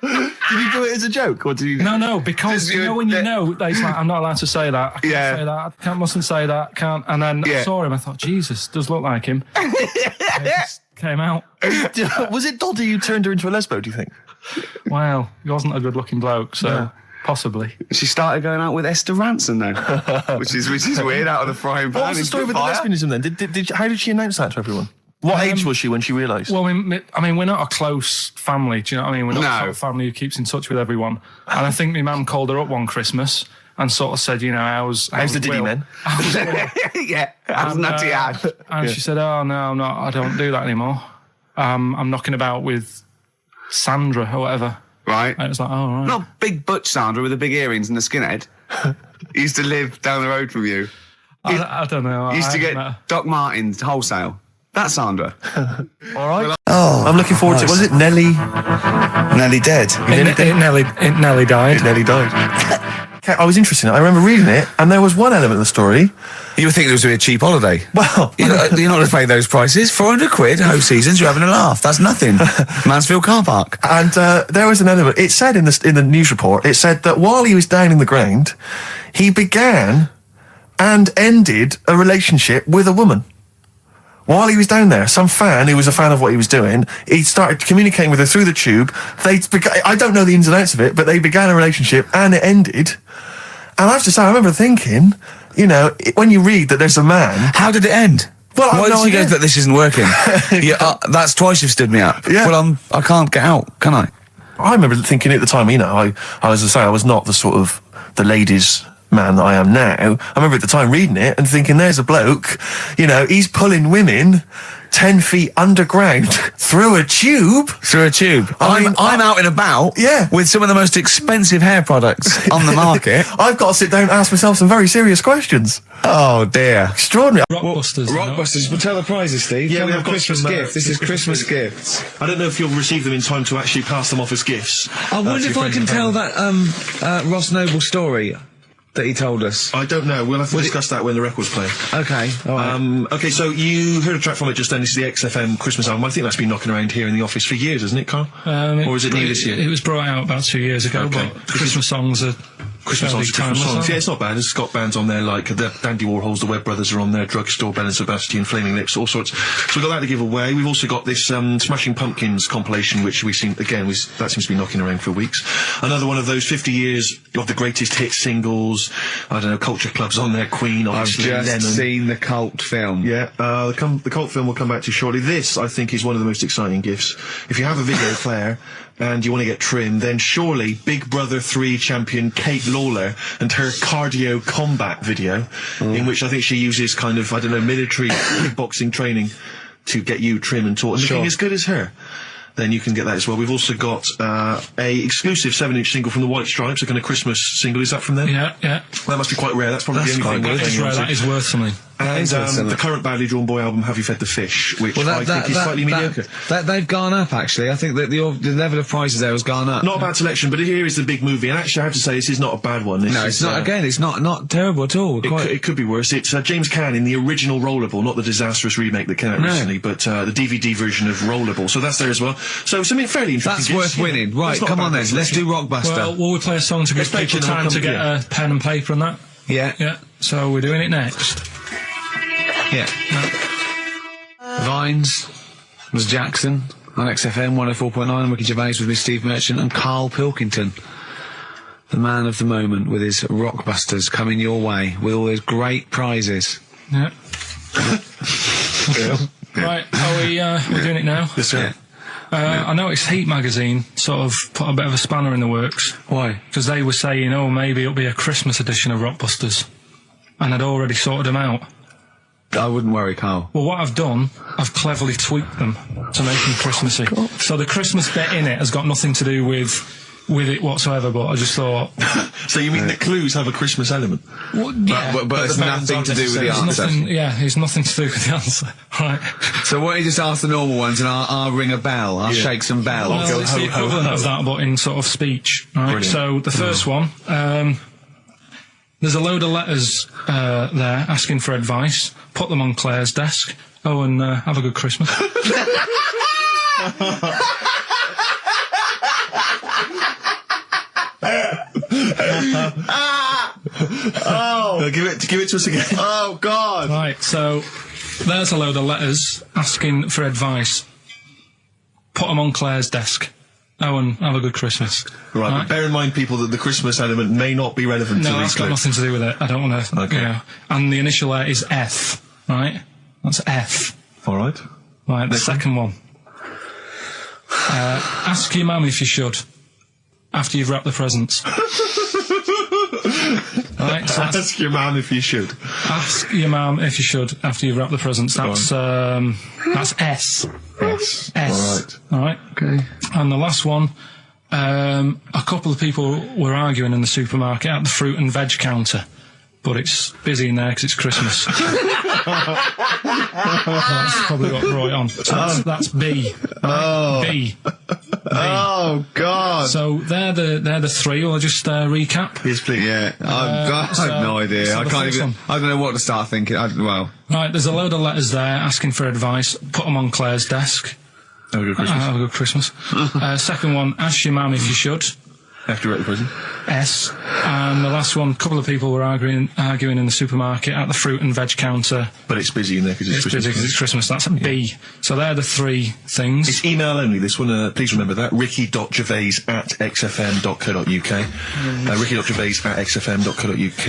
Did you do it as a joke, or did you? No, because you know when you know that it's like, I'm not allowed to say that. I can't say that. I mustn't say that. Can't. And then I saw him. I thought, Jesus, does look like him. It just came out. Was it Doddy who turned her into a lesbo? Do you think? Well, he wasn't a good-looking bloke, so possibly. She started going out with Esther Ranson though, which is weird, out of the frying pan. What was the story with the lesbianism then? How did she announce that to everyone? What age was she when she realised? Well, I mean, we're not a close family. Do you know what I mean? We're not a sort of family who keeps in touch with everyone. And I think my mum called her up one Christmas and sort of said, you know, how's the Diddy men? Yeah, how's Nutty Ash? And she said, oh, no, I'm not. I don't do that anymore. I'm knocking about with Sandra or whatever. Right. And it was like, oh, right. Not big butch Sandra with the big earrings and the skinhead. He used to live down the road from you. I don't know. He used to get Doc Martens wholesale. That's Sandra. All right. Oh, I'm looking forward to it. Was it Nelly? Nearly dead. It nearly died. It nearly died. Okay, I was interested in it. I remember reading it, and there was one element of the story. You would think it was a cheap holiday. Well, you're not going to pay those prices. £400 host seasons. You're having a laugh. That's nothing. Mansfield car park. And there was an element. It said in the news report. It said that while he was down in the ground, he began and ended a relationship with a woman. While he was down there, some fan who was a fan of what he was doing, he started communicating with her through the tube. I don't know the ins and outs of it, but they began a relationship and it ended. And I have to say, I remember thinking, you know, when you read that there's a man... How did it end? Well, why did you go that this isn't working? That's twice you've stood me up. Yeah. Well, I can't get out, can I? I remember thinking at the time, you know, I was not the sort of the ladies' man that I am now. I remember at the time reading it and thinking, there's a bloke, you know, he's pulling women 10 feet underground through a tube. Through a tube. I'm out and about with some of the most expensive hair products on the market. I've got to sit down and ask myself some very serious questions. Oh dear. Extraordinary. Rockbusters. Rockbusters. We'll tell the prizes, Steve. Yeah, we have got Christmas some, gift. This is Christmas gifts. I don't know if you'll receive them in time to actually pass them off as gifts. I wonder if I can tell that Ross Noble story that he told us. I don't know. We'll have to discuss that when the record's playing. Okay. All right. Okay, so you heard a track from it just then. This is the XFM Christmas album. I think that's been knocking around here in the office for years, hasn't it, Karl? Or is it new this year? It was brought out about 2 years ago, but Christmas songs are... Christmas songs. Yeah, it's not bad. There's Scott bands on there, like the Dandy Warhols, the Webb Brothers are on there, Drugstore, Bell and Sebastian, Flaming Lips, all sorts. So we've got that to give away. We've also got this Smashing Pumpkins compilation, which we've seen, again, that seems to be knocking around for weeks. Another one of those 50 years of the greatest hit singles. I don't know, Culture Club's on there, Queen, obviously, I've just Lennon. seen the cult film. Yeah, the cult film we'll come back to shortly. This, I think, is one of the most exciting gifts. If you have a video player and you want to get trim, then surely Big Brother 3 champion Kate Lawler and her cardio combat video, in which I think she uses kind of, I don't know, military kickboxing training to get you trim and taut and looking as good as her. Then you can get that as well. We've also got a exclusive 7-inch single from the White Stripes, a kind of Christmas single. Is that from them? Yeah. That must be quite rare. That's probably the only thing. That is rare. That is worth something. And worth something. the current badly drawn boy album, Have You Fed the Fish, which I think is slightly mediocre. They've gone up, actually. I think that the level of prices there has gone up. Not a bad selection, but here is the big movie. And actually, I have to say, this is not a bad one. No, it's not. Again, it's not terrible at all. It could be worse. It's James Caan in the original Rollerball, not the disastrous remake that came out recently, but the DVD version of Rollerball. So that's there as well. So something fairly interesting. That's worth winning. Right, come on then. Let's do Rockbuster. Well, will we play a song to give people time to get a pen and paper and that? Yeah. Yeah. So we're doing it next. Yeah. Vines was Jackson on XFM 104.9. Ricky Gervais with me, Steve Merchant, and Karl Pilkington, the man of the moment, with his Rockbusters coming your way with all those great prizes. Yeah. Right, we're doing it now? Yes, sir. I noticed Heat magazine sort of put a bit of a spanner in the works. Why? Because they were saying, oh, maybe it'll be a Christmas edition of Rockbusters. And I'd already sorted them out. I wouldn't worry, Karl. Well, what I've done, I've cleverly tweaked them to make them Christmassy. So the Christmas bit in it has got nothing to do with it whatsoever, but I just thought... So you mean the clues have a Christmas element? Well, yeah, but it's nothing to do with the answer. It's nothing to do with the answer. Right. So why don't you just ask the normal ones and I'll ring a bell. I'll shake some bells. Well, it's the equivalent of that, but in sort of speech. Right. Brilliant. So the first one, there's a load of letters there asking for advice. Put them on Claire's desk. Oh, and have a good Christmas. Give it to us again. Oh, God! Right, so there's a load of letters asking for advice. Put them on Claire's desk. Oh, and have a good Christmas. Right, but bear in mind, people, that the Christmas element may not be relevant to No, these that's got clues. nothing to do with it. I don't want to... Okay. You know. And the initial letter is F, right? That's F. All right. Right, the second one. Ask your mum if you should, after you've wrapped the presents. Right, so Ask your man if you should. ask your mum if you should, after you've wrapped the presents. That's S. Yes. S. All right. Okay. And the last one, a couple of people were arguing in the supermarket at the fruit and veg counter, but it's busy in there because it's Christmas. That's probably what brought it on. So that's B. Right? B. Oh, God! So they're the three. I'll just recap. Yes, please. Yeah, I have no idea. so I the can't first even... one. I don't know what to start thinking. Well... Right, there's a load of letters there asking for advice. Put them on Claire's desk. Have a good Christmas. Have a good Christmas. Second one, ask your mum if you should. After you're at the prison. S. And the last one, a couple of people were arguing in the supermarket at the fruit and veg counter. But it's busy in there because it's It's Christmas. busy because it's Christmas. That's a B. So they're the three things. It's email only, this one. Please remember that. ricky.gervais@xfm.co.uk. ricky.gervais@xfm.co.uk.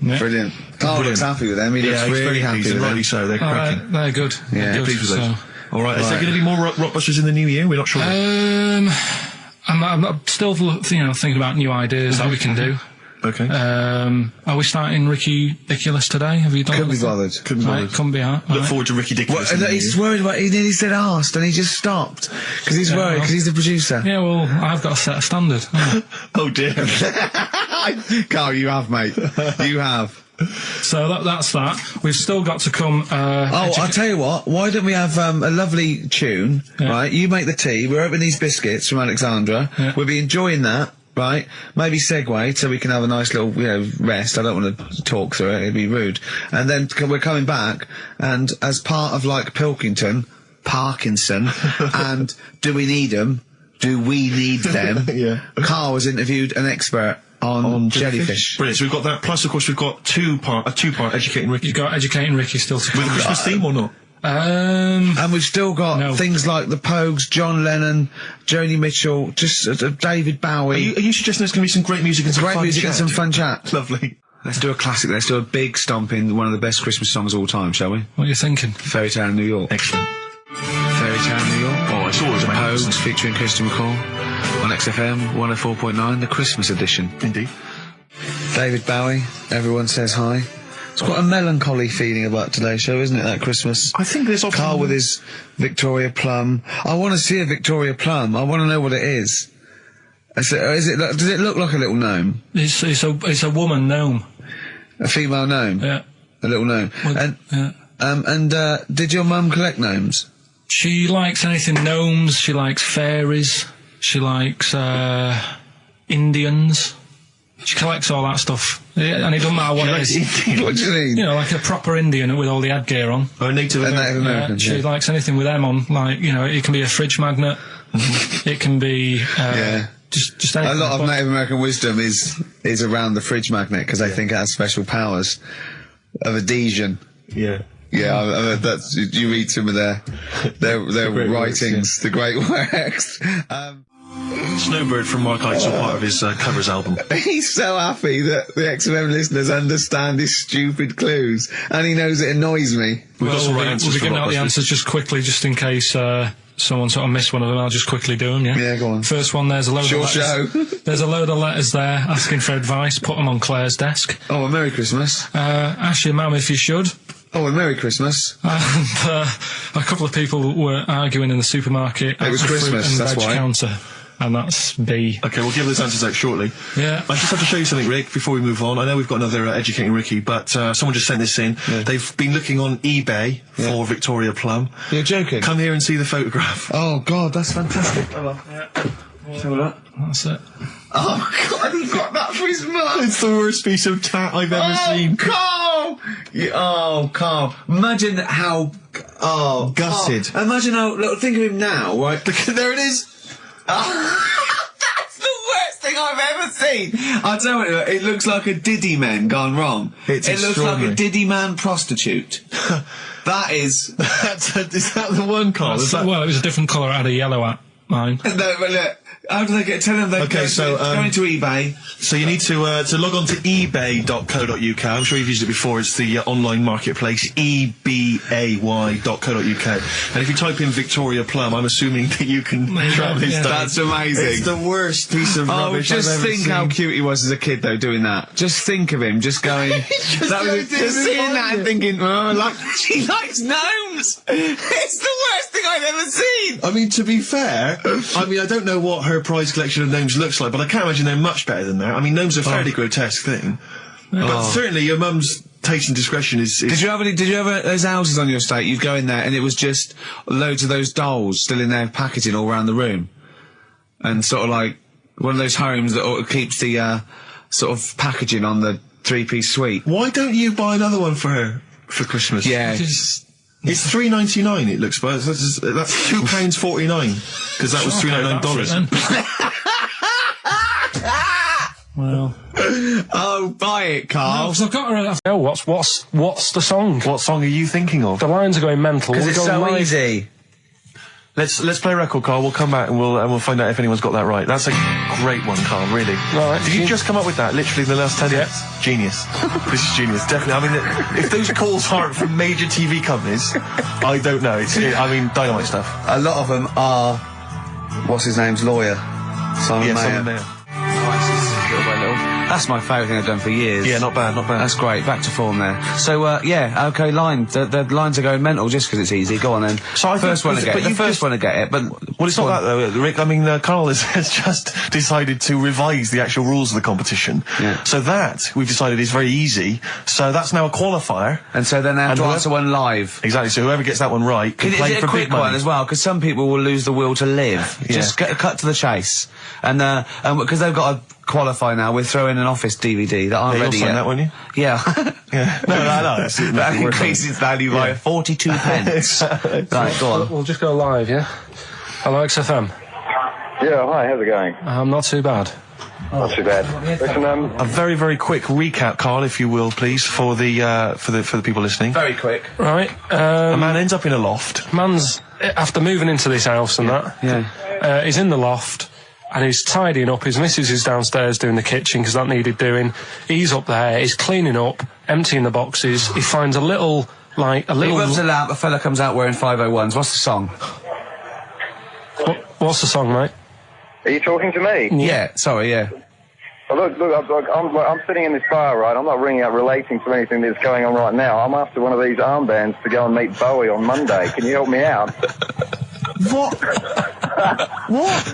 Yeah. Brilliant. Karl looks happy with them. He looks really happy pleased, with and them. rightly so. They're cracking. They're good. Yeah, They're good. Pleased with those. So, All right. Is there going to be more Rockbusters in the new year? We're not sure. I'm still, thinking about new ideas that we can do. Okay. Are we starting Ridiculous today? Have you done Couldn't be anything? bothered. Couldn't be Right, bothered. couldn't be hard. Look Right. forward to Ricky Dickless. Well, he's worried about... He nearly said asked, and he just stopped. Because he's worried, because he's the producer. Yeah, well, I've got to set a standard. Oh, dear. Karl, you have, mate. You have. So that's that. We've still got to come... I'll tell you what, why don't we have a lovely tune, right? You make the tea, we're opening these biscuits from Alexandra, we'll be enjoying that, right? Maybe segue so we can have a nice little, rest. I don't want to talk through it, it'd be rude. And then we're coming back, and as part of, like, Pilkington, Parkinson, and Do We Need Them? Do We Need Them? Yeah. Karl has interviewed an expert on jellyfish. Brilliant. So we've got that. Plus, of course, we've got a two-part Educating Ricky. You've got Educating Ricky still to come. With a Christmas theme or not? And we've still got things like the Pogues, John Lennon, Joni Mitchell, just David Bowie. Are you suggesting there's going to be some great music and some Great fun music chat? and some fun chat. Lovely. Let's do a classic. Let's do a big stomp in one of the best Christmas songs of all time, shall we? What are you thinking? Fairy Tale in New York. Excellent. Fairy Tale in New York. Oh, it's always amazing. Pogues featuring Christian McCall on XFM 104.9, the Christmas edition. Indeed. David Bowie, everyone says hi. It's quite a melancholy feeling about today's show, isn't it, that Christmas? I think there's often... Karl with his Victoria Plum. I want to see a Victoria Plum. I want to know what it is. Does it look like a little gnome? It's a woman gnome. A female gnome? Yeah. A little gnome. Did your mum collect gnomes? She likes anything gnomes. She likes fairies. She likes Indians. She collects all that stuff. Yeah, and it doesn't matter what it is. What do you mean? You know, like a proper Indian with all the headgear on. Or a Native American. She likes anything with them on. Like, you know, it can be a fridge magnet. It can be just anything. A lot of Native American wisdom is around the fridge magnet because they think it has special powers of adhesion. Yeah. Yeah, that's, you read some of their writings, the great works. Snowbird from Mark Eitzel, part of his covers album. He's so happy that the XFM listeners understand his stupid clues, and he knows it annoys me. We've got some right answers. We'll be giving out the answers just quickly, just in case someone sort of missed one of them. I'll just quickly do them, yeah? Yeah, go on. First one, there's a load of letters. There's a load of letters there asking for advice. Put them on Claire's desk. Oh, a Merry Christmas. Ask your mum if you should. Oh, a Merry Christmas. And a couple of people were arguing in the supermarket. It was at the fruit Christmas, and that's veg why. counter. And that's B. Okay, we'll give those answers out shortly. Yeah. I just have to show you something, Rick, before we move on. I know we've got another Educating Ricky, but someone just sent this in. Yeah. They've been looking on eBay for Victoria Plum. You're joking? Come here and see the photograph. Oh, God, that's fantastic. Let's have a look. That's it. Oh, God, he got that for his mum. It's the worst piece of tat I've ever seen. Carl! Carl. Imagine how... Oh, gutted. Carl. Imagine how... Look, think of him now, right? There it is. That's the worst thing I've ever seen. I tell you, it looks like a Diddy man gone wrong. It looks like a Diddy man prostitute. That is... Is that the one, Carl? Well, it was a different colour. It had a yellow at mine. No, but look, how do they get... Tell them they go into eBay. So you need to log on to ebay.co.uk. I'm sure you've used it before. It's the online marketplace, ebay.co.uk. And if you type in Victoria Plum, I'm assuming that you can track this down. That's amazing. It's the worst piece of rubbish I've ever think seen. how cute he was as a kid, though, doing that. Just think of him, just going... just seeing that and thinking, she likes gnomes! It's the worst thing I've ever seen! I mean, to be fair, I don't know what her prize collection of gnomes looks like, but I can't imagine they're much better than that. I mean, gnomes are a fairly grotesque thing. But certainly your mum's taste and discretion is... Did you ever those houses on your estate, you'd go in there and it was just loads of those dolls still in their packaging all around the room? And sort of like one of those homes that keeps the sort of packaging on the three-piece suite. Why don't you buy another one for her for Christmas? Yeah. It's $3.99. It looks, but that's £2.49 because that was $3.99. Well. Oh, buy it, Carl. No, I've got her. Oh, what's the song? What song are you thinking of? The lines are going mental. Because it's so easy. Let's play a record, Carl. We'll come back and we'll find out if anyone's got that right. That's a great one, Carl. Really. Right. Did you just come up with that? Literally in the last 10 minutes. Genius. This is genius. Definitely. I mean, if those calls aren't from major TV companies, I don't know. Dynamite stuff. A lot of them are. What's his name's lawyer? Simon Mayer. Simon Mayer. That's my favourite thing I've done for years. Yeah, not bad, not bad. That's great. Back to form there. So, okay, line. The lines are going mental just because it's easy. Go on then. So I first one to get it. The first one to get it, but... Well, it's not that, though, Rick. I mean, Karl has just decided to revise the actual rules of the competition. Yeah. So that, we've decided, is very easy. So that's now a qualifier. And so then they have to answer one live. Exactly. So whoever gets that one right can play for big money. Is it a quick one as well? Because some people will lose the will to live. Yeah. Just cut to the chase. And because they've got to qualify now, we're throwing an Office DVD that aren't ready you'll sign yet. that, won't you? Yeah. Yeah. No. That increases value by 42 pence. Right, go on. We'll just go live, yeah? Hello, XFM. Yeah, hi, how's it going? Not too bad. Not too bad. Listen, a very, very quick recap, Karl, if you will, please, for the people listening. Very quick. Right. A man ends up in a loft. Man's, after moving into this house and he's in the loft. And he's tidying up. His missus is downstairs doing the kitchen because that needed doing. He's up there. He's cleaning up, emptying the boxes. He finds a little. He rubs a lamp. A fella comes out wearing 501s. What's the song? What's the song, mate? are you talking to me? Yeah. Sorry. Yeah. Well, look, I'm sitting in this bar, right? I'm not ringing up relating to anything that's going on right now. I'm after one of these armbands to go and meet Bowie on Monday. Can you help me out? What? What?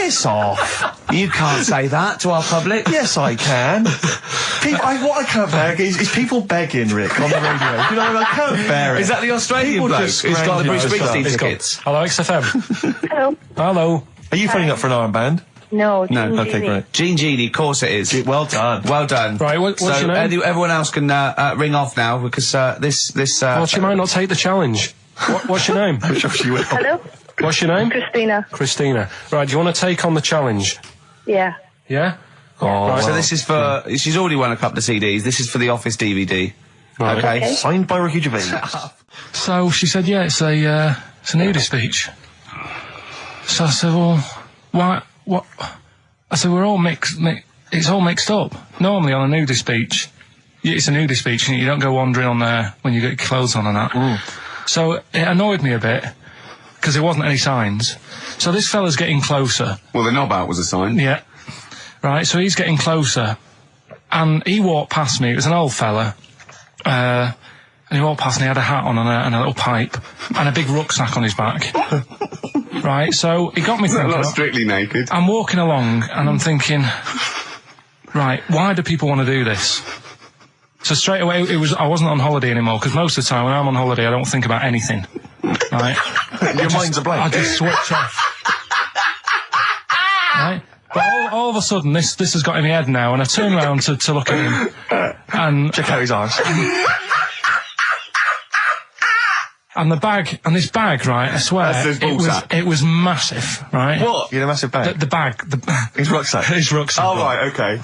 Piss off. You can't say that to our public. Yes, I can. What I can't bear is people begging, Rick, on the radio. You know, I can't bear it. Is that the Australian People bloke just who's got the Bruce scrounging Springsteen for tickets? Hello, XFM. Hello. Hello. Are you phoning up for an armband? No. No. Okay, great. Jean Genie, of course it is. Well done. Well done. Right, what's so your name? Everyone else can ring off now because this. Well, she might not take the challenge. What's your name? Hello. What's your name? Christina. Christina. Right, do you want to take on the challenge? Yeah. Yeah? Oh, right. so this is for. She's already won a couple of CDs. This is for the Office DVD. Right. Okay. Signed by Ricky Gervais. So she said, yeah, it's a nudist beach. So I said, well, why? What? I said, we're all mixed. It's all mixed up. Normally on a nudist beach, it's a nudist beach, and you don't go wandering on there when you get your clothes on and that. So it annoyed me a bit because there wasn't any signs. So this fella's getting closer. Well, the knob out was a sign. Yeah. Right. So he's getting closer, and he walked past me. It was an old fella. And he walked past and he had a hat on and a little pipe and a big rucksack on his back. Right, so he got me thinking. Not strictly naked. I'm walking along and I'm thinking, right, why do people want to do this? So straight away, I wasn't on holiday anymore, because most of the time when I'm on holiday, I don't think about anything. Right? Your mind's a blank. I just switch off. Right? But all of a sudden, this has got in my head now, and I turn around to look at him, and check out his arse. And this bag, right, I swear, it was massive, right? What? You had a massive bag? The bag. His rucksack? His rucksack. Oh, right, okay.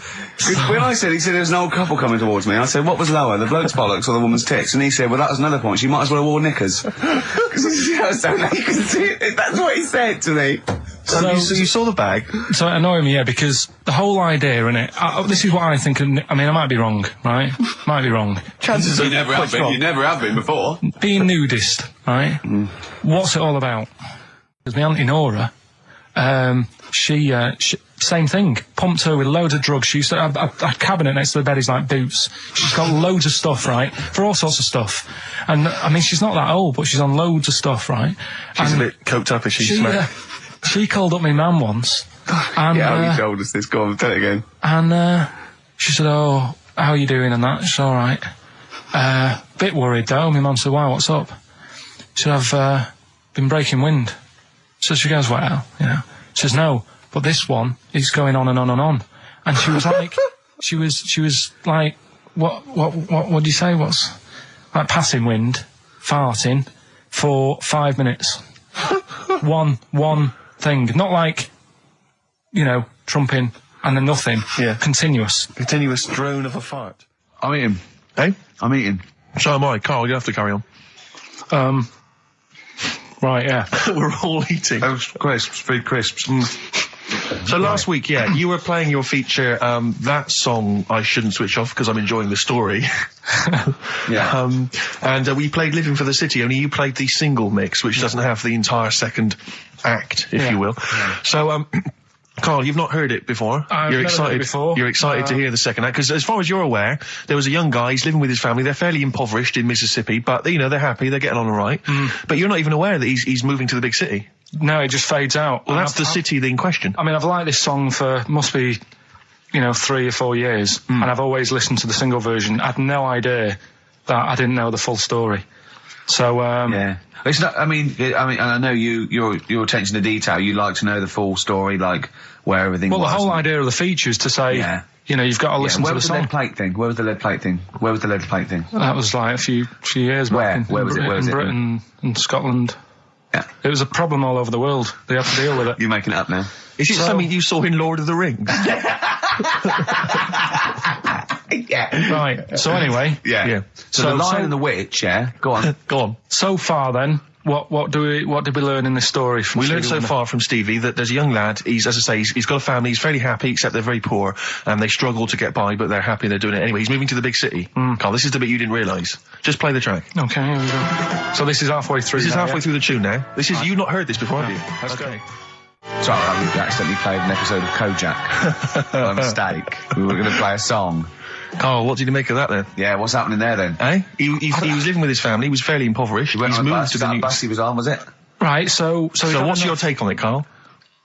When he said there was an old couple coming towards me, I said, what was lower, the bloke's bollocks or the woman's tits? And he said, well, that was another point, she might as well have worn knickers. Because she was so naked, that's what he said to me. So you saw the bag? So it annoyed me, yeah, because the whole idea in it, this is what I think, I mean, I might be wrong, right? Might be wrong. Chances are you never have been. You never have been before. Being nudist, right? What's it all about? Because my auntie Nora, she same thing. Pumped her with loads of drugs. She used to have a cabinet next to the bed is like boots. She's got loads of stuff, right? For all sorts of stuff. And, I mean, she's not that old, but she's on loads of stuff, right? She's a bit coked up, is she? She called up my mum once. And, yeah, you told us this. Go on, tell it again. And she said, oh, how are you doing and that? She's all right. Bit worried though. My mum said, why, what's up? She said, I've been breaking wind. So she goes, well, you know. She says, no, but this one is going on and on and on. And she was like, she was like, what do you say? What's like passing wind, farting for 5 minutes. One thing, not like, you know, trumping and then nothing. Yeah. Continuous drone of a fart. I'm eating. Hey? I'm eating. So am I. Karl, you have to carry on. Right, yeah. We're all eating. Crisps, food crisps. So last week, yeah, you were playing your feature, that song I shouldn't switch off because I'm enjoying the story. Yeah. And we played Living for the City, only you played the single mix, which doesn't have the entire second act, if you will. Yeah. So, Karl, you've not heard it before. You're excited before. You're excited to hear the second act, because as far as you're aware, there was a young guy, he's living with his family, they're fairly impoverished in Mississippi, but, you know, they're happy, they're getting on all right. But you're not even aware that he's moving to the big city. No, it just fades out. Well, that's the city in question. I mean, I've liked this song for, must be, you know, 3 or 4 years, and I've always listened to the single version. I had no idea that I didn't know the full story. So, yeah. It's not, I mean, and I know your attention to detail, you like to know the full story, like, where everything was. Well, the whole idea of the feature is to say, you know, you've got to listen to the song. Where was the lead plate thing? Where was the lead plate thing? That was like a few years back. Where was it? In Britain and Scotland. Yeah. It was a problem all over the world. They had to deal with it. You're making it up now. Is it something you saw in Lord of the Rings? Yeah. Right. So anyway. Yeah. So the Lion and the Witch, go on. Go on. So far then, what did we learn in this story from Stevie? We learned so far from Stevie that there's a young lad, he's, as I say, he's got a family, he's fairly happy, except they're very poor, and they struggle to get by, but they're happy and they're doing it anyway. He's moving to the big city. Karl, this is the bit you didn't realise. Just play the track. Okay, here we go. So this is halfway through. This is halfway through the tune now. You've not heard this before, have you? Let's go. Sorry, I accidentally played an episode of Kojak. By mistake. We were going to play a song. Karl, what did you make of that then? Yeah, what's happening there then? Eh? He was living with his family, he was fairly impoverished. He's moved to the bus he was on, was it? Right, so what's your take on it, Karl?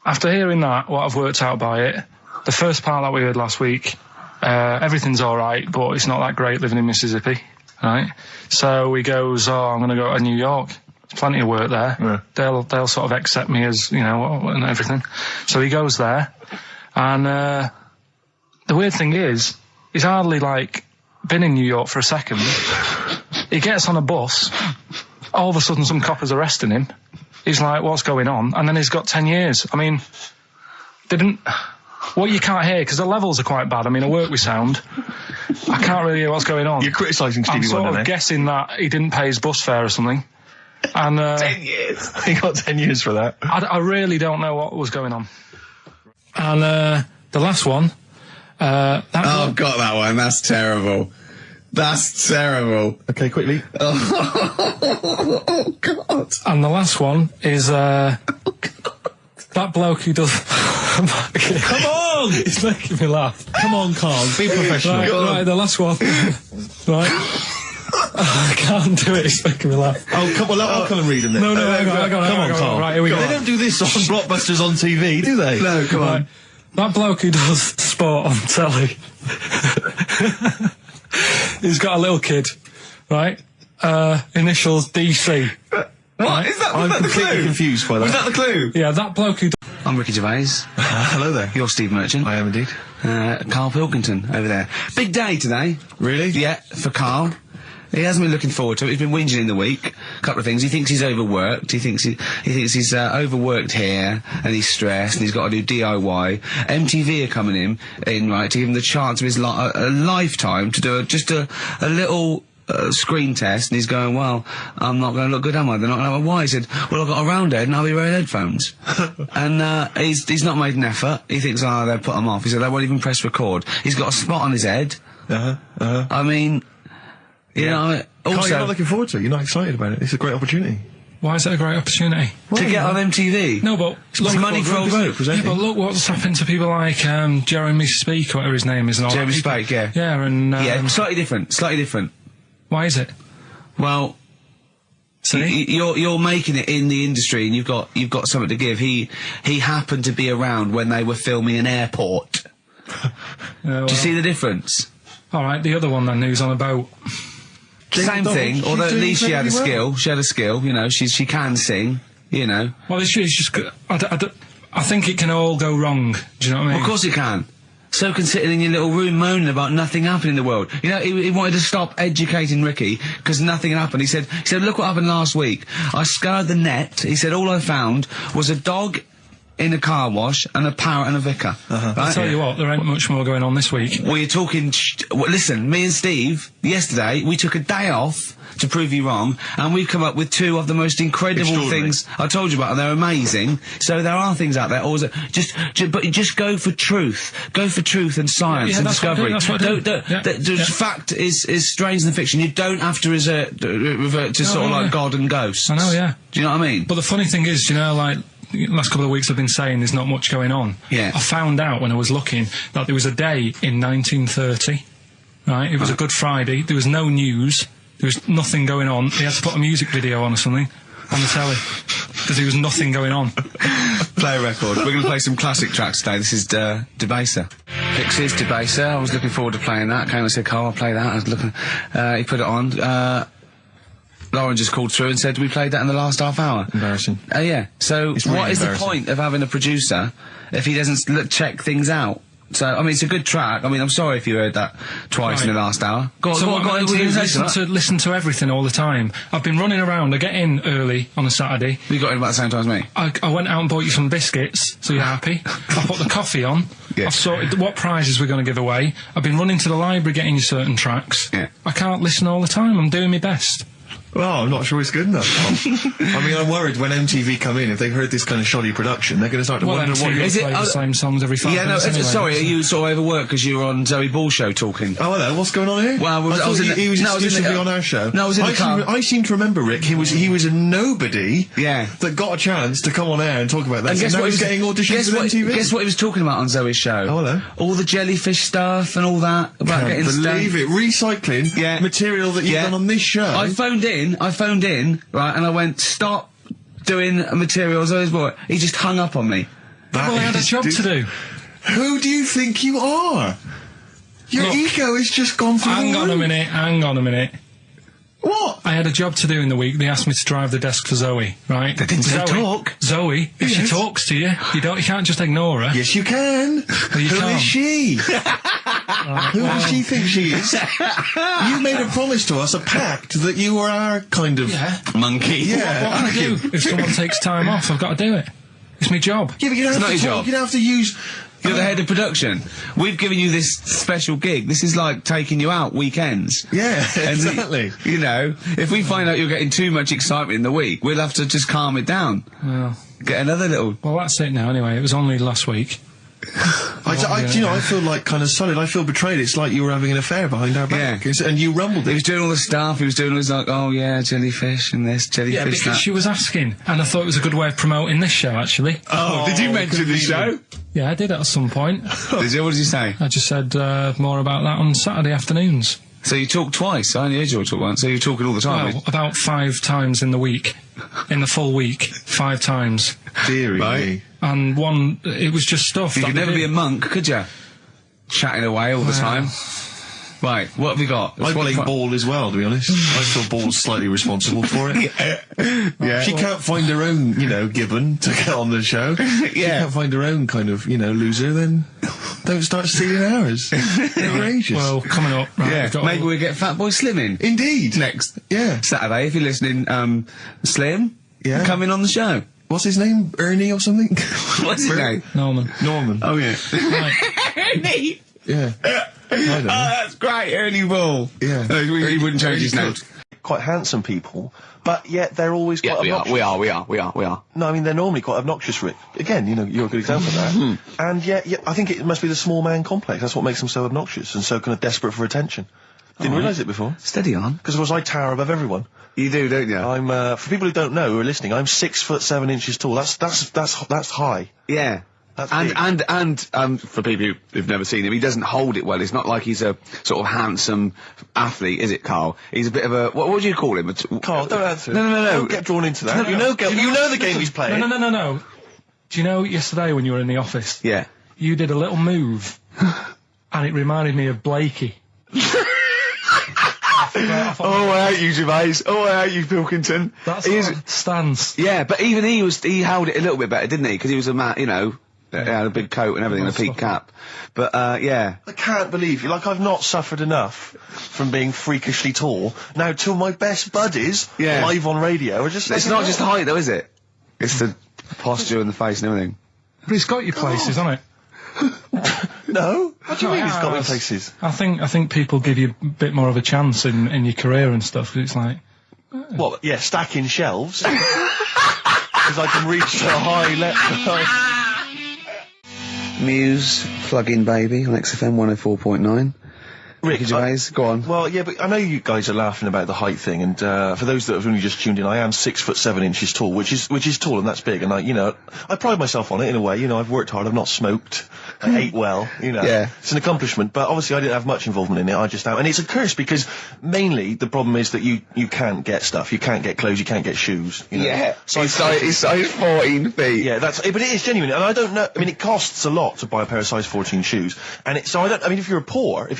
after hearing that, what I've worked out by it, the first part that we heard last week, everything's alright, but it's not that great living in Mississippi, right? So he goes, I'm going to go to New York. There's plenty of work there. Yeah. They'll sort of accept me as, and everything. So he goes there, and the weird thing is, he's hardly, been in New York for a second. He gets on a bus, all of a sudden some copper's arresting him. He's like, what's going on? And then he's got 10 years. I mean, what you can't hear, because the levels are quite bad. I mean, I work with sound. I can't really hear what's going on. You're criticising Stevie I'm sort Wonder, of guessing that he didn't pay his bus fare or something. And 10 years. He got 10 years for that. I really don't know what was going on. And the last one. I've got that one. That's terrible. That's terrible. Okay, quickly. Oh, God. And the last one is that bloke who does... Come on! It's making me laugh. Come on, Karl, be professional. Right, the last one. Right. I can't do it, it's making me laugh. Oh, come on, I'll come and read them then. No, hang on, Come on, Karl. Right, here we go. They don't do this on Blockbusters on TV, do they? No, come on. That bloke who does sport on telly. He's got a little kid, right? Initials DC. What? Is that I'm the completely clue? confused by that. Was that the clue? Yeah, that bloke who... I'm Ricky Gervais. Hello there. You're Steve Merchant. I am indeed. Karl Pilkington over there. Big day today. Really? Yeah, for Karl. He hasn't been looking forward to it. He's been whinging in the week. A couple of things. He thinks he's overworked. He thinks he's overworked here, and he's stressed, and he's got to do DIY. MTV are coming in right, to give him the chance of his a lifetime to do just a little screen test, and he's going, well, I'm not going to look good, am I? They're not going to have a why. He said, well, I've got a round head and I'll be wearing headphones. And he's not made an effort. He thinks, they'll put him off. He said, they won't even press record. He's got a spot on his head. I mean, you know, Karl, also... you're not looking forward to it. You're not excited about it. It's a great opportunity. Why is it a great opportunity? To get on MTV? No, but... Look, money for old rope. Yeah, but look what's happened to people like Jeremy Speak, or whatever his name is. And all Jeremy that. Spake, yeah. Yeah, and... yeah, slightly different. Why is it? Well... See? You're making it in the industry, and you've got something to give. He happened to be around when they were filming an airport. Do you see the difference? Alright, the other one then, who's on a boat. Same thing, although at least she had a incredibly well. skill. She had a skill, you know, she can sing, you know. Well, it's just... I think it can all go wrong. Do you know what I mean? Of course it can. So can sitting in your little room moaning about nothing happening in the world. You know, he wanted to stop educating Ricky because nothing happened. He said, look what happened last week. I scoured the net. He said, all I found was a dog in a car wash and a parrot and a vicar. Right? I'll tell you what, there ain't much more going on this week. Well, you're talking... listen, me and Steve, yesterday, we took a day off to prove you wrong, and we've come up with two of the most incredible things I told you about, and they're amazing. So there are things out there, but just go for truth. Go for truth and science and discovery. Fact is stranger than fiction. You don't have to revert to sort of like God and ghosts. I know, yeah. Do you know what I mean? But the funny thing is, you know, like... the last couple of weeks I've been saying there's not much going on. Yeah. I found out when I was looking that there was a day in 1930, right? It was a Good Friday. There was no news. There was nothing going on. They had to put a music video on or something on the telly because there was nothing going on. Play a record. We're going to play some classic tracks today. This is Debaser. Pixies, Debaser. I was looking forward to playing that. Came and said, Karl, I'll play that. I was looking... he put it on. Lauren just called through and said we played that in the last half hour. Embarrassing. Yeah. So really what is the point of having a producer if he doesn't check things out? So, I mean, it's a good track. I mean, I'm sorry if you heard that twice in the last hour. Listen to everything all the time. I've been running around. I get in early on a Saturday. You got in about the same time as me? I went out and bought you some biscuits, so you're happy. I put the coffee on. Yeah. I've sorted what prizes we're going to give away. I've been running to the library getting you certain tracks. Yeah. I can't listen all the time. I'm doing my best. Well, I'm not sure it's good enough. I mean, I'm worried when MTV come in, if they've heard this kind of shoddy production, they're going to start to wonder what is it. The same songs every 5 minutes. Yeah, no, anyway, sorry, are you sort of overworked because you were on Zoe Ball's show talking? Oh, hello, what's going on here? Well, I thought he was exclusively on our show. No, I was in the car. I seem to remember, Rick, he was a nobody Yeah. that got a chance to come on air and talk about that. And guess now what he's getting auditions with MTV. Guess what he was talking about on Zoe's show? Oh, hello. All the jellyfish stuff and all that. About Can't getting believe it. Recycling material that you've done on this show. I phoned in, right, and I went, stop doing materials. He just hung up on me. Well, I had a job to do. Who do you think you are? Your ego has just gone through the roof. Hang on a minute. What? I had a job to do in the week. They asked me to drive the desk for Zoe, right? They didn't say talk. Zoe, if she talks to you, you can't just ignore her. Yes, you can. Well, you Who can't. is she? Who does she think she is? You made a promise to us, a pact, that you were our kind of monkey. Yeah. What can I do? If someone takes time off, I've got to do it. It's my job. Yeah, but you don't It's have not to your talk. job. You don't have to use. You're the head of production. We've given you this special gig. This is like taking you out weekends. Yeah, And, exactly. you know, if we find out you're getting too much excitement in the week, we'll have to just calm it down. Well, Get another little... well, that's it now anyway. It was only last week. You know, I feel like kind of solid. I feel betrayed. It's like you were having an affair behind our back. Yeah. And you rumbled He was it. doing all the stuff. He was doing all this like, oh yeah, jellyfish and this, Yeah, jellyfish because that. she was asking, and I thought it was a good way of promoting this show, actually. Oh, did you mention the show? Yeah, I did at some point. Did you? What did you say? I just said more about that on Saturday afternoons. So you talked twice. I only heard you talk once. So you're talking all the time. Well, about 5 times in the week. In the full week, 5 times. Deary me. And one, it was just stuff. You that could they never be a did. monk, could you? Chatting away all the time. Right, what have we got? I blame Ball as well, to be honest. I feel Ball's slightly responsible for it. Yeah. She can't find her own, you know, gibbon to get on the show. She can't find her own kind of, you know, loser, then don't start stealing ours. Outrageous. Well, coming up, right, Yeah, we've got maybe we'll get Fat Boy Slim in. Indeed. Next Yeah. Saturday, if you're listening, Slim, Yeah. come in on the show. What's his name? Ernie or something? What's his name? Norman. Norman. Oh, yeah. Right. Ernie! Yeah. I don't know. that's great, Ernie Ball. Yeah. No, he wouldn't change his name. Quite handsome people, but yet they're always quite Yeah, obnoxious. we are. No, I mean, they're normally quite obnoxious, Rick. Again, you know, you're a good example of that. And yet, I think it must be the small man complex. That's what makes them so obnoxious and so kind of desperate for attention. Didn't realise it before. Steady on. Because, of course, I tower above everyone. You do, don't you? I'm, for people who don't know, who are listening, I'm 6'7" tall. That's high. Yeah. That's big. And for people who've never seen him, he doesn't hold it well. It's not like he's a sort of handsome athlete, is it, Karl? He's a bit of a, what do you call him? Carl, don't answer. No. Don't get drawn into that. You know the game he's playing. No. Do you know yesterday when you were in the office? Yeah. You did a little move, and it reminded me of Blakey. Oh, I hate you, Gervais. Oh, I hate you, Pilkington. That's our stance. Yeah, but even he held it a little bit better, didn't he? Because he was a man, you know, he had a big coat and everything, and a peak cap. But, yeah. I can't believe you. Like, I've not suffered enough from being freakishly tall. Now, till my best buddies, live on radio, are just... It's not just height, though, is it? It's the posture and the face and everything. But it's got your places, hasn't it? No? What do you No, mean it it's got me has. places? I think people give you a bit more of a chance in your career and stuff, 'cause it's like... What, yeah, stacking shelves? Because I can reach so high Muse, Plug-in Baby on XFM 104.9. Rick, Gervais, go on. Well, yeah, but I know you guys are laughing about the height thing, and for those that have only just tuned in, I am 6'7" tall, which is tall and that's big, and I pride myself on it in a way. You know, I've worked hard, I've not smoked, I ate well. You know, Yeah. it's an accomplishment. But obviously, I didn't have much involvement in it. I just am, and it's a curse because mainly the problem is that you can't get stuff, you can't get clothes, you can't get shoes. You know? Yeah, he's size 14 feet. Yeah, but it is genuine, and I don't know. I mean, it costs a lot to buy a pair of size 14 shoes, and I mean, if you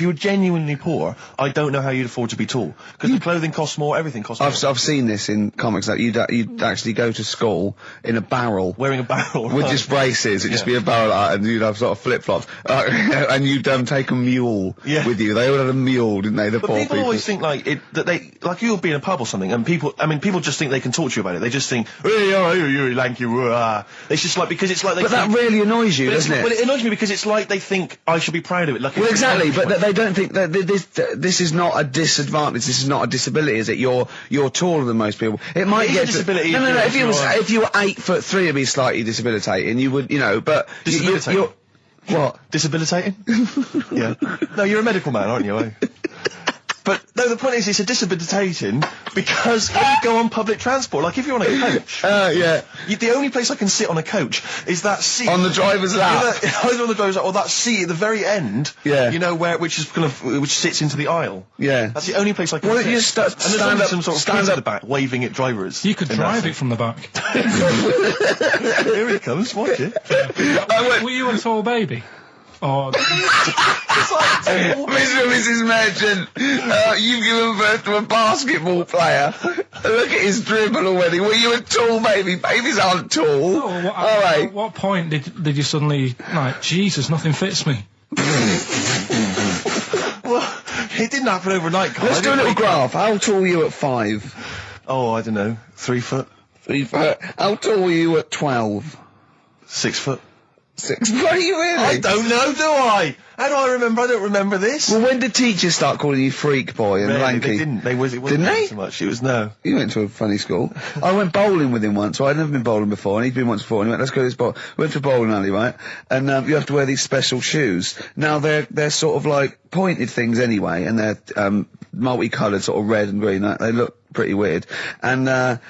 were genuinely poor, I don't know how you'd afford to be tall because the clothing costs more, everything costs more. I've seen this in comics that you'd actually go to school in a barrel. Wearing a barrel. With right. just braces, it'd just be a barrel like that, and you'd have sort of flip-flops. And you'd take a mule with you. They all had a mule, didn't they, the But poor people always think you'll be in a pub or something, and people just think they can talk to you about it. They just think, hey, oh, you lanky, it's just like, because it's like they But think, that really annoys you, doesn't it? Well, it annoys me because it's like they think I should be proud of it. Like, Well, exactly, but they don't think that this is not a disadvantage. This is not a disability, is it? You're taller than most people. It might It is get a disability No. if If you were 8'3", it'd be slightly debilitating. You would, but Disabilitating? you're what? Debilitating? Yeah. No, you're a medical man, aren't you? But no, the point is, it's a disabilitating because when you go on public transport, like if you're on a coach, yeah. the only place I can sit on a coach is that seat On the driver's lap. Either on the driver's lap or that seat at the very end. Yeah. You know which sits into the aisle. Yeah. That's the only place I can. Why don't sit. you And there's stand only up, some sort of stand kids up. at the back waving at drivers. You could drive it from the back. Here he comes. Watch it. Were you a tall baby? Or Mr. and Mrs. Merchant, you've given birth to a basketball player. Look at his dribble already. Were you a tall baby? Babies aren't tall. Oh, at what point did you suddenly, like, Jesus, nothing fits me? Well, it didn't happen overnight, Karl. Let's do a little graph. How tall were you at 5? Oh, I don't know. 3 foot? 3 foot. How tall were you at 12? 6 foot? 6 foot, are you really? I don't know, do I? How do I remember? I don't remember this. Well, when did teachers start calling you freak boy and Really, lanky? they didn't. It wasn't Didn't they? so much. It was no. You went to a funny school. I went bowling with him once. So I'd never been bowling before, and he'd been once before. And he went, "Let's go to this bowl." We went to a bowling alley, right? And you have to wear these special shoes. Now they're sort of like pointed things anyway, and they're multicoloured, sort of red and green. They look pretty weird. And the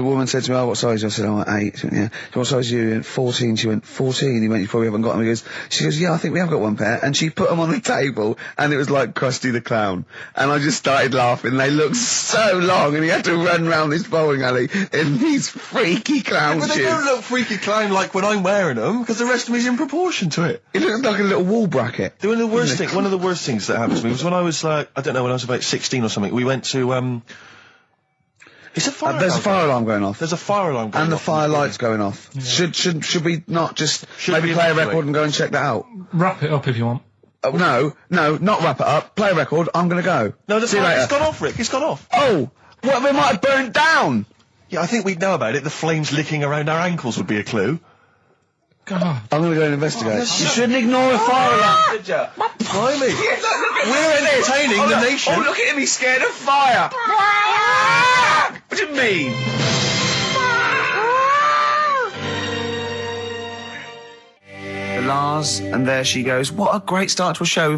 woman said to me, "Oh, what size?" I said, "Oh, 8." She went, "Yeah." "So what size are you?" He went, 14. She went, 14. He went, "You probably haven't got them." She goes, "Yeah, I think we have got one pair." And she put them on the table, and it was like Krusty the Clown. And I just started laughing. They looked so long, and he had to run round this bowling alley in these freaky clown But shoes. they don't look freaky clown like when I'm wearing them, because the rest of me is in proportion to it. It looked like a little wall bracket. One of the worst things that happened to me was when I was like, I don't know, when I was about 16 or something, we went to, it's a fire There's a alarm. fire alarm going off. There's a fire alarm going And the off. fire light's going off. Yeah. Should we not just maybe we play a evacuate? record and go and check that out? Wrap it up if you want. Oh, no, not wrap it up. Play a record. I'm gonna go. No, See you later. it's gone off, Rick. It's gone off. Oh, what? We might have burnt down. Yeah, I think we'd know about it. The flames licking around our ankles would be a clue. God. I'm gonna go and investigate. You shouldn't ignore a fire alarm, did you? Blimey. We're entertaining the nation. Oh, look at him. He's scared of fire. What do you mean? Lars, and there she goes. What a great start to a show.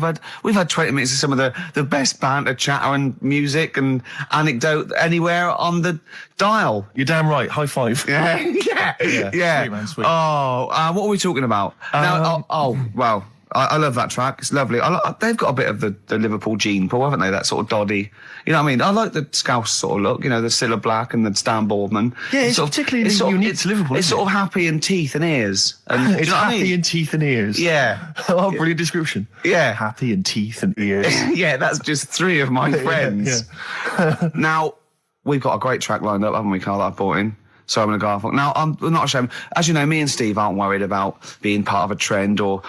We've had 20 minutes of some of the best banter, chatter and music and anecdote anywhere on the dial. You're damn right. High five. Yeah. Sweet, man, sweet. Oh, what are we talking about? Now, well, I love that track. It's lovely. They've got a bit of the Liverpool gene pool, haven't they? That sort of doddy. You know what I mean? I like the Scouse sort of look. You know, the Cilla Black and the Stan Boardman. Yeah, it's particularly unique to Liverpool. It's sort of happy in teeth and ears. And, It's do you know what I happy mean? in teeth and ears. Yeah. Oh, brilliant description. Yeah. Happy in teeth and ears. Yeah, that's just 3 of my friends. Now, we've got a great track lined up, haven't we, Karl, that I've brought in? So I'm going to go off. Now, I'm not ashamed. As you know, me and Steve aren't worried about being part of a trend or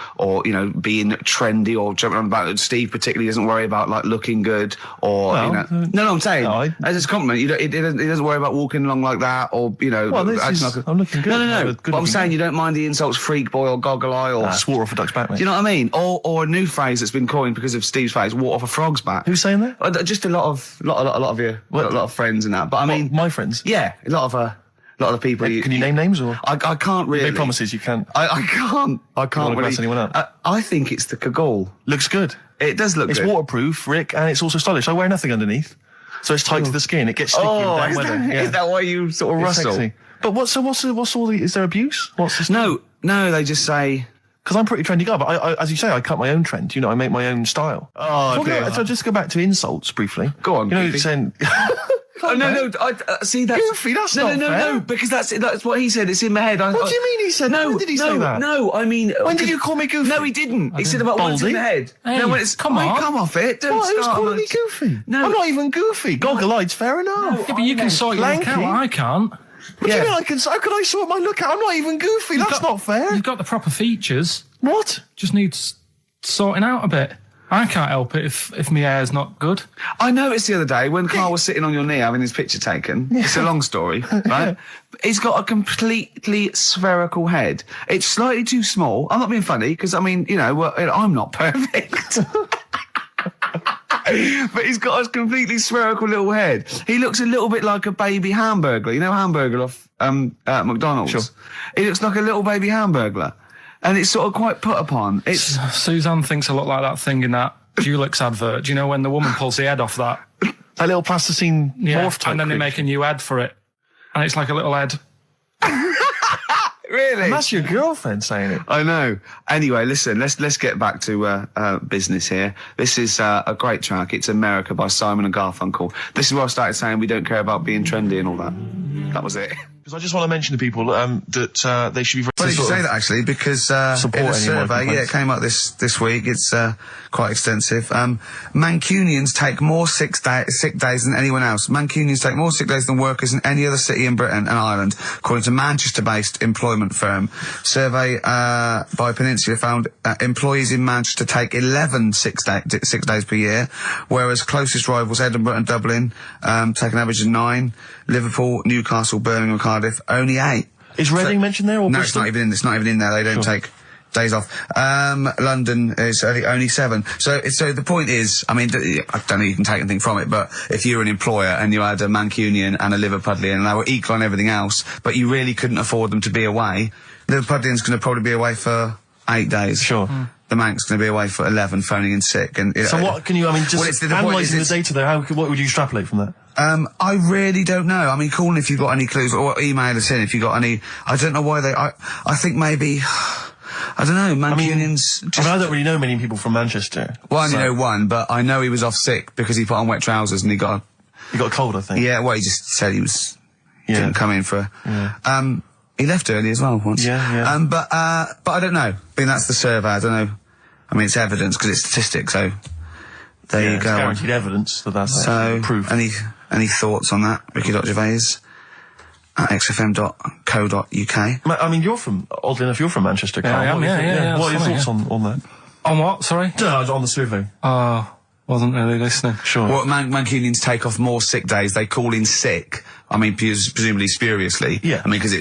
you know, being trendy or jumping on about it. Steve particularly doesn't worry about, like, looking good or, Well, you know. No, I'm saying, as a compliment, he doesn't worry about walking along like that or, you know. Well, I'm looking good. No. Good But I'm saying you don't mind the insults freak boy or goggle eye or... swore off a duck's back, mate. Do you know what I mean? Or a new phrase that's been coined because of Steve's face, walk off a frog's back. Who's saying that? Just a lot of your, a lot of friends and that. But I mean... my friends? Yeah, a lot of the people. Can you name names or? I can't really. Make promises, you can't. I can't. I can't wanna really. mess anyone up? I think it's the Kaggle. Looks good. It does look It's good. waterproof, Rick, and it's also stylish. I wear nothing underneath, so it's tight to the skin. It gets sticky in bad weather. Is that why you sort of It's rustle? sexy. But what's all the? Is there abuse? What's this? No, they just say. Because I'm pretty trendy guy, but I, as you say, I cut my own trend. You know, I make my own style. Oh, dear. So just go back to insults briefly. Go on, You know, Goofy. saying. Oh, no, see that's... Goofy, that's not fair. No, because that's what he said, it's in my head. What do you mean he said that? When did he say that? No, I mean... When did you call me Goofy? No, he didn't. He said about what's in Baldy? the head. Hey, no, when it's... come on. Come off it. Don't What? Who's start calling on me that. Goofy? No. I'm not even Goofy. Goggle-eyed's fair enough. Yeah, but you can sort your look Lanky. out. I can't. What do you mean I can? How could I sort my look out? I'm not even Goofy. That's not fair. You've got the proper features. What? Just needs sorting out a bit. I can't help it if my hair's not good. I noticed the other day when Karl was sitting on your knee having his picture taken. It's a long story, right? He's got a completely spherical head. It's slightly too small. I'm not being funny because, I mean, you know, I'm not perfect. But he's got a completely spherical little head. He looks a little bit like a baby hamburger. You know hamburger off McDonald's? Sure. He looks like a little baby hamburger. And it's sort of quite put upon. It's Suzanne thinks I look like that thing in that Dulux advert. Do you know when the woman pulls the head off that? A little plasticine morph type and then they make a new head for it. And it's like a little head. Really? And that's your girlfriend saying it. I know. Anyway, listen, let's get back to business here. This is a great track. It's America by Simon and Garfunkel. This is where I started saying we don't care about being trendy and all that. That was it. Because I just want to mention to people that they should be very... Funny you say that, actually, because in a survey, it came up this week, it's quite extensive. Mancunians take more sick days than anyone else. Mancunians take more sick days than workers in any other city in Britain and Ireland, according to Manchester-based employment firm. Survey by Peninsula found employees in Manchester take 11 sick days per year, whereas closest rivals Edinburgh and Dublin take an average of 9. Liverpool, Newcastle, Birmingham, Cardiff, only 8. Is Reading mentioned there? Or no, Bristol? it's not even in there. They don't take days off. London is only 7. So the point is, I mean, I don't know if you can take anything from it, but if you were an employer and you had a Mancunian and a Liverpudlian and they were equal on everything else, but you really couldn't afford them to be away, Liverpudlian's going to probably be away for 8 days. Sure. The Manx going to be away for 11, phoning in sick. And so what can you, I mean, just analysing the data there, what would you extrapolate from that? I really don't know. I mean, call in if you've got any clues, or email us in if you've got any. I don't know why I think maybe, I don't know, Mancunians... I don't really know many people from Manchester. Well, I only know one, but I know he was off sick because he put on wet trousers and he got a cold, I think. Yeah, well, he just said he was... Didn't come in for... he left early as well once. Yeah. But I don't know. I mean, that's the survey. I don't know. I mean, it's evidence because it's statistics, so... There you go. It's guaranteed evidence that's proof. Any thoughts on that, Ricky.Gervais at xfm.co.uk? I mean, oddly enough, you're from Manchester, Karl. I am, yeah. What are your thoughts on that? On what, sorry? On the survey. Wasn't really listening. Sure. Well, Mancunians take off more sick days. They call in sick. I mean, presumably spuriously. Yeah. I mean, because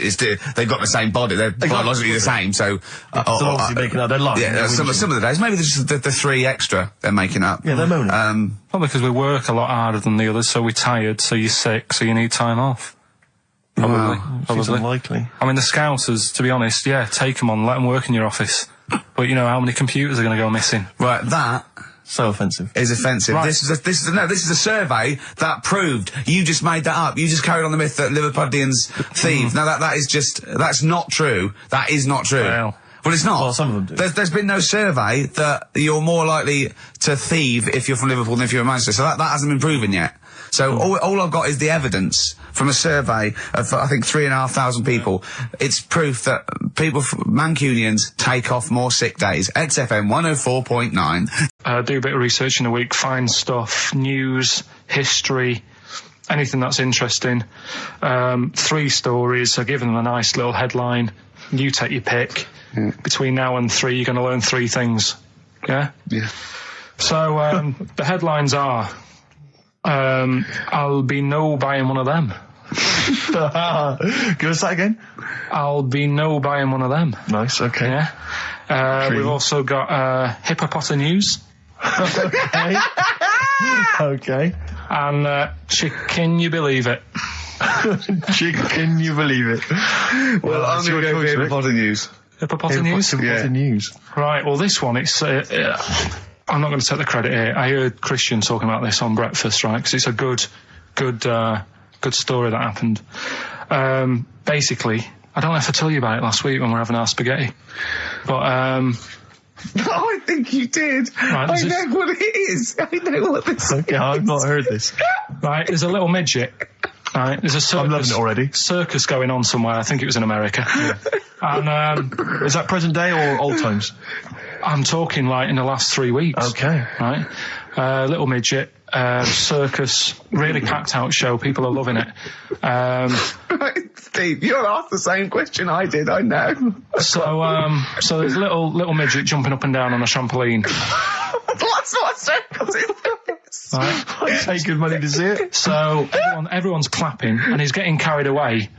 they've got the same body. They're biologically the same, so... They're obviously making up their life. Yeah, some of the days. Maybe just the 3 extra they're making up. Yeah, they're moaning. Probably because we work a lot harder than the others, so we're tired, so you're sick, so you need time off. Probably. Seems unlikely. I mean, the Scousers, to be honest, take them on, let them work in your office. But you know how many computers are going to go missing? Right, that... So offensive. Is offensive. Right. This is a survey that proved. You just made that up. You just carried on the myth that Liverpudlians thieve. Now that's not true. That is not true. Well, it's not. Well, some of them do. There's been no survey that you're more likely to thieve if you're from Liverpool than if you're in Manchester. So that hasn't been proven yet. So all I've got is the evidence from a survey of, I think, 3,500 people. It's proof that Mancunians take off more sick days. XFM 104.9. Do a bit of research in a week, find stuff, news, history, anything that's interesting. 3 stories, I give them a nice little headline. You take your pick. Between now and 3, you're going to learn 3 things. Yeah? Yeah. So, the headlines are... I'll be no buying one of them. Give us that again. I'll be no buying one of them. Nice, okay. Yeah. We've also got hippopotamus news. Okay. Okay. And can you believe it? Can you believe it? Well, I'm going to go with hippopotamus news. Hippopotamus news? News. Right, well, this one, it's... I'm not going to take the credit here. I heard Christian talking about this on breakfast, right? Because it's a good story that happened. Basically, I don't know if I told you about it last week when we were having our spaghetti, but I think you did. Right, I know what it is. I know what this is. Okay, I've not heard this. Right, there's a little midget. Right, there's a circus. I'm loving it already. Circus going on somewhere. I think it was in America. Yeah. And is that present day or old times? I'm talking like in the last 3 weeks. Okay. Right, little midget. Circus, really packed out show. People are loving it. Right, Steve, you'll ask the same question I did. I know. So there's little midget jumping up and down on a trampoline. That's what circus is. Right. I pay good money to see it. So everyone's clapping, and he's getting carried away.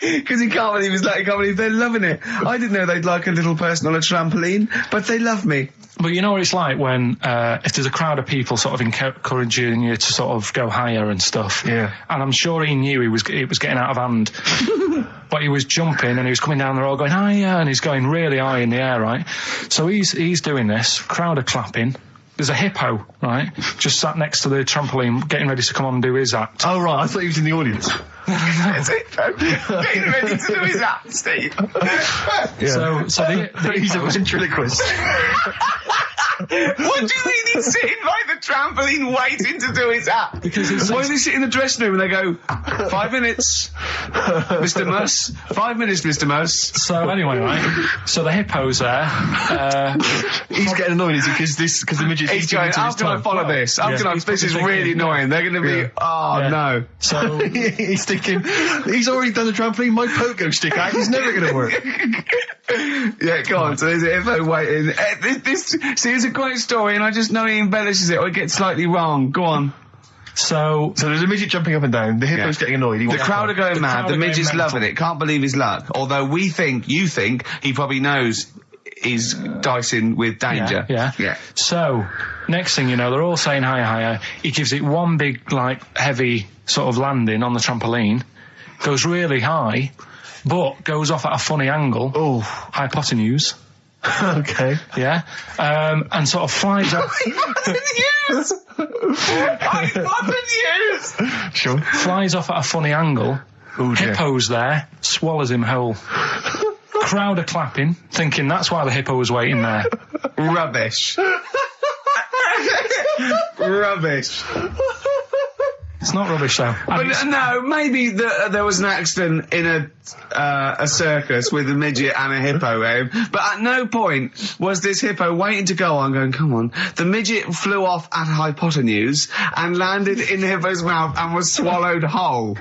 Because he can't believe they're loving it. I didn't know they'd like a little person on a trampoline, but they love me. But you know what it's like when, if there's a crowd of people sort of encouraging you to sort of go higher and stuff. Yeah. And I'm sure he knew it was getting out of hand. but he was jumping and he was coming down the road going, hiya, and he's going really high in the air, right? So he's doing this, crowd are clapping. There's a hippo, right, just sat next to the trampoline, getting ready to come on and do his act. Oh, right, I thought he was in the audience. There's a hippo getting ready to do his act, Steve. Yeah. So he's a ventriloquist. What do you mean he's sitting by the trampoline waiting to do his act? Because why does he sit in the dressing room and they go, 5 minutes, Mr. Muss, 5 minutes, Mr. Muss. So anyway, right, so the hippo's there. He's getting annoyed, is he? Because the midget's He's going, how can I follow this? This is really annoying. They're going to be, no. So he's thinking, he's already done the trampoline, my pogo stick act is never going to work. Yeah, go on. So there's a hippo waiting. See, it's a great story, and I just know he embellishes it or it gets slightly wrong. Go on. So there's a midget jumping up and down. The hippo's getting annoyed. The crowd are going mad. The midget's loving it. Can't believe his luck. Although you think he probably knows he's dicing with danger. Yeah. So next thing you know, they're all saying hiya. He gives it one big, heavy sort of landing on the trampoline, goes really high, but goes off at a funny angle. Oh, hypotenuse. Okay. Yeah. And sort of flies up. Hypotenuse! Sure. Flies off at a funny angle. Oh, dear. Hippo's there, swallows him whole. Crowd are clapping, thinking that's why the hippo was waiting there. Rubbish. Rubbish. It's not rubbish, though. But no, maybe there was an accident in a circus with a midget and a hippo, but at no point was this hippo waiting to go on, going, come on. The midget flew off at hypotenuse and landed in the hippo's mouth and was swallowed whole.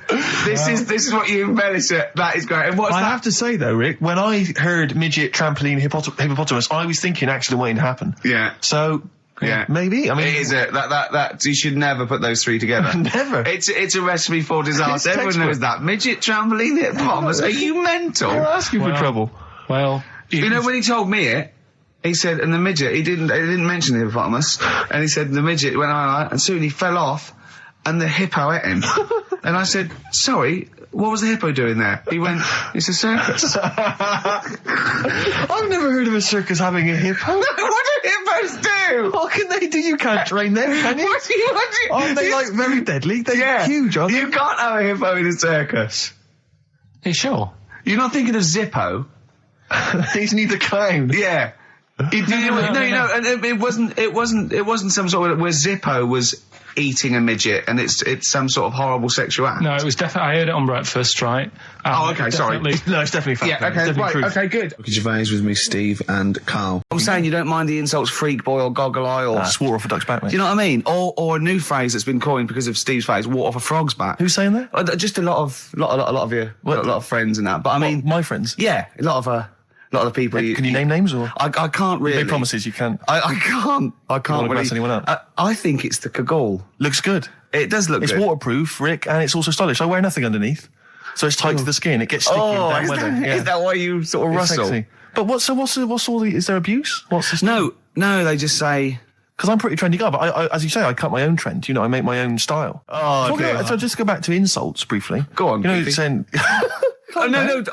This is what you embellish it. That is great. And I have to say, though, Rick, when I heard midget, trampoline, hippopotamus, I was thinking accident waiting to happen. Yeah. So... Yeah, maybe. I mean, it is that you should never put those three together. Never. It's a recipe for disaster. Everyone knows that. Midget, trampoline, hippopotamus. Are you mental? You're asking for trouble. Well, you know when he told me it, he said, and the midget, he didn't mention the hippopotamus, and he said the midget went on, and soon he fell off, and the hippo ate him. And I said, sorry, what was the hippo doing there? He went, it's a circus. I've never heard of a circus having a hippo. No, what do hippos do? What can they do? You can't train them, can you? What do you... Aren't they, very deadly? They're huge, aren't they? You can't have a hippo in a circus. Are you sure? You're not thinking of Zippo? He's neither kind. Yeah. No, and it wasn't some sort of where Zippo was eating a midget and it's some sort of horrible sexual act. No, it was definitely, I heard it on breakfast, right? Oh, okay, sorry. No, it's definitely fact. Yeah, okay, right, okay, good. Gervais with me, Steve and Karl. I'm saying you don't mind the insults freak boy or goggle eye or... swore off a duck's back, mate. Do you know what I mean? Or a new phrase that's been coined because of Steve's face, walk off a frog's back. Who's saying that? Just a lot of you, a lot of friends and that. But I mean... my friends? Yeah, a lot of the people... Can you name names or...? I can't really. They promises you can't. I can't really really... mess anyone up. I think it's the Kaggle. Looks good. It does look good. It's waterproof, Rick, and it's also stylish. I wear nothing underneath. So it's tight to the skin. It gets sticky in damn weather. Is that why you sort of rustle? Sexy. But what's all the... Is there abuse? What's this? No, they just say... Because I'm pretty trendy guy, but I, as you say, I cut my own trend. You know, I make my own style. Oh, okay. So just go back to insults briefly. Go on. You know, saying... No,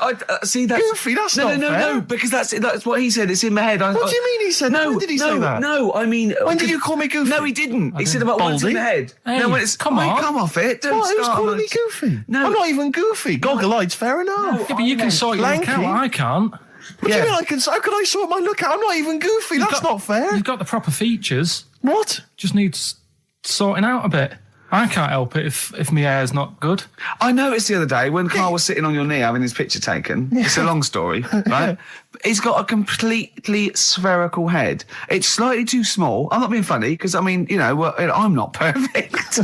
see, that's... Goofy, that's not fair. No, because that's what he said. It's in my head. What do you mean he said that? When did he say that? No, I mean... When did you call me goofy? No, he didn't. He said about once in the head. Hey, no, when it's... come on. Come off it. Don't What? Who's start calling on me goofy? No. I'm not even goofy. Goggle-eyed's fair enough. Yeah, but you can sort your look out, I can't. What do you mean I can... How can I sort my look out? I'm not even goofy. That's not fair. You've got the proper features. What? Just needs sorting out a bit. I can't help it if my hair's not good. I noticed the other day when Karl was sitting on your knee having his picture taken. It's a long story, right? He's got a completely spherical head. It's slightly too small. I'm not being funny because, I mean, you know, I'm not perfect.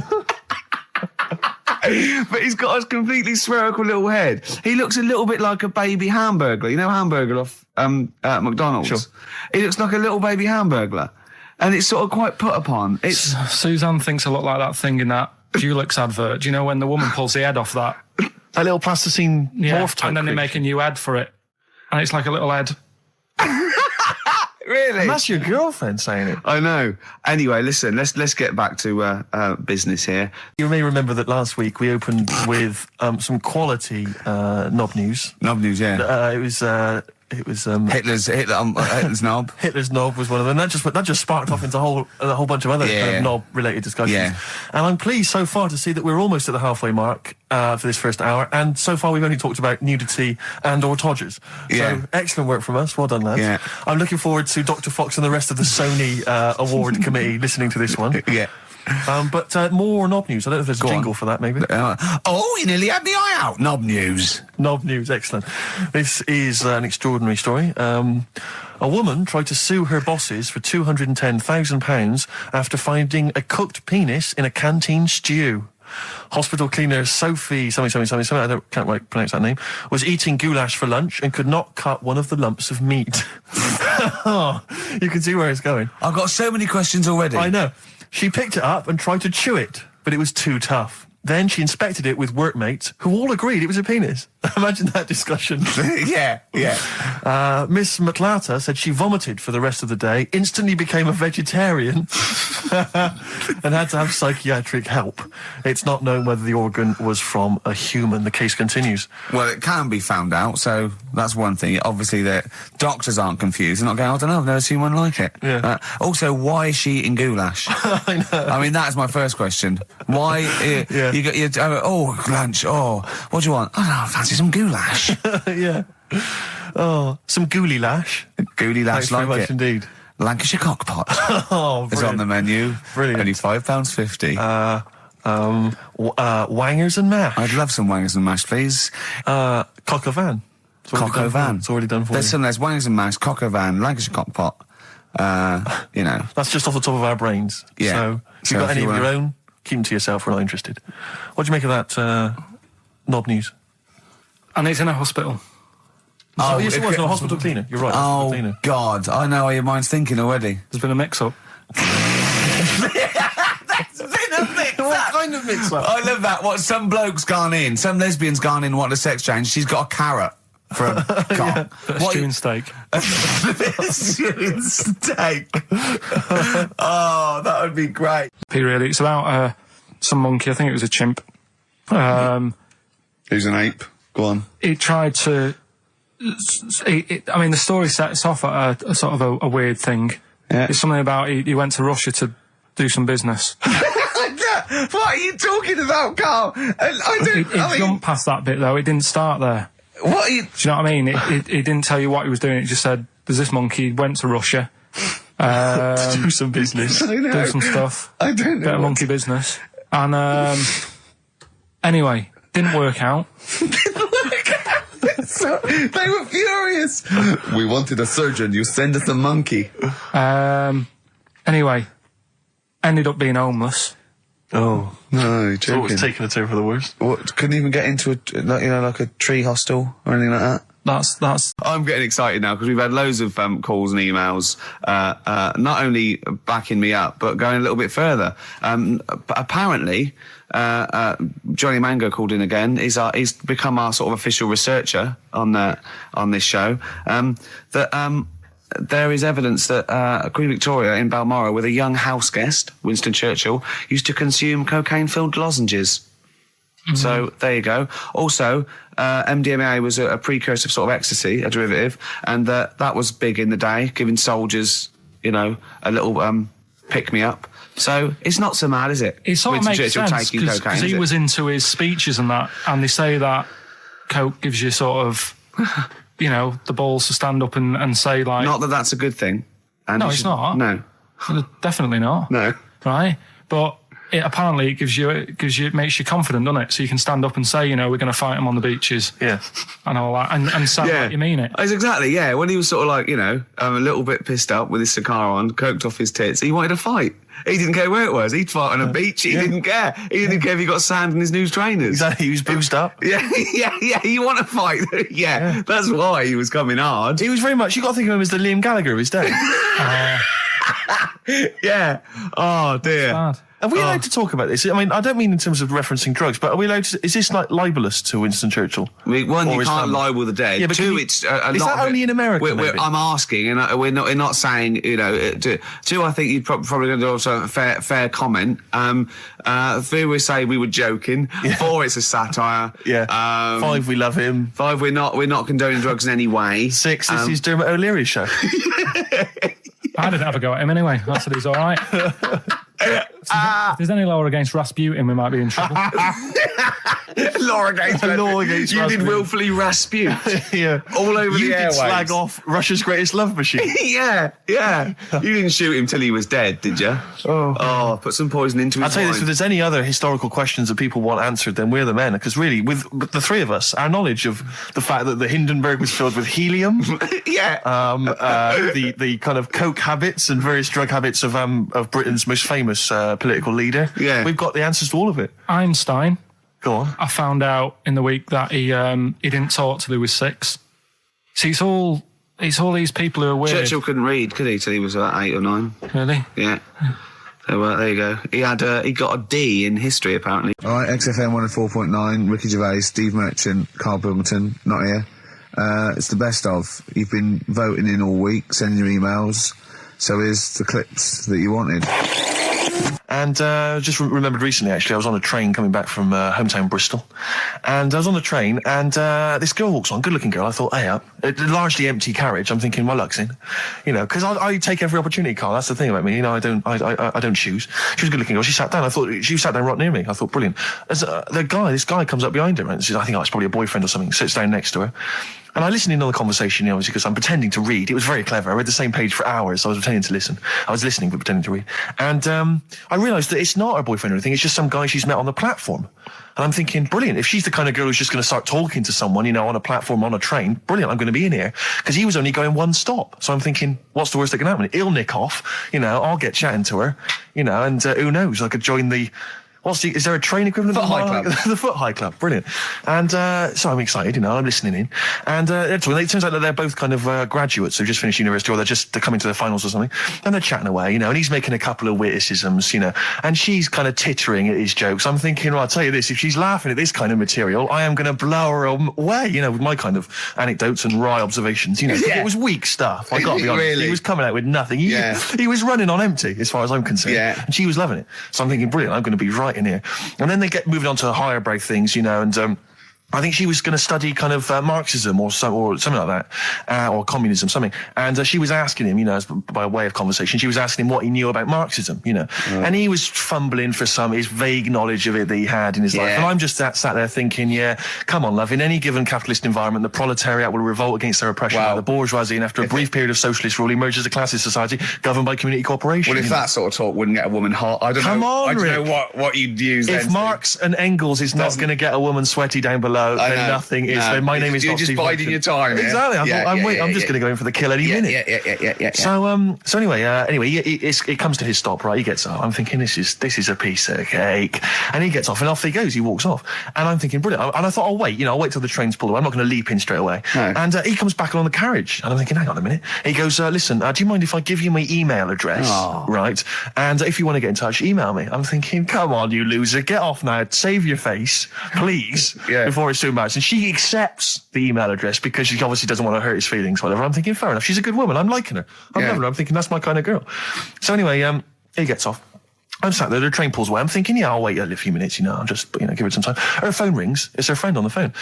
But he's got a completely spherical little head. He looks a little bit like a baby hamburger. You know hamburger off McDonald's? Sure. He looks like a little baby hamburger. And it's sort of quite put upon. It's Suzanne thinks a lot like that thing in that Dulux advert. Do you know when the woman pulls the head off that? That little plasticine morph type and then they make a new ad for it. And it's like a little head. Really? And that's your girlfriend saying it. I know. Anyway, listen, let's get back to business here. You may remember that last week we opened with some quality knob news. Knob news, yeah. It was Hitler's knob. Hitler's knob was one of them. That just sparked off into a whole bunch of other kind of knob-related discussions. Yeah. And I'm pleased so far to see that we're almost at the halfway mark for this first hour. And so far we've only talked about nudity and/or todgers. Yeah. So excellent work from us. Well done, lads. Yeah. I'm looking forward to Dr. Fox and the rest of the Sony award committee listening to this one. Yeah. But more knob news. I don't know if there's a jingle for that, maybe. You nearly had the eye out. Knob news. Knob news, excellent. This is an extraordinary story. A woman tried to sue her bosses for £210,000 after finding a cooked penis in a canteen stew. Hospital cleaner Sophie something, I can't quite pronounce that name, was eating goulash for lunch and could not cut one of the lumps of meat. You can see where it's going. I've got so many questions already. I know. She picked it up and tried to chew it, but it was too tough. Then she inspected it with workmates, who all agreed it was a penis. Imagine that discussion. Yeah. Miss McLata said she vomited for the rest of the day, instantly became a vegetarian, and had to have psychiatric help. It's not known whether the organ was from a human. The case continues. Well, it can be found out, so that's one thing. Obviously, the doctors aren't confused. They're not going, I don't know, I've never seen one like it. Yeah. Also, why is she eating goulash? I know. I mean, that's my first question. Why? You lunch. Oh, what do you want? Oh, no, I fancy some goulash. Yeah. Oh, some gooly lash. Gooly lash, Thanks very like much it. indeed. Lancashire cockpot. Oh, is on the menu. Brilliant. Only £5.50. Wangers and mash. I'd love some wangers and mash, please. Cock o' van. Cock o' van. It's already done for There's you. some. There's wangers and mash, cock o' van, Lancashire cockpot. You know. That's just off the top of our brains. Yeah. So if you've got any of your own, keep them to yourself. We're not interested. What do you make of that knob news? And it's in a hospital. Oh, yes, it was. No, a hospital cleaner. You're right. Oh, cleaner. God. I know how your mind's thinking already. There's been a mix-up. What kind of mix-up? I love that. What, some bloke's gone in, some lesbian's gone in, wanting a sex change. She's got a carrot for a cock. Bit of stew and steak. Stew and steak. Oh, that would be great. Really, it's about some monkey. I think it was a chimp. Who's an ape? Go on. He tried to. I mean, the story sets off at a sort of a weird thing. Yeah. It's something about he went to Russia to do some business. What are you talking about, Karl? It jumped past that bit though. It didn't start there. What are you... Do you know what I mean? It didn't tell you what he was doing. It just said there's this monkey went to Russia to do some business. I know. Do some stuff. I don't know. Bit of monkey business. And anyway, didn't work out. So, they were furious. We wanted a surgeon. You send us a monkey. Anyway, ended up being homeless. Oh. No, you're So joking. it was taking a turn for the worst. What, couldn't even get into like a tree hostel or anything like that? That's. I'm getting excited now because we've had loads of calls and emails, not only backing me up but going a little bit further. But apparently, Johnny Mango called in again. He's become our sort of official researcher on this show. There is evidence that Queen Victoria in Balmoral, with a young house guest, Winston Churchill, used to consume cocaine-filled lozenges. Mm-hmm. So there you go. Also, MDMA was a precursor of sort of ecstasy, a derivative, and that was big in the day, giving soldiers, a little pick-me-up. So it's not so mad, is it? It sort of makes sense because he was into his speeches and that, and they say that coke gives you sort of, the balls to stand up and say like. Not that that's a good thing. And no, it's not. No, definitely not. No, right? But it makes you confident, doesn't it? So you can stand up and say, we're going to fight them on the beaches. Yeah. And all that, and sound like you mean it. It's exactly, yeah. When he was sort of like, a little bit pissed up with his cigar on, coked off his tits, he wanted to fight. He didn't care where it was. He'd fight on a beach. He didn't care. He didn't care if he got sand in his new trainers. Exactly. He was boozed up. Yeah. You want to fight? Yeah. That's why he was coming hard. He was very much. You got to think of him as the Liam Gallagher of his day. Yeah. Oh dear. Are we allowed to talk about this? I mean, I don't mean in terms of referencing drugs, but are we allowed to... Is this, like, libelous to Winston Churchill? One, you can't libel the dead. Yeah, but two, is it's... that only in America, I'm asking, and we're not saying, you know... two, I think you'd probably going to do also a fair comment. Three, we say we were joking. Yeah. 4, it's a satire. Yeah. 5, we love him. 5, we're not condoning drugs in any way. 6, this is Dermot O'Leary's show. I didn't have a go at him anyway. I said he's all right. If there's any law against Rasputin, we might be in trouble. Law against you did willfully Rasputin. Yeah. All over the airwaves. You did slag off Russia's greatest love machine. Yeah. You didn't shoot him till he was dead, did you? Oh, put some poison into his I'll tell you wine. this, if there's any other historical questions that people want answered, then we're the men. Because really, with the three of us, our knowledge of the fact that the Hindenburg was filled with helium, the kind of coke habits and various drug habits of Britain's most famous political leader, we've got the answers to all of it. Einstein. Go on. I found out in the week that he didn't talk till he was 6. See, it's all these people who are weird. Churchill couldn't read, could he, till he was 8 or 9? Really? Yeah. So there you go. He got a D in history, apparently. All right, XFM 104.9, Ricky Gervais, Steve Merchant, Karl Pilkington, not here. It's the best of. You've been voting in all week, sending your emails. So here's the clips that you wanted. And just remembered recently, actually, I was on a train coming back from hometown Bristol. And I was on the train, and this girl walks on, good-looking girl. I thought, hey, up. A largely empty carriage. I'm thinking, my luck's in. You know, because I take every opportunity, Karl. That's the thing about me. You know, I don't choose. She was a good-looking girl. She sat down. I thought, she sat down right near me. I thought, brilliant. As this guy comes up behind her, and says, I think it's probably a boyfriend or something, sits down next to her. And I listened in on the conversation, you know, because I'm pretending to read. It was very clever. I read the same page for hours, so I was pretending to listen. I was listening but pretending to read. And I realised that it's not her boyfriend or anything. It's just some guy she's met on the platform. And I'm thinking, brilliant. If she's the kind of girl who's just going to start talking to someone, you know, on a platform, on a train, brilliant. I'm going to be in here. Because he was only going one stop. So I'm thinking, what's the worst that can happen? He'll nick off, you know, I'll get chatting to her, you know, and who knows? I could join the... is there a train equivalent? Foot High Club. The Foot High Club, brilliant. And so I'm excited, you know, I'm listening in. And it turns out that they're both kind of graduates who've just finished university, or they're coming to their finals or something. And they're chatting away, you know, and he's making a couple of witticisms, you know, and she's kind of tittering at his jokes. I'm thinking, well, I'll tell you this, if she's laughing at this kind of material, I am going to blow her away, you know, with my kind of anecdotes and wry observations, you know. Yeah. It was weak stuff, I got to be honest. Really? He was coming out with nothing. He was running on empty, as far as I'm concerned. Yeah. And she was loving it. So I'm thinking, brilliant, I'm going to be right in here. And then they get moving on to higher brow things, you know, and I think she was going to study kind of Marxism or something like that, or communism, something. And she was asking him, you know, by way of conversation, she was asking him what he knew about Marxism, you know. And he was fumbling for his vague knowledge of it that he had in his life. And I'm just sat there thinking, yeah, come on, love, in any given capitalist environment, the proletariat will revolt against their oppression by the bourgeoisie, and after a brief period of socialist rule, emerges a classist society governed by community cooperation. Well, if that sort of talk wouldn't get a woman hot, I don't know what you'd use. If Marx and Engels is not going to get a woman sweaty down below, then nothing is. Then my name is You're not just Steve biding your time. Exactly. I'm just going to go in for the kill any minute. Yeah. So anyway, it comes to his stop. Right, he gets up. I'm thinking this is a piece of cake, and he gets off, and off he goes. He walks off, and I'm thinking brilliant. And I thought, I'll wait till the train's pulled away. I'm not going to leap in straight away. No. And he comes back along the carriage, and I'm thinking, hang on a minute. He goes, listen, do you mind if I give you my email address? Right, and if you want to get in touch, email me. I'm thinking, come on, you loser, get off now. Save your face, please, before it's too much. And she accepts the email address because she obviously doesn't want to hurt his feelings, whatever. I'm thinking, fair enough. She's a good woman. I'm liking her. I'm loving her. I'm thinking that's my kind of girl. So anyway, he gets off. I'm sat there, the train pulls away. I'm thinking, I'll wait a few minutes, you know, I'll just, give it some time. Her phone rings. It's her friend on the phone.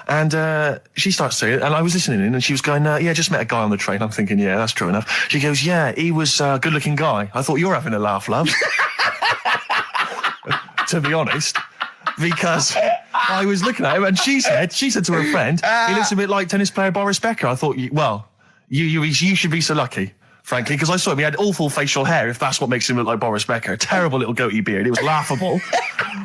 And she starts saying it, and I was listening in, and she was going, just met a guy on the train. I'm thinking, yeah, that's true enough. She goes, yeah, he was a good-looking guy. I thought, you're having a laugh, love. To be honest. Because I was looking at him, and she said to her friend, he looks a bit like tennis player Boris Becker. I thought, you should be so lucky, frankly, because I saw him. He had awful facial hair, if that's what makes him look like Boris Becker. A terrible little goatee beard. It was laughable.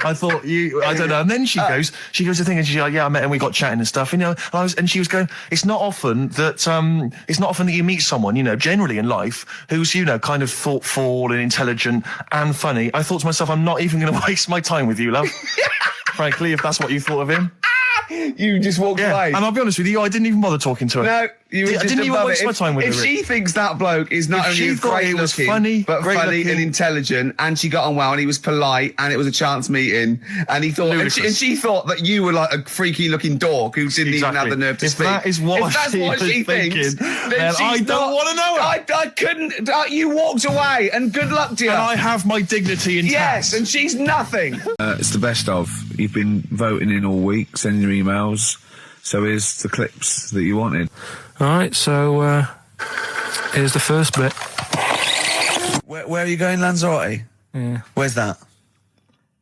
I thought, I don't know. And then she goes to think, and she's like, yeah, I met him, we got chatting and stuff, you know. And she was going, it's not often that you meet someone, you know, generally in life, who's, you know, kind of thoughtful and intelligent and funny. I thought to myself, I'm not even going to waste my time with you, love. Frankly, if that's what you thought of him. You just walked away. And I'll be honest with you, I didn't even bother talking to her. No. You were I just didn't even above waste it. my time with If her. she thinks that bloke is not If only she thought great he was looking, funny, but great funny looking- and intelligent, and she got on well, and he was polite, and it was a chance meeting, and he thought, and she thought that you were like a freaky looking dork who didn't even have the nerve to If speak. that is what if that's she what was she thinks, thinking, then then she's I don't not- wanna know her. I couldn't. You walked away, and good luck to you. And I have my dignity intact. Yes, and she's nothing. It's the best of. You've been voting in all week, sending your emails. So here's the clips that you wanted. Alright, so, here's the first bit. Where are you going, Lanzarote? Yeah. Where's that?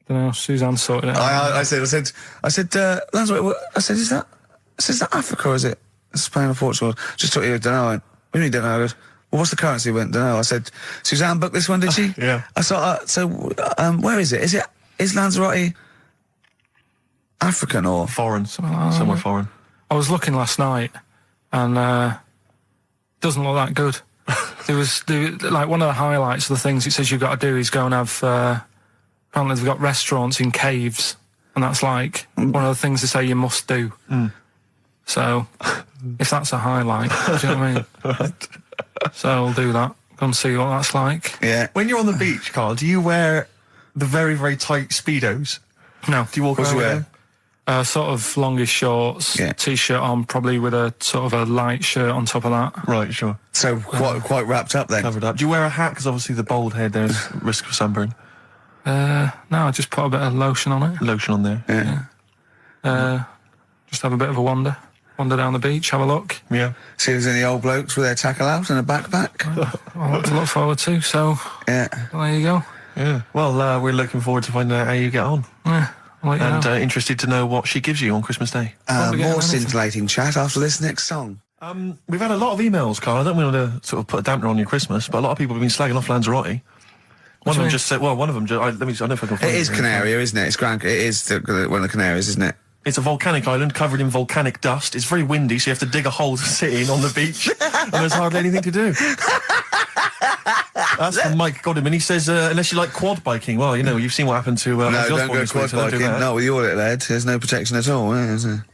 Don't know, Suzanne sorted it out. I said, Lanzarote, I said, is that Africa or is it Spain or Portugal? Just thought you don't know. I went, what do you mean don't know? I goes, well, what's the currency? I went, don't know. I said, Suzanne booked this one, did she? Yeah. I thought, where is it? Is Lanzarote African or? Foreign. Somewhere foreign. I was looking last night, and doesn't look that good. Like one of the highlights of the things it says you've got to do is go and have. Apparently, they've got restaurants in caves, and that's like one of the things they say you must do. So, if that's a highlight, do you know what I mean? Right. So I'll do that. Go and see what that's like. Yeah. When you're on the beach, Carl, do you wear the very, very tight Speedos? No. Do you walk around with them? Sort of longish shorts, Yeah. t-shirt on, probably with a sort of a light shirt on top of that. Right, sure. So quite wrapped up then. Covered up. Do you wear a hat? Because obviously the bald head, there's risk of sunburn. No, I just put a bit of lotion on it. Lotion on there. Yeah. Just have a bit of a wander down the beach, have a look. Yeah. See if there's any old blokes with their tackle out and a backpack. A lot to look forward to, so Yeah. well, there you go. Yeah. Well, we're looking forward to finding out how you get on. Yeah, I'll let you And know. Interested to know what she gives you on Christmas Day. Probably get More anything. scintillating chat after this next song. We've had a lot of emails, Carl. I don't want to sort of put a dampener on your Christmas, but a lot of people have been slagging off Lanzarote. One of them just said, well, one of them just, I don't know if I can find It is Canaria, isn't it? It is one of the Canaries, isn't it? It's a volcanic island covered in volcanic dust. It's very windy, so you have to dig a hole to sit in on the beach, and there's hardly anything to do. That's from Mike Godham, he says, unless you like quad biking. Well, you know, you've seen what happened to No, Ozzy don't Osbourne go this week, quad so don't do biking. that. Not with your little head. There's no protection at all, is there?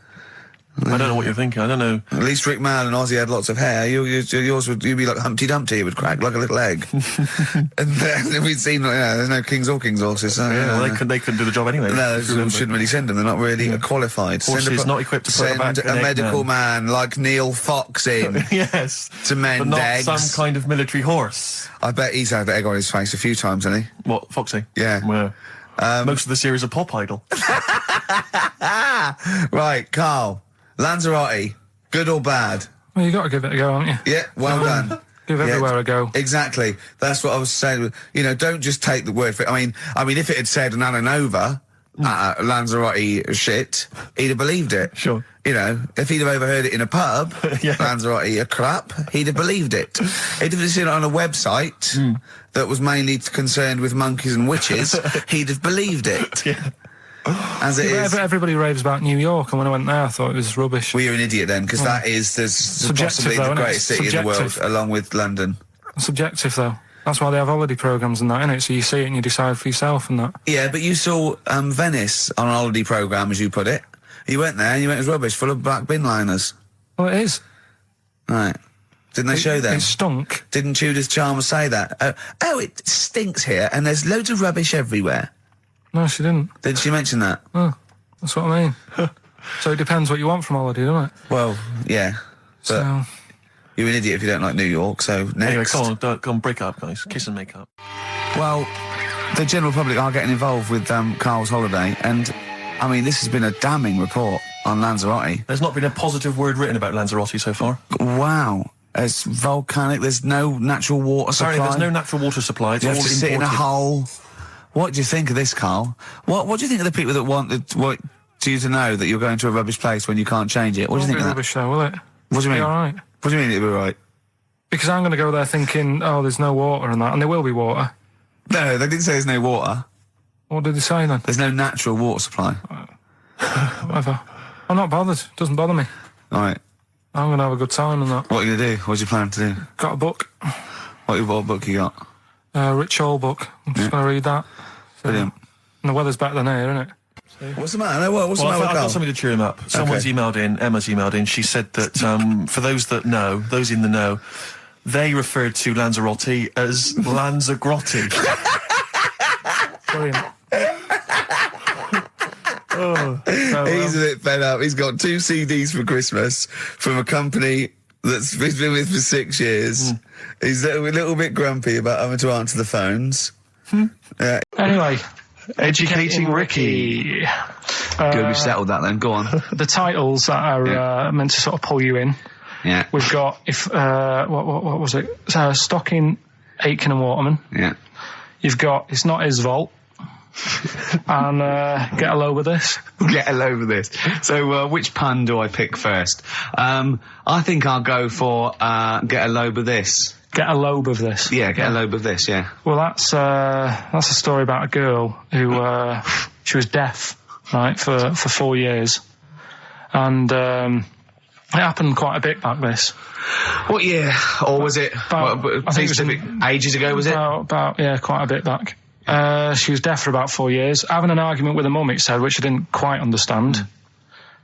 I don't know what you're thinking. I don't know. At least Rick Mann and Ozzy had lots of hair. Yours would you'd be like Humpty Dumpty. It would crack like a little egg. And then we'd seen, there's no kings or kings horses. So, Yeah, well, they couldn't do the job anyway. No, if you remember. shouldn't really send them. They're not really qualified. Horses not equipped to put send back an a egg medical man like Neil Fox in Yes. to mend But not eggs. some kind of military horse. I bet he's had egg on his face a few times, hasn't he? What, Foxy? Yeah. Most of the series are Pop Idol. Right, Karl. Lanzarote, good or bad? Well, you got to give it a go, haven't you? Yeah, well done. Give everywhere a go. Exactly. That's what I was saying. You know, don't just take the word for it. I mean, if it had said an Ananova, Lanzarote shit, he'd have believed it. Sure. You know, if he'd have overheard it in a pub, Yeah. Lanzarote a crap, he'd have believed it. He'd have seen it on a website that was mainly concerned with monkeys and witches, he'd have believed it. Yeah. As it is. Everybody raves about New York, and when I went there, I thought it was rubbish. Well, you're an idiot then, because there's Subjective possibly though, the isn't it? greatest city in the world, Subjective. along with London. Subjective, though. That's why they have holiday programmes and that, innit? So you see it and you decide for yourself and that. Yeah, but you saw Venice on a holiday programme, as you put it. You went there and you went, it was rubbish, full of black bin liners. Well, it is. Right. Didn't they show them? It stunk. Didn't Judith Chalmers say that? Oh, it stinks here and there's loads of rubbish everywhere. No, she didn't. Did she mention that? Oh, that's what I mean. So it depends what you want from holiday, doesn't it? Well, yeah. But So, you're an idiot if you don't like New York, so next. Anyway, go on, break up, guys. Kiss and make up. Well, the general public are getting involved with Karl's holiday, and I mean, this has been a damning report on Lanzarote. There's not been a positive word written about Lanzarote so far. Wow. It's volcanic, there's no natural water Apparently supply. there's no natural water supply. It's You all have to sit in a imported. hole. What do you think of this, Karl? What do you think of the people that want you to know that you're going to a rubbish place when you can't change it? What do you think of that? rubbish though, will it? What do you mean? Be all right. What do you mean it'll be right? Because I'm going to go there thinking, oh, there's no water and that, and there will be water. No, they didn't say there's no water. What did they say then? There's no natural water supply. Whatever. I'm not bothered. Doesn't bother me. All right. I'm going to have a good time and that. What are you going to do? What's your plan to do? Got a book. What book you got? Rich Hall book. I'm just going to read that. So, Brilliant. and the weather's better than here, isn't it? What's the matter? What's the matter with I've Karl? got something to cheer him up. Someone's emailed in, Emma's emailed in, she said that, for those that know, those in the know, they referred to Lanzarote as Lanzagrotti. Brilliant. He's a bit fed up. He's got 2 CDs for Christmas from a company that's he's been with for 6 years. He's a little bit grumpy about having to answer the phones. Anyway, Educating Ricky. Good, we've settled that then. Go on. the titles that are meant to sort of pull you in. Yeah. We've got what was it? Stocking, Aitken and Waterman. Yeah. You've got It's Not His Vault. And Get a Load with This. Get a load of this. So, which pun do I pick first? I think I'll go for get a load of this. Get a lobe of this. Yeah, get a load of this. Yeah. Well, that's a story about a girl who she was deaf, right, for 4 years, and it happened quite a bit back this. What year? Or was it? I think it was ages ago. Was it? About quite a bit back. She was deaf for about 4 years, having an argument with her mum, it said, which I didn't quite understand,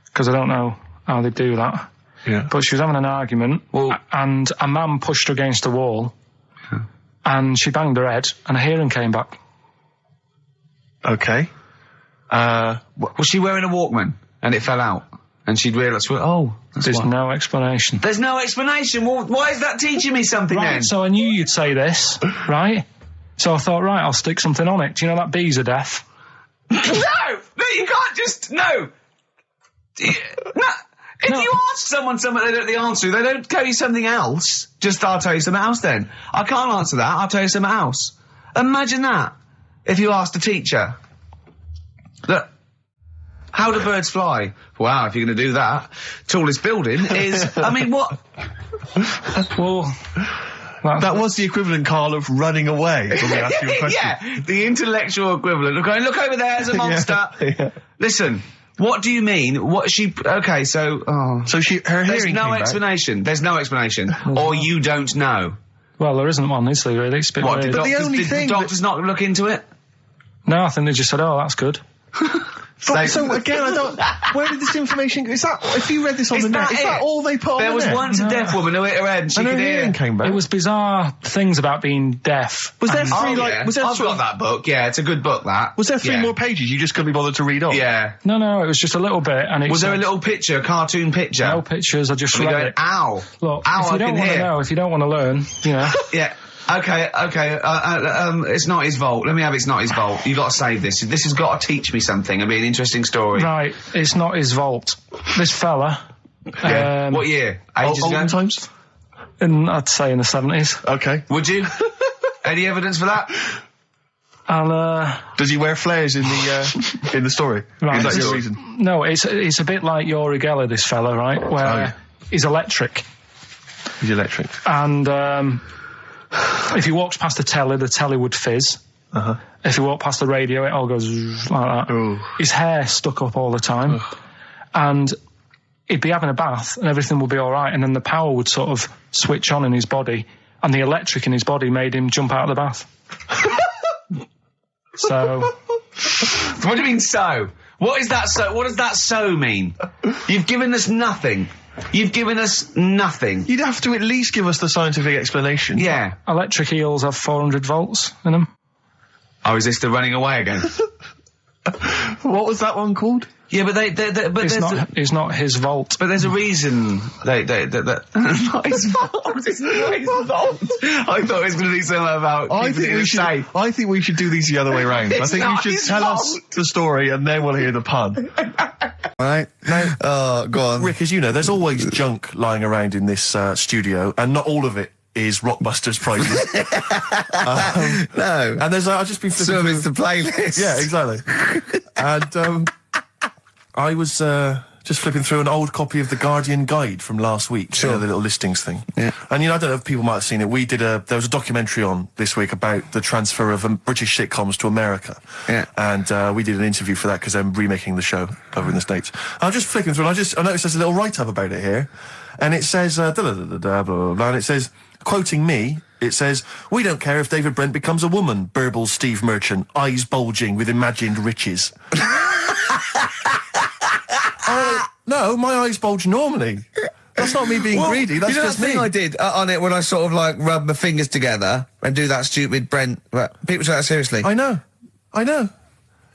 because I don't know how they do that. Yeah. But she was having an argument, and a man pushed her against the wall, and she banged her head, and her hearing came back. Okay. Was she wearing a Walkman and it fell out? And she'd realised, There's no explanation. There's no explanation. Well, why is that teaching me something Right, then? so I knew you'd say this, right? So I thought, right, I'll stick something on it. Do you know that bees are deaf? No, you can't just, no. If you ask someone something they don't know the answer to, they don't tell you something else. Just, I'll tell you something else then. I can't answer that, I'll tell you something else. Imagine that, if you asked a teacher. Look, how do birds fly? Wow, if you're going to do that, tallest building is, I mean, what? Well, That was the equivalent, Karl, of running away when we asked you a question. Yeah, the intellectual equivalent. Look over there, there's a monster. Yeah. Listen, what do you mean? What she? Okay, so her there's hearing no came back. explanation. There's no explanation, or you don't know. well, there isn't one, is there, really? It's a bit What? weird. Did, the doctors, only did thing the doctors not look into it? No, I think they just said, oh, that's good. So again, I don't. Where did this information? Is that if you read this on Is the net? that Is that it? all they put on There the was net? once a deaf woman who hit her head and she And her could hear. hearing came back. It was bizarre things about being deaf. Was there And- three Yeah. was there I've sort got of- that book. Yeah, it's a good book. That Was there 3 Yeah. more pages you just couldn't be bothered to read on? Yeah. No, it was just a little bit, and it Was there a said- little picture, a cartoon picture? No pictures, I just And we read going, it. ow, Look, ow, if you I don't can want to hear. know, if you don't want to learn, you know. Yeah. Okay. It's not his vault. Let me have It's Not His Vault. You got to save this. This has got to teach me something. It'll be an interesting story. Right, It's Not His Vault. This fella, Yeah. What year? Ages ago? Olden times? I'd say in the 70s, Okay. Would you? Any evidence for that? and Does he wear flares in the story? Right. Is that This- your reason? no, it's a bit like Yuri Geller, this fella, right, where Oh, yeah. he's electric, He's electric. and if he walks past the telly would fizz. Uh-huh. If he walked past the radio, it all goes like that. Ooh. His hair stuck up all the time, and he'd be having a bath and everything would be all right, and then the power would sort of switch on in his body, and the electric in his body made him jump out of the bath. So, What do you mean so? What is that so? What does that so mean? You've given us nothing. You've given us nothing. You'd have to at least give us the scientific explanation. Yeah. electric eels have 400 volts in them. Oh, is this the running away again? What was that one called? Yeah, but It's not his vault. But there's a reason not his fault. It's not his fault. I thought it was going to be something about keeping it safe. I think we should do these the other way round. I It's think you not should his tell us fault. the story and then we'll hear the pun. Right? No. Go on. Rick, as you know, there's always junk lying around in this studio, and not all of it is Rockbusters prizes. No. And there's I've just been flipping Some of through- it's the playlist. Yeah, exactly. And I was just flipping through an old copy of the Guardian Guide from last week. Sure. You know, the little listings thing. Yeah. And I don't know if people might have seen it. There was a documentary on this week about the transfer of British sitcoms to America. Yeah. And we did an interview for that because I'm remaking the show over in the States. I'm just flicking through and I noticed there's a little write-up about it here. And it says, blah, blah, blah, blah, blah, and it says, quoting me, it says, "We don't care if David Brent becomes a woman," burbles Steve Merchant, eyes bulging with imagined riches. No, my eyes bulge normally. That's not me being greedy. That's you know just that thing me. I did on it when I sort of like rub my fingers together and do that stupid Brent. People take that seriously. I know.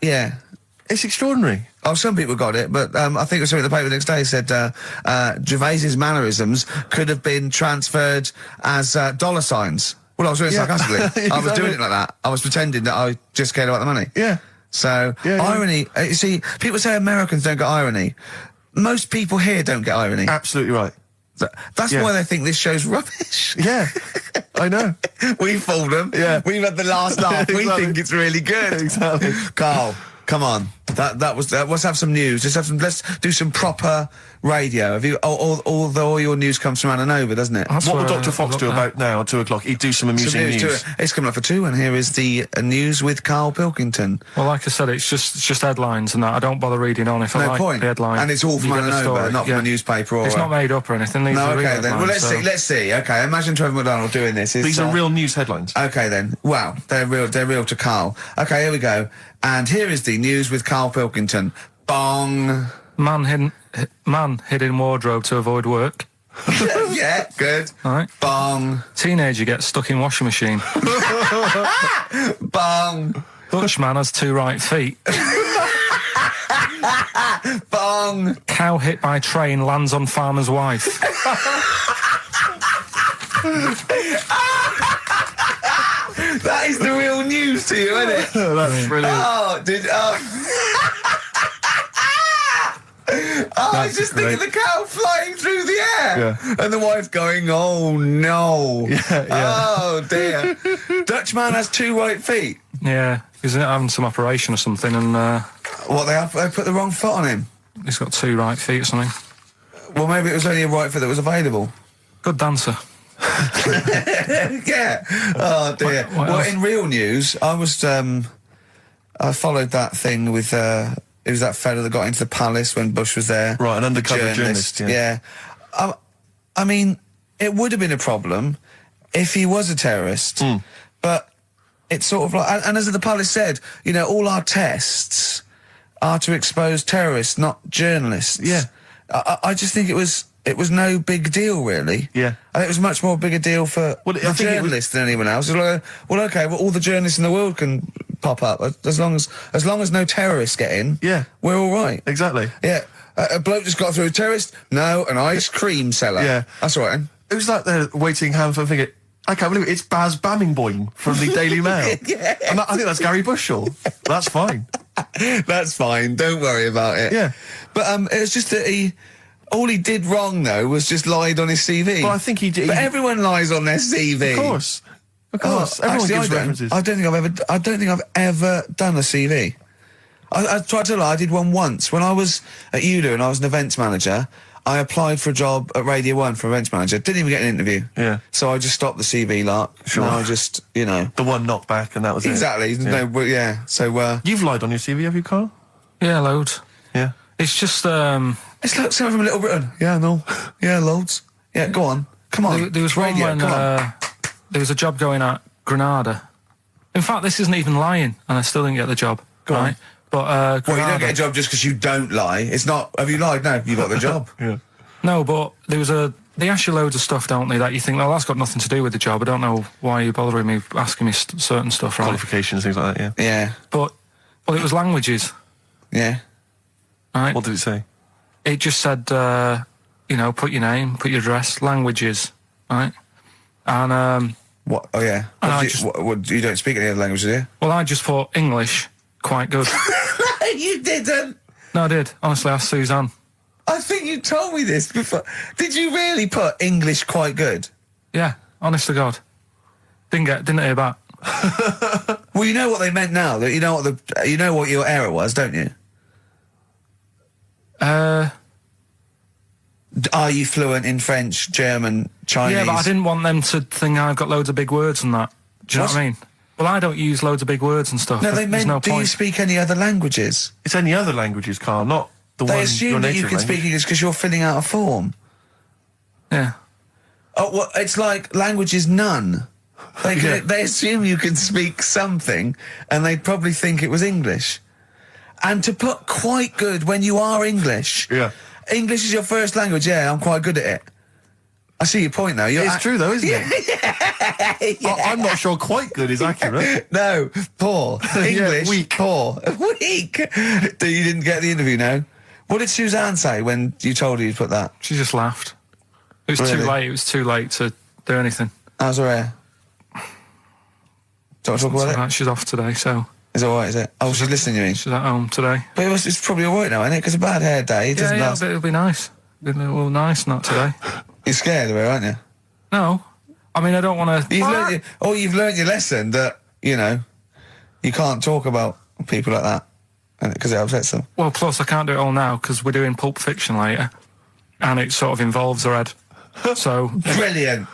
Yeah. It's extraordinary. Oh, some people got it, but I think it was something in the paper the next day said Gervais's mannerisms could have been transferred as dollar signs. Well, I was doing it sarcastically. Exactly. I was doing it like that. I was pretending that I just cared about the money. Yeah. So, irony, you see, people say Americans don't get irony. Most people here don't get irony. Absolutely right. That's why they think this show's rubbish. Yeah, I know. We fooled them. Yeah. We've had the last laugh. We Exactly. think it's really good. Exactly. Carl, come on. Let's have some news. Let's do some proper radio. Have you? All your news comes from Ananover, doesn't it? What will Dr. Fox do about now at 2 o'clock? He'd do some amusing news. It's coming up for 2, and here is the news with Karl Pilkington. Well, like I said, it's just headlines and that. I don't bother reading on if I like the headline. And it's all from You get the Ananover, story. not from a newspaper or... It's not made up or anything. These are real okay then. Well, headlines, let's see. Okay, imagine Trevor McDonald doing this. These are real news headlines. Okay then. Wow, they're real to Karl. Okay, here we go. And here is the news with Karl Pilkington. Bong. Man hid in wardrobe to avoid work. Yeah, good. All right. Bong. Teenager gets stuck in washing machine. Bong. Dutchman has 2 right feet. Bong. Cow hit by train lands on farmer's wife. That is the real news to you, isn't it? That's brilliant. I was just thinking the cow flying through the air. Yeah. And the wife going, oh no. Yeah. Oh dear. Dutchman has 2 right feet. Yeah, he's having some operation or something, and They put the wrong foot on him. he's got 2 right feet or something. Well, maybe it was only a right foot that was available. Good dancer. Yeah. Oh dear. What Well, else? in real news, I followed that thing with it was that fella that got into the palace when Bush was there. Right, an undercover journalist, Yeah. I mean, it would have been a problem if he was a terrorist, but it's sort of like, and as the palace said, you know, all our tests are to expose terrorists, not journalists. Yeah. I just think it was no big deal, really. Yeah. I think it was much more big a deal for Well, I the think it was- journalist than anyone else. It's like, well, okay, well, all the journalists in the world can pop up as long as no terrorists get in. Yeah. We're all right. Exactly. Yeah. A bloke just got through a terrorist. No, an ice cream seller. Yeah. That's all right. Then. It was like they're waiting hand for thinking, I can't believe it, it's Baz Bammingboim from the Daily Mail. Yeah. And I think that's Gary Bushell. That's fine. That's fine. Don't worry about it. Yeah. But it was just that all he did wrong though was just lied on his CV. Well, I think he did. But everyone lies on their CV. Of course. Of course. Everyone Actually, gives references. I don't think I've ever done a CV. I tried to lie. I did one once when I was at ULU and I was an events manager. I applied for a job at Radio 1 for events manager. Didn't even get an interview. Yeah. So I just stopped the CV lark. Sure. And I just, you know. The one knocked back and that was Exactly. it. No, well, yeah. So, You've lied on your CV, have you, Karl? Yeah, loads. Yeah. It's just it's like someone from Little Britain. Yeah, no. Yeah, loads. Yeah, go on. Come on. there was one Radio, when come on. there was a job going at Granada. In fact, this isn't even lying, and I still didn't get the job. Go on. right? But Well, you Granada, don't get a job just because you don't lie. It's not, have you lied? No, you got the job. Yeah. No, but there was they ask you loads of stuff, don't they, that you think, well, that's got nothing to do with the job. I don't know why you're bothering me, asking me certain stuff, right? Qualifications, things like that, yeah. Yeah. But, well, it was languages, Yeah. right? What did it say? It just said, you know, put your name, put your address, languages, right? And, What? Oh, yeah. And I You don't speak any other languages, do you? well, I just thought English, quite good. You didn't. No, I did. Honestly, asked Suzanne. I think you told me this before. Did you really put English quite good? Yeah, honest to God. Didn't hear back. Well, you know what they meant now. That you know what your error was, don't you? Are you fluent in French, German, Chinese? Yeah, but I didn't want them to think I've got loads of big words and that. Do you know what I mean? Well, I don't use loads of big words and stuff. No, they There's meant, no do you point. speak any other languages? It's any other languages, Karl, not the They one assume your that you native can language. speak English because you're filling out a form. Yeah. Oh, well, it's like language is none. Yeah. They assume you can speak something, and they'd probably think it was English. And to put quite good when you are English, Yeah. English is your first language, yeah, I'm quite good at it. I see your point, though. It's true, though, isn't it? I'm not sure quite good is accurate. No, poor. English, weak. Poor. Weak. You didn't get the interview, no? What did Suzanne say when you told her you'd put that? She just laughed. It was too late. It was too late to do anything. How's her hair? Do you want to talk about it? Right, she's off today, so... Is it alright, is it? Oh, she's listening, you mean? She's at home today. But it's probably alright now, isn't it? Because a bad hair day, it doesn't last. But it'll be nice. It'll be a little nice, not today. You're scared of her, aren't you? No. I mean, I don't want to... You've learned your lesson that, you know, you can't talk about people like that because it upsets them. Well, plus I can't do it all now because we're doing Pulp Fiction later and it sort of involves her head. So... Brilliant.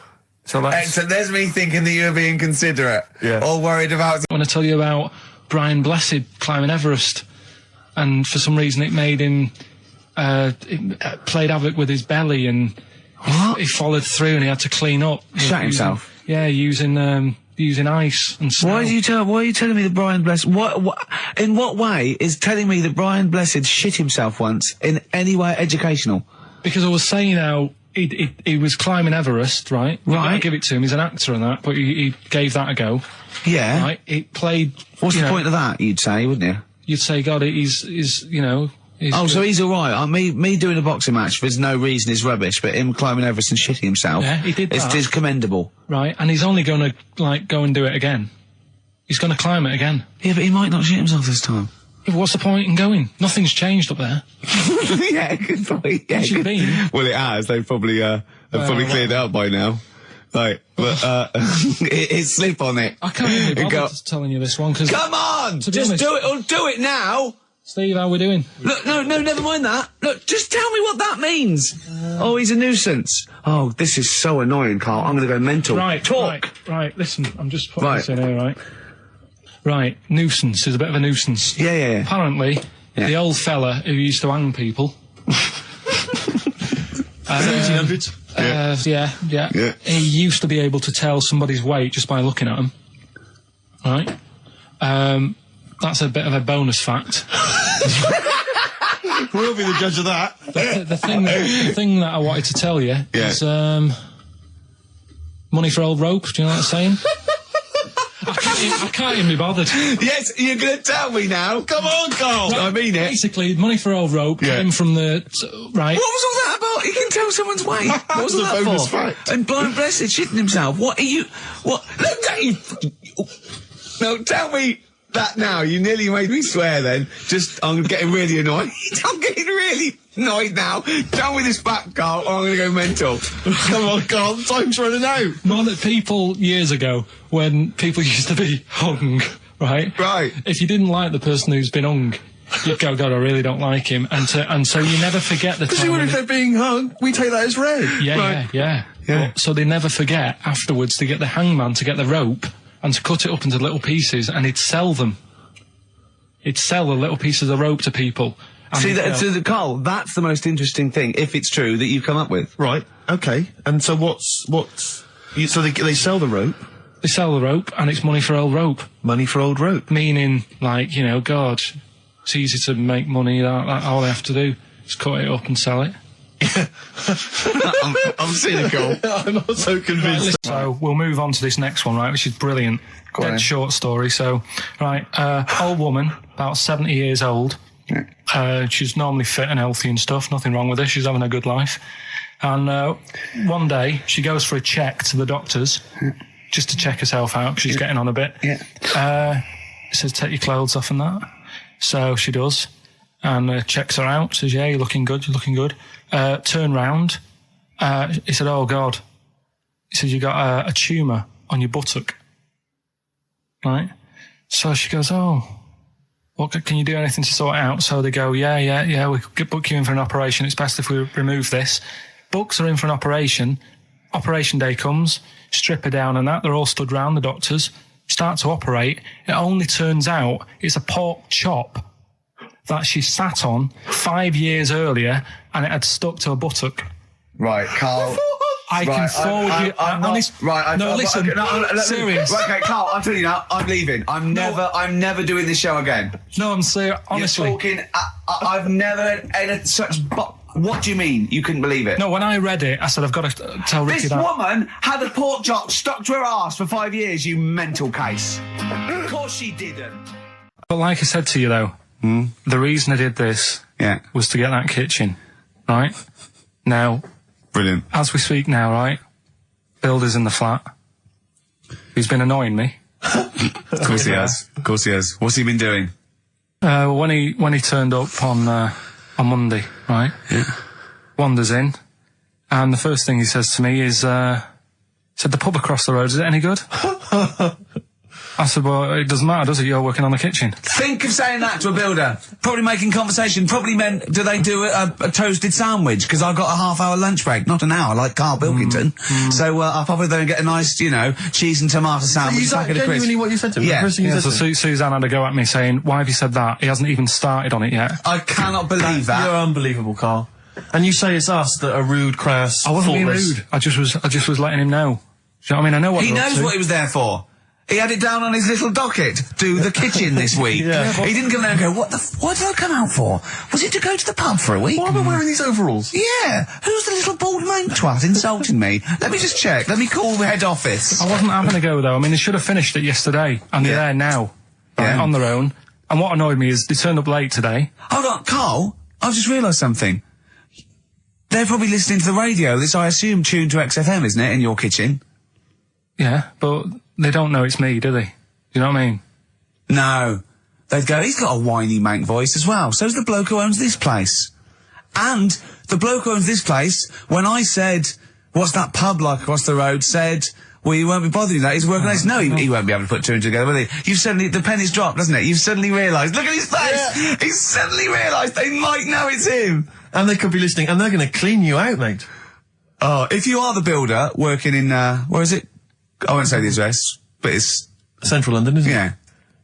So excellent. There's me thinking that you're being considerate. Yeah. All worried about... I want to tell you about Brian Blessed climbing Everest. And for some reason it made him... it played havoc with his belly and... He followed through and he had to clean up. Shut himself? Yeah, using ice and snow. Why are you telling me that Brian Blessed... in what way is telling me that Brian Blessed shit himself once in any way educational? Because I was saying how he was climbing Everest, right? Right. I give it to him, he's an actor and that, but he gave that a go. Yeah. Right? It played... What's the point of that, you'd say, wouldn't you? You'd say, God, he's you know... So he's alright. Me doing a boxing match for no reason is rubbish, but him climbing Everest and shitting himself... Yeah, he did that. It's commendable. Right, and he's only going to, like, go and do it again. He's going to climb it again. Yeah, but he might not shit himself this time. Yeah, but what's the point in going? Nothing's changed up there. Yeah, good point. Yeah, Where's been? Well, it has. They've probably cleared it up by now. Like, but, it's slip on it. I can't even be bothered telling you this one, because... Come on! Just do it, or do it now! Steve, how are we doing? Look, no, never mind that. Look, just tell me what that means. Oh, he's a nuisance. Oh, this is so annoying, Carl. I'm going to go mental. Right, talk. Right, listen, I'm just putting this in here, right? Right, nuisance is a bit of a nuisance. Yeah. Apparently, the old fella who used to hang people... 1700s? Yeah. He used to be able to tell somebody's weight just by looking at them. Right? That's a bit of a bonus fact. We'll be the judge of that. The thing that I wanted to tell you is money for old rope. Do you know what I'm saying? I can't even be bothered. Yes, you're going to tell me now. Come on, Carl. Right, I mean it. Basically, money for old rope came from the... Right. What was all that about? You can tell someone's weight. What was all that for? Fact. And Blind Blessed shitting himself. What are you... What? Look at you... No, tell me... That now, you nearly made me swear then. I'm getting really annoyed. I'm getting really annoyed now. Tell me this back, Carl, or I'm going to go mental. Come on, Carl, time's running out. More that people, years ago, when people used to be hung, right? Right. If you didn't like the person who's been hung, you'd go, God, I really don't like him. And so you never forget the time. Because even if they're being hung, we take that as read. Yeah. So they never forget afterwards to get the hangman to get the rope and to cut it up into little pieces, and he'd sell them. He'd sell the little pieces of rope to people. See, Carl, that's the most interesting thing, if it's true, that you've come up with. Right, okay. And so so they sell the rope? They sell the rope, and it's money for old rope. Money for old rope? Meaning, like, you know, God, it's easy to make money, all they have to do is cut it up and sell it. I'm cynical. I'm not so convinced. So we'll move on to this next one, right, which is brilliant. Dead short story. So, right, old woman, about 70 years old. She's normally fit and healthy and stuff. Nothing wrong with her. She's having a good life. And one day she goes for a check to the doctors, just to check herself out because she's getting on a bit. He says, take your clothes off and that. So she does. And checks her out, says, yeah, you're looking good. Turn round. He said, oh, God. He said, you got a tumour on your buttock. Right? So she goes, oh, what, can you do anything to sort it out? So they go, yeah, we could book you in for an operation. It's best if we remove this. Books are in for an operation. Operation day comes, strip her down and that. They're all stood round, the doctors. Start to operate. It only turns out it's a pork chop that she sat on 5 years earlier, and it had stuck to her buttock. Right, Carl. I can forward you. Listen. Serious. Right, okay, Carl. I'm telling you now. I'm leaving. I'm never doing this show again. No, I'm serious. Honestly, you're talking. I've never had such. What do you mean you couldn't believe it? No, when I read it, I said, I've got to tell Ricky This that. woman had a pork chop stuck to her arse for 5 years, you mental case. Of course she didn't. But like I said to you, though, the reason I did this was to get that kitchen, right? Now, Brilliant. as we speak now, right, Builder's in the flat. He's been annoying me. Of course he has. Of course he has. What's he been doing? When he turned up on Monday, right? Yeah. Wanders in, and the first thing he says to me is, said, the pub across the road, is it any good? I said, well, it doesn't matter, does it? You're working on the kitchen. Think of saying that to a builder. Probably making conversation. Probably meant, do they do a toasted sandwich? Because I've got a half-hour lunch break, not an hour, like Karl Pilkington. So I'll probably go and get a nice, cheese and tomato sandwich. Is that genuinely what you said to him? Yeah. The first thing you Yeah, said so to him? Suzanne had a go at me saying, why have you said that? He hasn't even started on it yet. I cannot believe that. You're unbelievable, Karl. And you say it's us that are rude, crass, I wasn't being thoughtless. rude. I just was letting him know. Do you know what I mean? I know what He they're up knows to. what he was there for. He had it down on his little docket. Do the kitchen this week. He didn't come there and go, what did I come out for? Was it to go to the pub for a week? Why am I wearing these overalls? Yeah. Who's the little bald mank twat insulting me? Let me just check. Let me call the head office. I wasn't having a go, though. I mean, they should have finished it yesterday, and they're there now, right, on their own. And what annoyed me is they turned up late today. Hold on, Karl, I've just realised something. They're probably listening to the radio. This, I assume, tuned to XFM, isn't it, in your kitchen? Yeah, but they don't know it's me, do they? You know what I mean? No. They'd go, he's got a whiny mank voice as well. So's the bloke who owns this place. And the bloke who owns this place, when I said, what's that pub like across the road, said, well, you won't be bothering that. He's working on this. No, he won't be able to put two and two together, will he? You've suddenly, the penny's dropped, doesn't it? You've suddenly realised. Look at his face! Yeah. He's suddenly realised they might know it's him. And they could be listening, and they're going to clean you out, mate. Oh, if you are the builder working in, where is it? I won't say the address, but it's Central London, isn't it?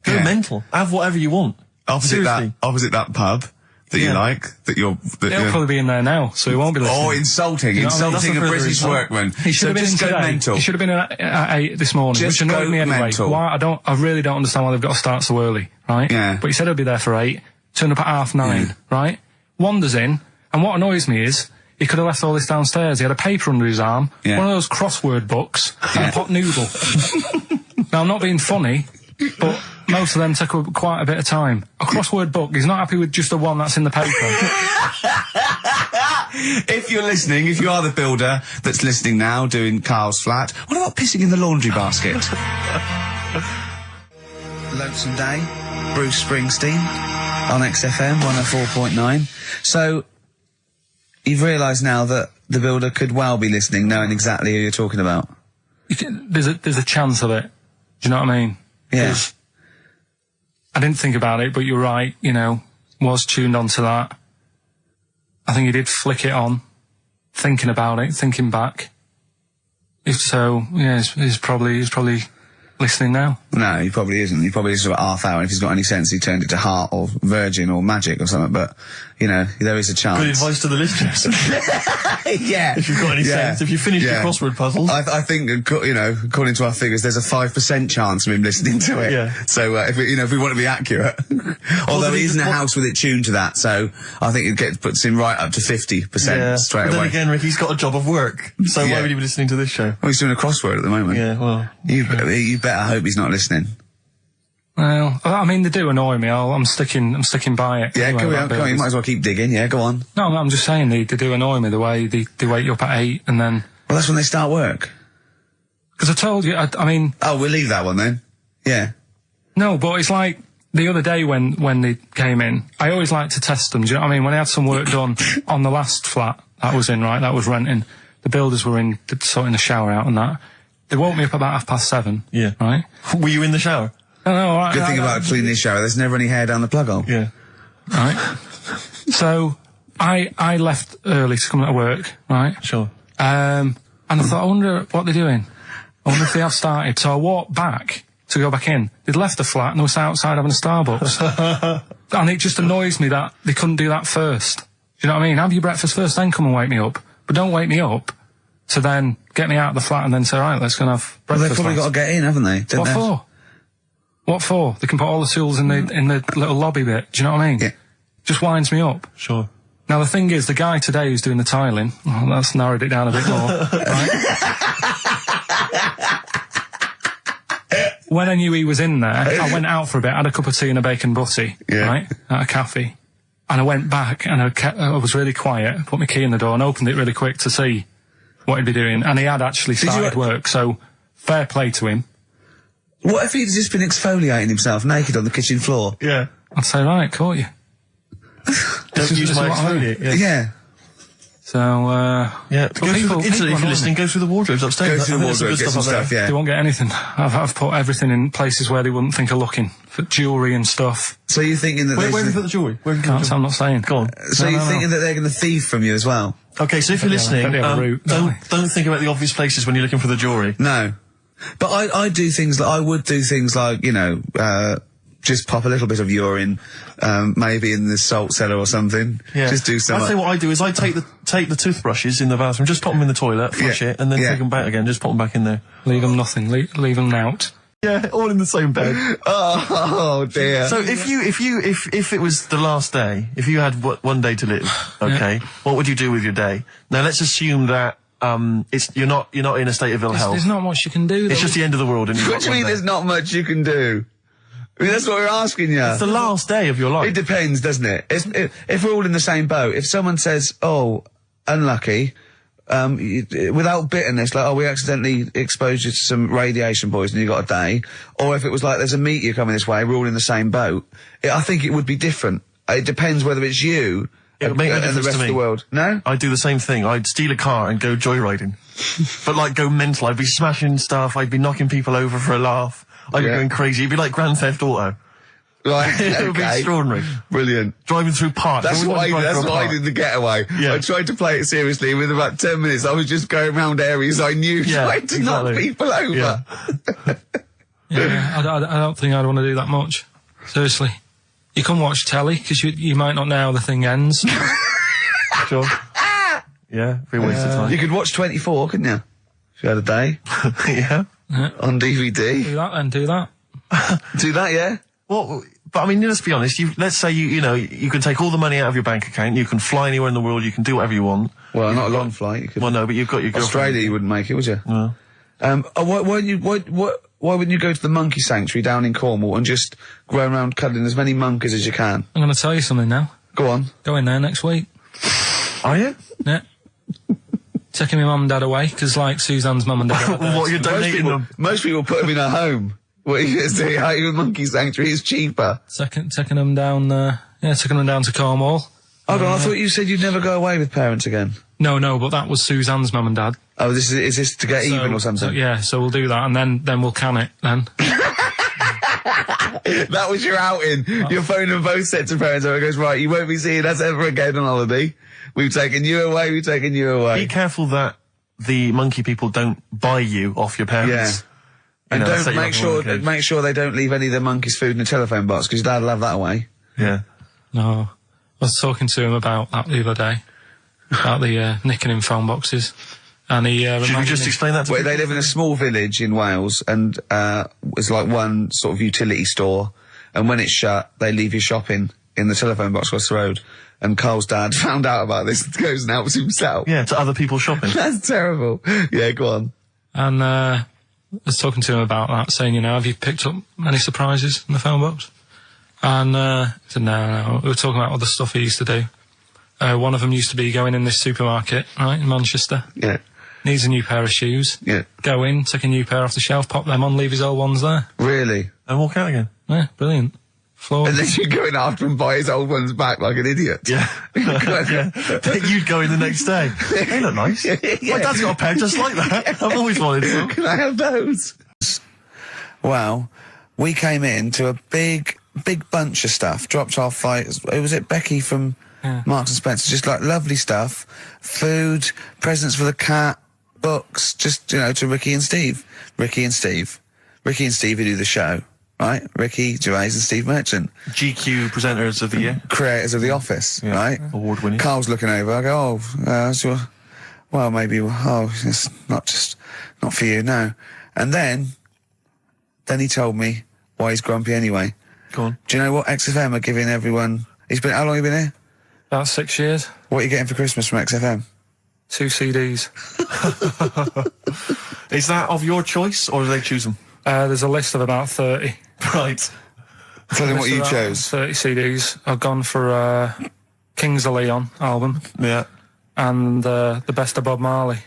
Go Yeah. mental. Have whatever you want. Opposite Seriously. that pub that you like, He'll probably be in there now, so he won't be listening. Oh, insulting You know what I mean? a That's a British further workman. He should have been just in go today. mental. He should have been at 8 this morning, Just which annoyed go me anyway. mental. Why? I really don't understand why they've got to start so early, right? Yeah. But he said he'd be there for 8, turned up at 9:30, right? Wanders in, and what annoys me is, he could have left all this downstairs. He had a paper under his arm, one of those crossword books, and a pot noodle. Now, I'm not being funny, but most of them take up quite a bit of time. A crossword book, he's not happy with just the one that's in the paper. If you're listening, if you are the builder that's listening now, doing Karl's flat, what about pissing in the laundry basket? Lonesome Day, Bruce Springsteen, on XFM 104.9. So, you've realised now that the builder could well be listening, knowing exactly who you're talking about. There's a chance of it. Do you know what I mean? Yeah. 'Cause I didn't think about it, but you're right, was tuned onto that. I think he did flick it on, thinking about it, thinking back. If so, yeah, he's probably listening now. No, he probably isn't. He probably is about half hour. If he's got any sense, he turned it to Heart or Virgin or Magic or something. But, there is a chance. Good advice to the listeners. Yeah. If you've got any sense, if you finish your crossword puzzles. I think, according to our figures, there's a 5% chance of him listening to it. Yeah. So, if we want to be accurate. Although he is in a house with it tuned to that, so I think it puts him right up to 50% straight but away. then again, Rick, he's got a job of work. So why would he be listening to this show? Well, he's doing a crossword at the moment. Yeah, well. You better hope he's not listening. Well, I mean, they do annoy me. I'm sticking by it. Yeah, anyway, go on. about You builders. might as well keep digging. Yeah, go on. No, I'm just saying they do annoy me, the way they wake you up at 8 and then... Well, that's when they start work. Because I told you, I mean... Oh, we'll leave that one then. Yeah. No, but it's like the other day when they came in, I always like to test them. Do you know what I mean? When I had some work done on the last flat that was in, right, that was renting, the builders were in, sorting the shower out and that. They woke me up about 7:30. Yeah. Right? Were you in the shower? No, Good thing about cleaning this shower, there's never any hair down the plug hole. Yeah. Right? So, I left early to come to work, right? Sure. And I thought, I wonder what they're doing. I wonder if they have started. So I walked back to go back in. They'd left the flat and they were sat outside having a Starbucks. And it just annoys me that they couldn't do that first. Do you know what I mean? Have your breakfast first, then come and wake me up. But don't wake me up to then get me out of the flat and then say, right, let's go and have Well, breakfast. they've probably got to get in, haven't they? What for? What for? They can put all the tools in the little lobby bit. Do you know what I mean? Yeah. Just winds me up. Sure. Now, the thing is, the guy today who's doing the tiling, well, that's narrowed it down a bit more, right? When I knew he was in there, I went out for a bit, had a cup of tea and a bacon butty, right, at a cafe. And I went back and I was really quiet, put my key in the door and opened it really quick to see what he'd be doing. And he had actually started work, so fair play to him. What if he'd just been exfoliating himself naked on the kitchen floor? Yeah. I'd say, right, caught you. Don't use my exfoliate. Yeah. So, yeah. Go through if you're listening, go through the wardrobes upstairs. Go through the wardrobe, get some stuff, yeah. They won't get anything. I've put everything in places where they wouldn't think of looking. For jewellery and stuff. So you're thinking that where have you put the jewellery? I'm not saying. Go on. So you're thinking that they're going to thieve from you as well? Okay, so if you're listening, don't think about the obvious places when you're looking for the jewellery. No. But I do things like, I would do things like, you know, just pop a little bit of urine, maybe in the salt cellar or something. Yeah. Just do something. I'd say what I do is I take the toothbrushes in the bathroom, just pop them in the toilet, flush it, and then take them back again, just pop them back in there. Leave them nothing, leave them out. Yeah, all in the same bed. Oh dear. So if it was the last day, if you had one day to live, okay, what would you do with your day? Now let's assume that you're not in a state of ill health. There's not much you can do, though. It's just the end of the world. And what do you mean there's not much you can do? I mean, that's what we're asking you. It's the last day of your life. It depends, doesn't it? If we're all in the same boat, if someone says, oh, unlucky, without bitterness, like, oh, we accidentally exposed you to some radiation poison, you got a day, or if it was like, there's a meteor coming this way, we're all in the same boat, I think it would be different. It depends whether it's you it would make no and the rest of the world. No? I'd do the same thing. I'd steal a car and go joyriding. But like go mental. I'd be smashing stuff, I'd be knocking people over for a laugh. I'd be going crazy. It'd be like Grand Theft Auto. Right, It would be extraordinary. Brilliant. Driving through parks. That's what I did the getaway. Yeah. I tried to play it seriously. Within about 10 minutes, I was just going around areas I knew, trying to knock people over. Yeah, I don't think I'd want to do that much. Seriously. You can watch telly, because you might not know how the thing ends. Sure. Yeah, be a waste of time. You could watch 24, couldn't you? If you had a day. Yeah. On DVD. Do that then, do that. Do that, yeah? Well, but I mean, let's be honest. Let's say you can take all the money out of your bank account. You can fly anywhere in the world. You can do whatever you want. Well, not a long flight. You could. Well, no, but you've got your Australia, you wouldn't make it, would you? No. Why wouldn't you go to the monkey sanctuary down in Cornwall and just go around cuddling as many monkeys as you can? I'm going to tell you something now. Go on. Go in there next week. Are you? Yeah. Taking my mum and dad away, because like Suzanne's mum and dad. What, you're donating them? Most people put them in a home. What are you going to say? Even monkey sanctuary is cheaper. Taking them down, taking them down to Cornwall. Hold on, I thought you said you'd never go away with parents again. No, but that was Suzanne's mum and dad. Oh, is this to get even or something? So we'll do that, and then we'll can it, then. That was your outing. You're phoning both sets of parents over and goes, right, you won't be seeing us ever again on holiday. We've taken you away, Be careful that the monkey people don't buy you off your parents. Yeah. And don't make sure they don't leave any of the monkeys' food in the telephone box, because Dad'll have that away. Yeah. No. I was talking to him about that the other day. About the nicking in phone boxes. And he should we just explain that to people? They live in a small village in Wales, and it's like one sort of utility store, and when it's shut, they leave you shopping in the telephone box across the road. And Karl's dad found out about this and goes and helps himself. Yeah, to other people shopping. That's terrible. Yeah, go on. And I was talking to him about that, saying, have you picked up any surprises in the phone box? And he said, no. We were talking about other stuff he used to do. One of them used to be going in this supermarket, right, in Manchester. Yeah. Needs a new pair of shoes. Yeah. Go in, take a new pair off the shelf, pop them on, leave his old ones there. Really? And walk out again. Yeah, brilliant. And then you go in after and buy his old ones back like an idiot. Yeah. You'd go in the next day. They look nice. Yeah. My dad's got a pair just like that. I've always wanted some. Can I have those? Well, we came in to a big bunch of stuff. Dropped off was it Becky from Marks and Spencer? Just like lovely stuff. Food, presents for the cat, books, just, to Ricky and Steve. Ricky and Steve who do the show. Right, Ricky Gervais and Steve Merchant. GQ presenters of the year. Creators of The Office, right? Award-winning. Karl's looking over, I go, maybe, it's not for you, no. And then he told me why he's grumpy anyway. Go on. Do you know what XFM are giving everyone? How long have you been here? About 6 years. What are you getting for Christmas from XFM? 2 CDs. Is that of your choice, or do they choose them? There's a list of about 30. Right. Tell them what List of you about chose. 30 CDs. I've gone for Kings of Leon album Yeah. and the Best of Bob Marley.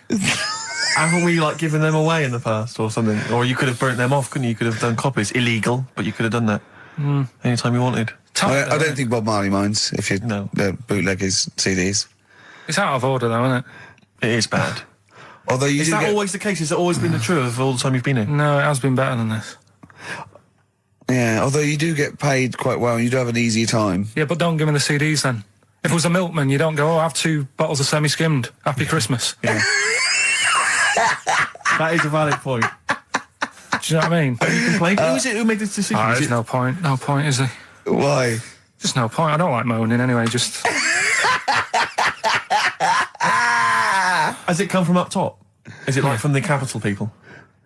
Haven't we, like, given them away in the past or something? Or you could have burnt them off, couldn't you? You could have done copies. Illegal, but you could have done that. Anytime you wanted. I don't think Bob Marley minds if you bootleg his CDs. It's out of order, though, isn't it? It is bad. Although you Is do that get- always the case? Has it always been the truth of all the time you've been here? No, it has been better than this. Yeah, although you do get paid quite well and you do have an easier time. Yeah, but don't give me the CDs then. If it was a milkman, you don't go, oh, I have 2 bottles of semi-skimmed. Happy Christmas. Yeah. That is a valid point. Do you know what I mean? You complain. Who is it who made this decision? Oh, Is there's it- no point. No point, is there? Why? Just no point. I don't like moaning anyway, just... Has it come from up top? Is it like from the capital people?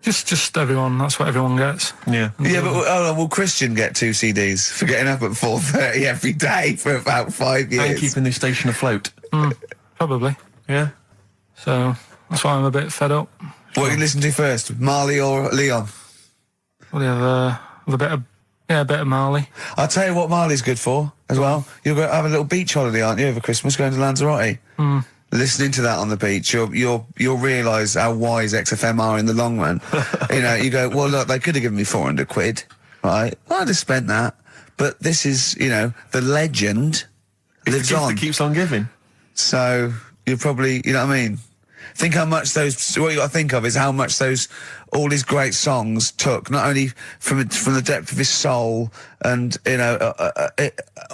Just everyone. That's what everyone gets. Yeah. Yeah, but will Christian get 2 CDs for getting up at 4:30 every day for about 5 years? And keeping this station afloat. Probably. Yeah. So that's why I'm a bit fed up. What you listen to first, Marley or Leon? Well, they have a bit of Marley. I'll tell you what Marley's good for as well. You're going to have a little beach holiday, aren't you, over Christmas, going to Lanzarote? Listening to that on the beach, you'll realise how wise XFM are in the long run. You know, you go, well, look, they could have given me 400 quid, right? I'd have spent that. But this is, you know, the legend lives The gift on. that keeps on giving. So you're probably, you know what I mean? Think how much what you got to think of is how much all his great songs took, not only from the depth of his soul and, you know,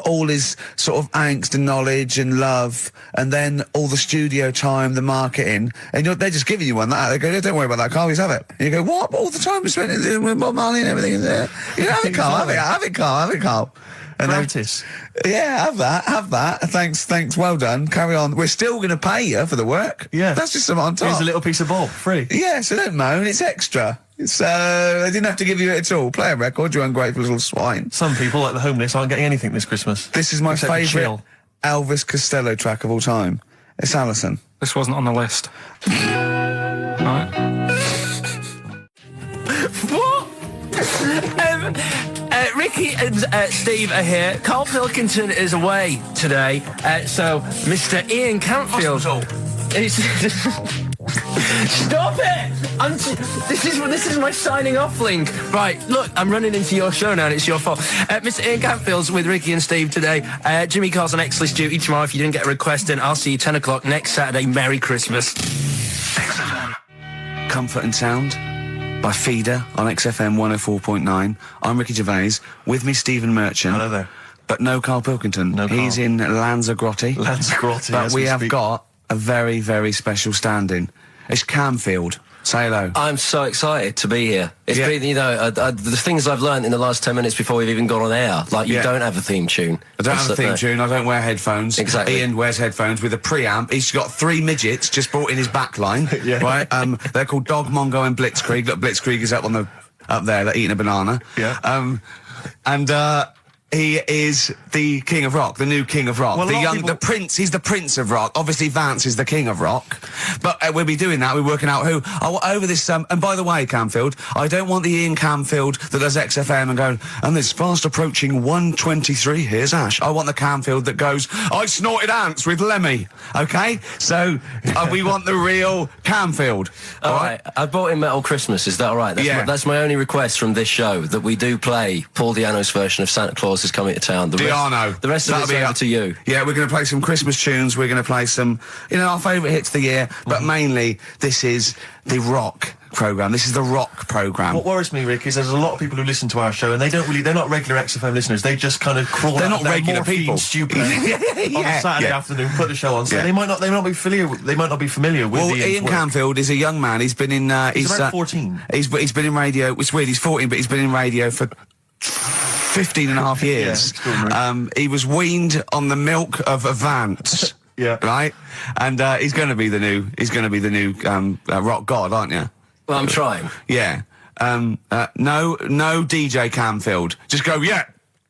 all his sort of angst and knowledge and love, and then all the studio time, the marketing, and they're just giving you one like that. They go, don't worry about that, Karl, just have it. And you go, what? But all the time we spent with Bob Marley and everything. You know, have it, Karl, have it, Karl. And Practice. Yeah, have that. Thanks, well done. Carry on. We're still going to pay you for the work. Yeah. That's just something on top. Here's a little piece of Bob, free. Yeah, so don't moan, it's extra. So, they didn't have to give you it at all. Play a record, you ungrateful little swine. Some people, like the homeless, aren't getting anything this Christmas. This is my Except for favourite chill. Elvis Costello track of all time. It's Alison. This wasn't on the list. Right. What? Ricky and Steve are here. Karl Pilkington is away today, so Mr. Ian Campfield. Stop it! This is my signing off link. Right, look, I'm running into your show now and it's your fault. Mr. Ian Campfield's with Ricky and Steve today. Jimmy Carl's on X-List duty tomorrow. If you didn't get a request in, I'll see you 10 o'clock next Saturday. Merry Christmas. XFM. Comfort and Sound by Feeder on XFM 104.9. I'm Ricky Gervais. With me, Stephen Merchant. Hello there. But no Karl Pilkington. No He's Karl. in Lanzarote. Lanzarote, But as we we have speak. got a very, very special stand-in. It's Camfield. Say hello. I'm so excited to be here. It's Yeah. been, you know, the things I've learned in the last 10 minutes before we've even gone on air. Like, you Yeah. don't have a theme tune. I don't have a That's theme the- tune. I don't wear headphones. Exactly. Ian wears headphones with a preamp. He's got 3 midgets just brought in his back line. Yeah. Right? They're called Dog, Mongo and Blitzkrieg. Look, Blitzkrieg is up there. They're eating a banana. Yeah. He is the king of rock, the new king of rock. Well, The prince, he's the prince of rock. Obviously, Vance is the king of rock. But we'll be doing that. We're working out who. Over this, and by the way, Camfield, I don't want the Ian Camfield that does XFM and going, and this fast approaching 123, here's Ash. I want the Camfield that goes, I snorted ants with Lemmy. Okay? So, we want the real Camfield. All right. I bought in Metal Christmas. Is that all right? That's my only request from this show, that we do play Paul Di'Anno's version of Santa Claus is Coming to Town. The rest of it's over to you. Yeah, we're going to play some Christmas tunes. We're going to play some, our favourite hits of the year. But mainly, this is the rock programme. This is the rock programme. What worries me, Rick, is there's a lot of people who listen to our show and they're not regular XFM listeners. They just kind of crawl They're out not of their regular morphine people. stupid on a Saturday afternoon, put the show on. So they might not be familiar with Well, Ian Camfield is a young man. He's been in. He's about 14. He's been in radio. It's weird. He's 14, but he's been in radio for 15 and a half years. Yeah, extraordinary. He was weaned on the milk of a Vance. Yeah. Right. And he's going to be the new. He's going to be the new rock god, aren't you? Well, I'm trying. Yeah. No DJ Camfield. Just go, yeah.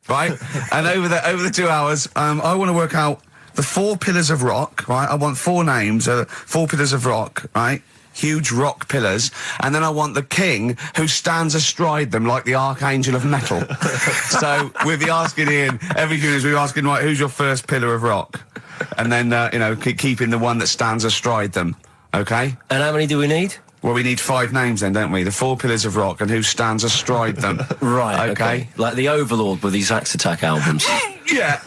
Right. And over the 2 hours, I want to work out the 4 pillars of rock, right? I want 4 names, 4 pillars of rock, right? Huge rock pillars, and then I want the king who stands astride them like the archangel of metal. So we'll be asking Ian every few minutes. We're asking, right, who's your first pillar of rock, and then keeping the one that stands astride them. Okay. And how many do we need? Well, we need 5 names then, don't we? The 4 pillars of rock and who stands astride them. Right. Okay. Like the Overlord with these Axe Attack albums. Yeah.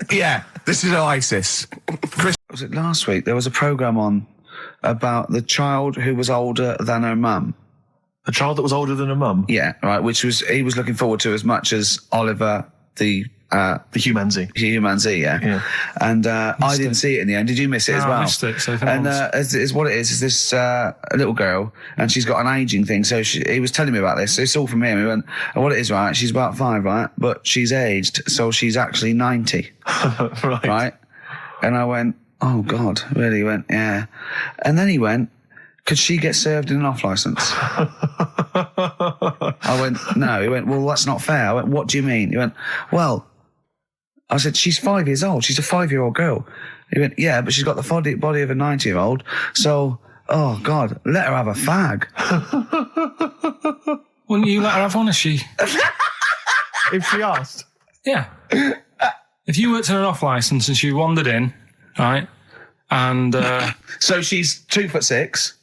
Yeah. This is Oasis. Was it last week? There was a programme on about the child who was older than her mum. A child that was older than her mum? Yeah, right, which he was looking forward to as much as Oliver, the Humanzee. Humanzee, yeah. And I didn't see it in the end. Did you miss it as well? I missed it. So and is what it is this little girl, and she's got an ageing thing. So he was telling me about this. It's all from him. He went, and what it is, right? She's about 5, right? But she's aged, so she's actually 90. Right? And I went, oh, God, really? He went, yeah. And then he went, could she get served in an off licence? I went, no. He went, well, that's not fair. I went, what do you mean? He went, well, I said, she's 5 years old. She's a 5-year-old girl. He went, yeah, but she's got the body of a 90-year-old. So, oh, God, let her have a fag. Wouldn't you let her have one if she... If she asked? Yeah. If you worked in an off licence and she wandered in, right, and... So she's 2'6".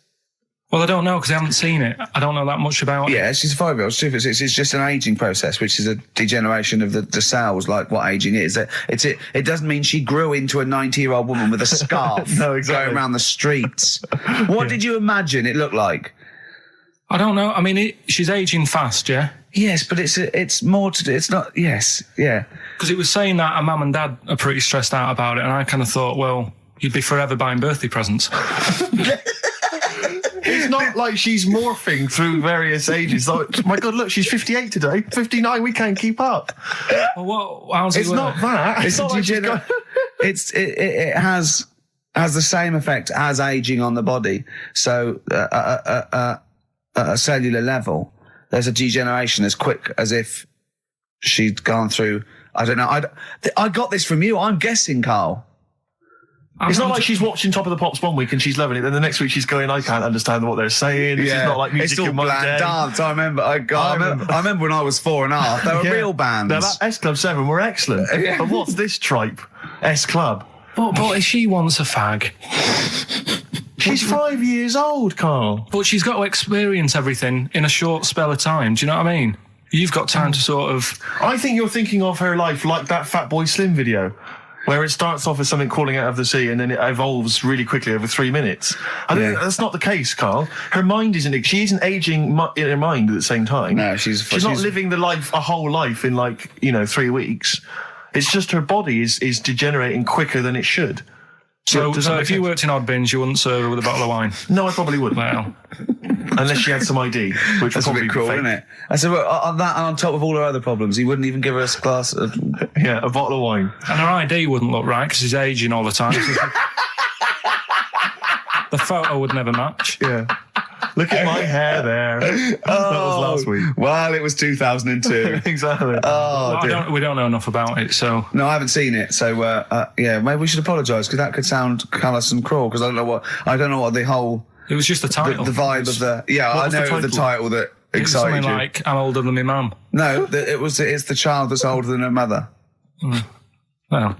Well, I don't know because I haven't seen it. I don't know that much about it. Yeah, she's a 5-year-old. She's 2'6". It's just an ageing process, which is a degeneration of the cells, like what ageing is. It doesn't mean she grew into a 90-year-old woman with a scarf No, exactly. going around the streets. What did you imagine it looked like? I don't know. I mean, she's ageing fast, yeah? Yes, but it's more to do. It's not. Yes, yeah. Because it was saying that her mum and dad are pretty stressed out about it, and I kind of thought, well, you'd be forever buying birthday presents. It's not like she's morphing through various ages. Like, my God, look, she's 58 today. 59, we can't keep up. Well, how's it It's work? not that. It's not like she's it has the same effect as aging on the body. So at a cellular level, there's a degeneration as quick as if she'd gone through. I don't know. I got this from you. I'm guessing, Karl. It's not like she's watching Top of the Pops one week and she's loving it, then the next week she's going, I can't understand what they're saying. It's not like music it's all in my bland day. dance. I remember when I was 4.5. They were real bands. Now, that S Club 7 were excellent. Yeah. But what's this tripe? S Club. But if she wants a fag... She's 5 years old, Karl. But she's got to experience everything in a short spell of time. Do you know what I mean? You've got time to sort of... I think you're thinking of her life like that Fatboy Slim video, where it starts off as something crawling out of the sea and then it evolves really quickly over 3 minutes. I think that's not the case, Karl. Her mind isn't... She isn't aging in her mind at the same time. No, she's not living a whole life in 3 weeks. It's just her body is degenerating quicker than it should. So if you worked in odd bins, you wouldn't serve her with a bottle of wine? No, I probably wouldn't. Well... Unless she had some ID, which That's would a probably bit cruel, be fake. isn't it? I said, well, on that and on top of all her other problems, he wouldn't even give her a glass of... Yeah, a bottle of wine. And her ID wouldn't look right because she's ageing all the time. The photo would never match. Yeah. Look at my hair there. That was last week. Well, it was 2002. Exactly. Oh, dear. We don't know enough about it, so... No, I haven't seen it, so maybe we should apologise because that could sound callous and cruel because I don't know what the whole... It was just the title. The vibe of the... Yeah, I know the title that it was excited something you. like, I'm older than my mum. No, it's the child that's older than her mother. Well...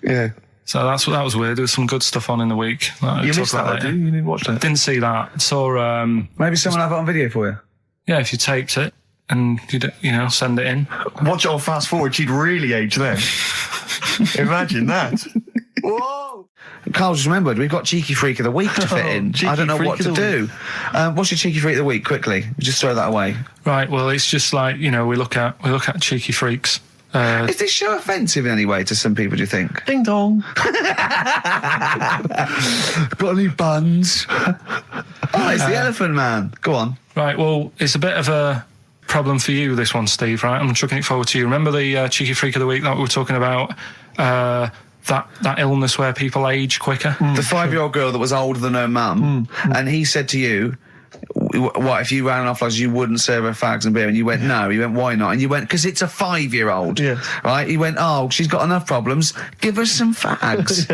Yeah. So that was weird. There was some good stuff on in the week. You missed that, did you? You didn't watch that? Didn't see that. Saw... Maybe someone have it on video for you. Yeah, if you taped it and you send it in. Watch it on fast forward. She'd really age then. Imagine that. Whoa! Karl just remembered we've got Cheeky Freak of the Week to fit in. I don't know what to do. What's your Cheeky Freak of the Week? Quickly, just throw that away. Right. Well, it's just like we look at cheeky freaks. Is this show offensive in any way to some people, do you think? Ding dong. Got any buns? Oh, it's the Elephant Man. Go on. Right, well, it's a bit of a problem for you, this one, Steve, right? I'm chucking it forward to you. Remember the Cheeky Freak of the Week that we were talking about? That illness where people age quicker? The 5-year-old girl that was older than her mum, and he said to you, what if you ran off like you wouldn't serve her fags and beer, and you went no, you went why not, and you went because it's a 5-year-old, right? You went, oh, she's got enough problems, give her some fags.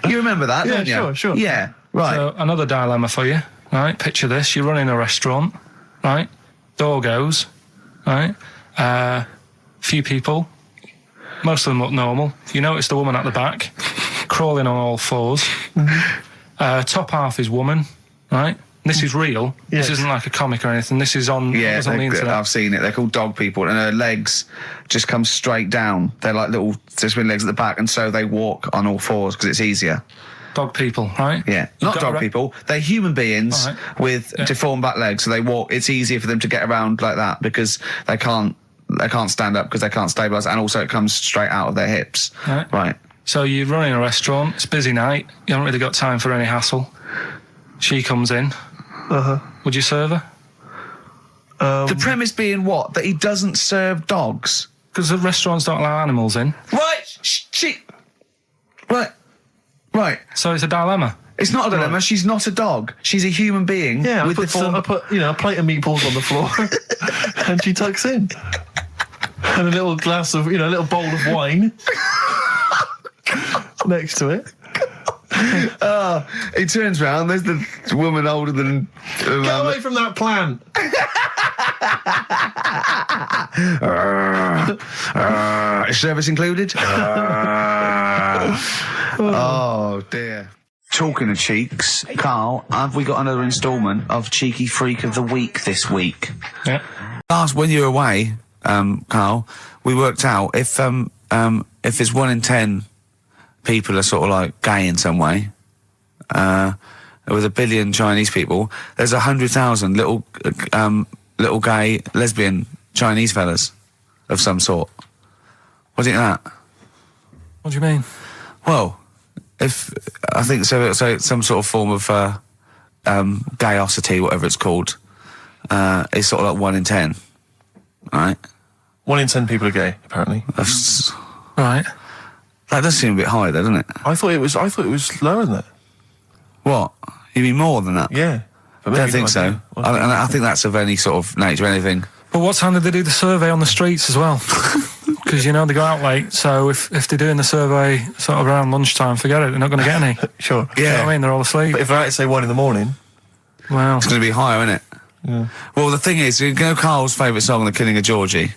You remember that, don't you? Sure. Yeah, right. So another dilemma for you, right? Picture this: you're running a restaurant, right? Door goes, right? Few people, most of them look normal. You notice the woman at the back, crawling on all fours. Top half is woman, right? This is real. This isn't like a comic or anything. This is on, on the internet. I've seen it. They're called dog people, and her legs just come straight down. They're like little twin legs at the back, and so they walk on all fours because it's easier. Dog people, right? Yeah, not dog people. They're human beings with deformed back legs, so they walk. It's easier for them to get around like that because they can't stand up because they can't stabilise, and also it comes straight out of their hips. Right. So you're running a restaurant. It's a busy night. You haven't really got time for any hassle. She comes in. Would you serve her? The premise being what? That he doesn't serve dogs? Because the restaurants don't allow animals in. Right. So it's a dilemma. It's not a dilemma. She's not a dog. She's a human being. Yeah, I put a plate of meatballs on the floor, and she tucks in, and a little glass of, a little bowl of wine next to it. He turns round, there's the woman older than... Get away from that plant! Is service included? Oh, dear. Talking of cheeks, Karl, have we got another instalment of Cheeky Freak of the Week this week? Yeah. When you were away, Karl, we worked out if it's 1 in 10 people are sort of like gay in some way, with 1 billion Chinese people, there's 100,000 little gay, lesbian Chinese fellas of some sort. What do you think of that? What do you mean? Well, I think so it's some sort of form of gayosity, whatever it's called, is sort of like 1 in 10, right? 1 in 10 people are gay, apparently. Right. That does seem a bit high, though, doesn't it? I thought it was lower than that. What? You mean more than that? Yeah. I don't think so. I think that's of any sort of nature, anything. But what time did they do the survey on the streets as well? Because, they go out late, so if they're doing the survey sort of around lunchtime, forget it, they're not going to get any. Sure. Yeah. You know what I mean? They're all asleep. But if they're out at, say, 1 in the morning... Well... It's going to be higher, isn't it? Yeah. Well, the thing is, Karl's favourite song, The Killing of Georgie.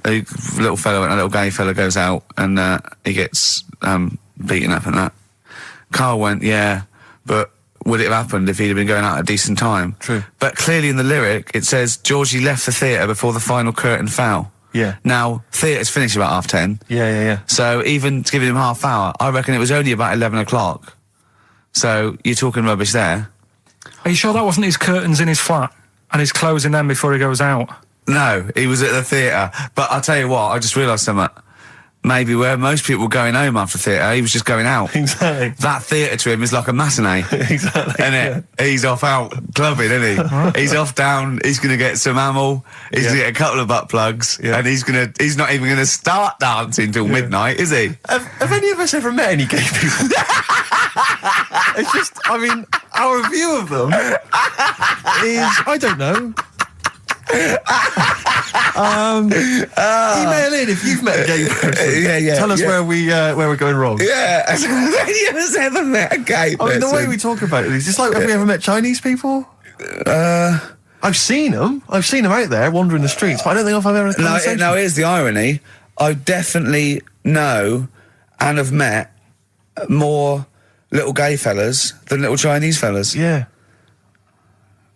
A little gay fella goes out and he gets beaten up and that. Karl went, yeah, but would it have happened if he'd have been going out at a decent time? True. But clearly in the lyric it says Georgie left the theatre before the final curtain fell. Yeah. Now, theatre's finished about 10:30. Yeah. So even giving him half hour, I reckon it was only about 11 o'clock. So you're talking rubbish there. Are you sure that wasn't his curtains in his flat and he's closing them before he goes out? No, he was at the theatre. But I'll tell you what, I just realised something. Maybe where most people were going home after theatre, he was just going out. Exactly. That theatre to him is like a matinee. Exactly. Isn't it? He's off out clubbing, isn't he? He's off down, he's going to get some amyl, he's going to get a couple of butt plugs, and he's not even going to start dancing till midnight, is he? Have any of us ever met any gay people? It's just, our view of them is, I don't know. Email in if you've met a gay person. Tell us where we're going wrong. Yeah. Have any of us ever met a gay person? The way we talk about it is just like, have we ever met Chinese people? I've seen them out there wandering the streets, but I don't think I've ever had a conversation. No, here's the irony. I definitely know and have met more little gay fellas than little Chinese fellas. Yeah.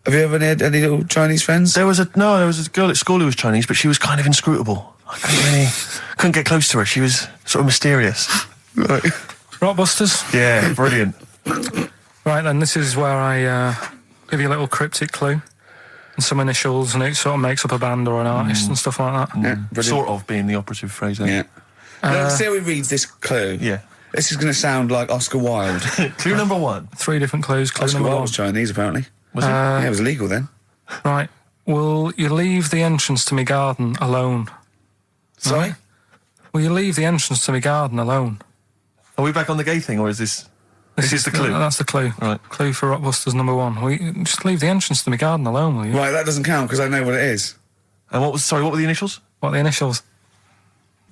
Have you ever had any little Chinese friends? There was a girl at school who was Chinese, but she was kind of inscrutable. I couldn't get close to her. She was sort of mysterious. Right. Rockbusters? Yeah, brilliant. Right then, this is where I give you a little cryptic clue and some initials, and it sort of makes up a band or an artist and stuff like that. Yeah, sort of being the operative phrase there. Yeah. Let's see how he reads this clue. Yeah. This is going to sound like Oscar Wilde. Clue number 1. 3 different clues. Clue Oscar number Wilde 1. was Chinese, apparently. Was it? Yeah, it was illegal then. Right. Will you leave the entrance to my garden alone? Sorry? Right? Will you leave the entrance to my garden alone? Are we back on the gay thing, or is this... This is the clue. That's the clue. Right. Clue for Rockbusters number 1. Just leave the entrance to my garden alone, will you? Right, that doesn't count because I know what it is. And what were the initials? What are the initials?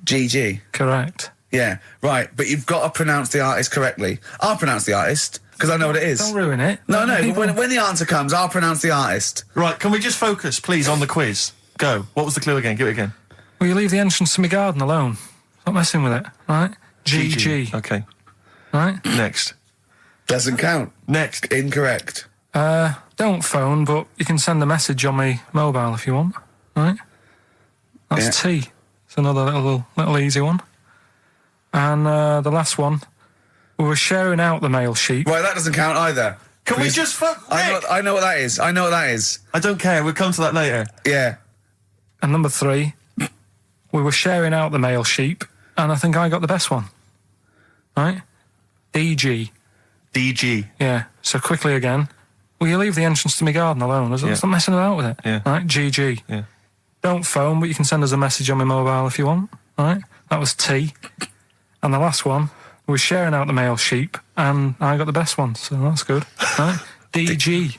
GG. Correct. Yeah, right, but you've got to pronounce the artist correctly. I'll pronounce the artist, because I know what it is. Don't ruin it. No, but when the answer comes, I'll pronounce the artist. Right, can we just focus, please, on the quiz? Go. What was the clue again? Give it again. Will you leave the entrance to my garden alone? Stop messing with it, right? GG. Okay. Right? Next. Doesn't count. Next. Incorrect. Don't phone, but you can send a message on my mobile if you want, right? That's T. It's another little easy one. And the last one, we were sharing out the male sheep. Right, that doesn't count either. Can we just I know what that is. I know what that is. I don't care. We'll come to that later. Yeah. And number 3, we were sharing out the male sheep, and I think I got the best one. Right? DG. DG. Yeah. So quickly again, will you leave the entrance to my garden alone? Stop messing about with it. Yeah. Right? GG. Yeah. Don't phone, but you can send us a message on my mobile if you want. Right? That was T. And the last one, we were sharing out the male sheep, and I got the best one, so that's good. Right? DG.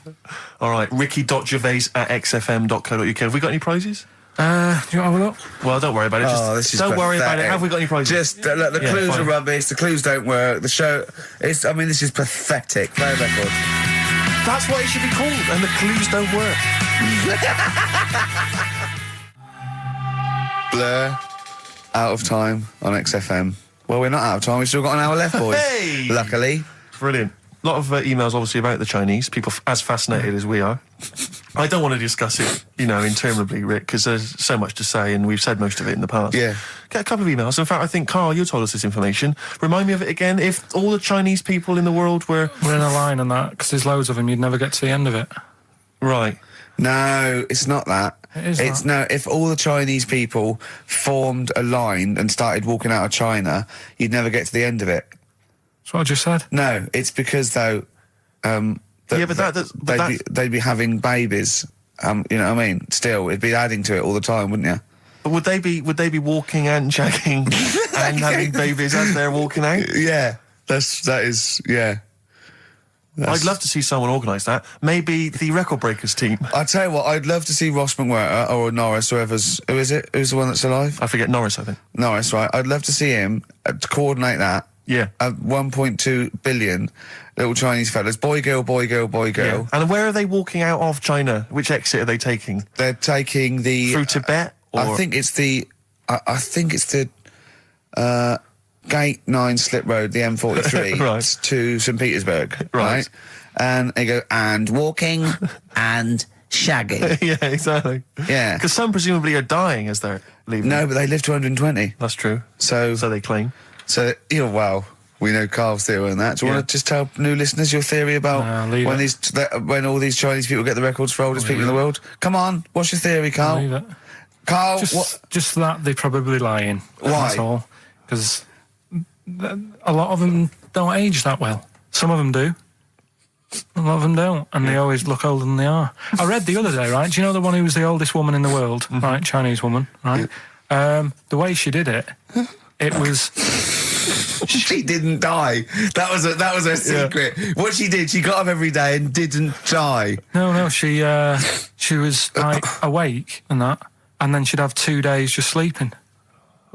All right, ricky.gervais@xfm.co.uk. Have we got any prizes? Do you want to have a look? Well, don't worry about it. Don't worry about it. Have we got any prizes? Just, look, the clues are rubbish, the clues don't work, the show, this is pathetic. Play a record. That's what it should be called, and the clues don't work. Blur, out of time on XFM. Well, we're not out of time, we've still got an hour left, boys. Hey! Luckily. Brilliant. A lot of emails, obviously, about the Chinese. People as fascinated as we are. I don't want to discuss it, interminably, Rick, because there's so much to say, and we've said most of it in the past. Yeah. Get a couple of emails. In fact, I think, Karl, you told us this information. Remind me of it again. If all the Chinese people in the world were... We're in a line on that, because there's loads of them, you'd never get to the end of it. Right. No, it's not that. If all the Chinese people formed a line and started walking out of China, you'd never get to the end of it. That's what I just said. No, it's because, though, they'd be having babies. You know what I mean? Still, it'd be adding to it all the time, wouldn't you? But would they be walking and shagging and having babies as they're walking out? Yeah, that is. I'd love to see someone organise that. Maybe the Record Breakers team. I tell you what, I'd love to see Ross McWhirter or Norris, who is it? Who's the one that's alive? I forget Norris, I think. Norris, right? I'd love to see him to coordinate that. Yeah. 1.2 billion little Chinese fellas. Boy, girl, boy, girl, boy, girl. Yeah. And where are they walking out of China? Which exit are they taking? They're taking the... Through Tibet? Or? I think it's the Gate 9 Slip Road, the M43, right. to St. Petersburg, right? And they go, and walking, and shagging. Yeah, exactly. Yeah. Because some presumably are dying as they're leaving. No, but they live to 120. That's true. So they claim. So, well, we know Karl's theory on that. Do you want to just tell new listeners your theory about when all these Chinese people get the records for oldest people in the world? Come on, what's your theory, Karl? Leave it. Karl, just that they're probably lying. Why? That's all. Because a lot of them don't age that well. Some of them do. A lot of them don't, and they always look older than they are. I read the other day, right? Do you know the one who was the oldest woman in the world, right? Chinese woman, right? The way she did it, it was... She didn't die. That was her secret. Yeah. What she did, she got up every day and didn't die. No, she was like awake and that, and then she'd have 2 days just sleeping.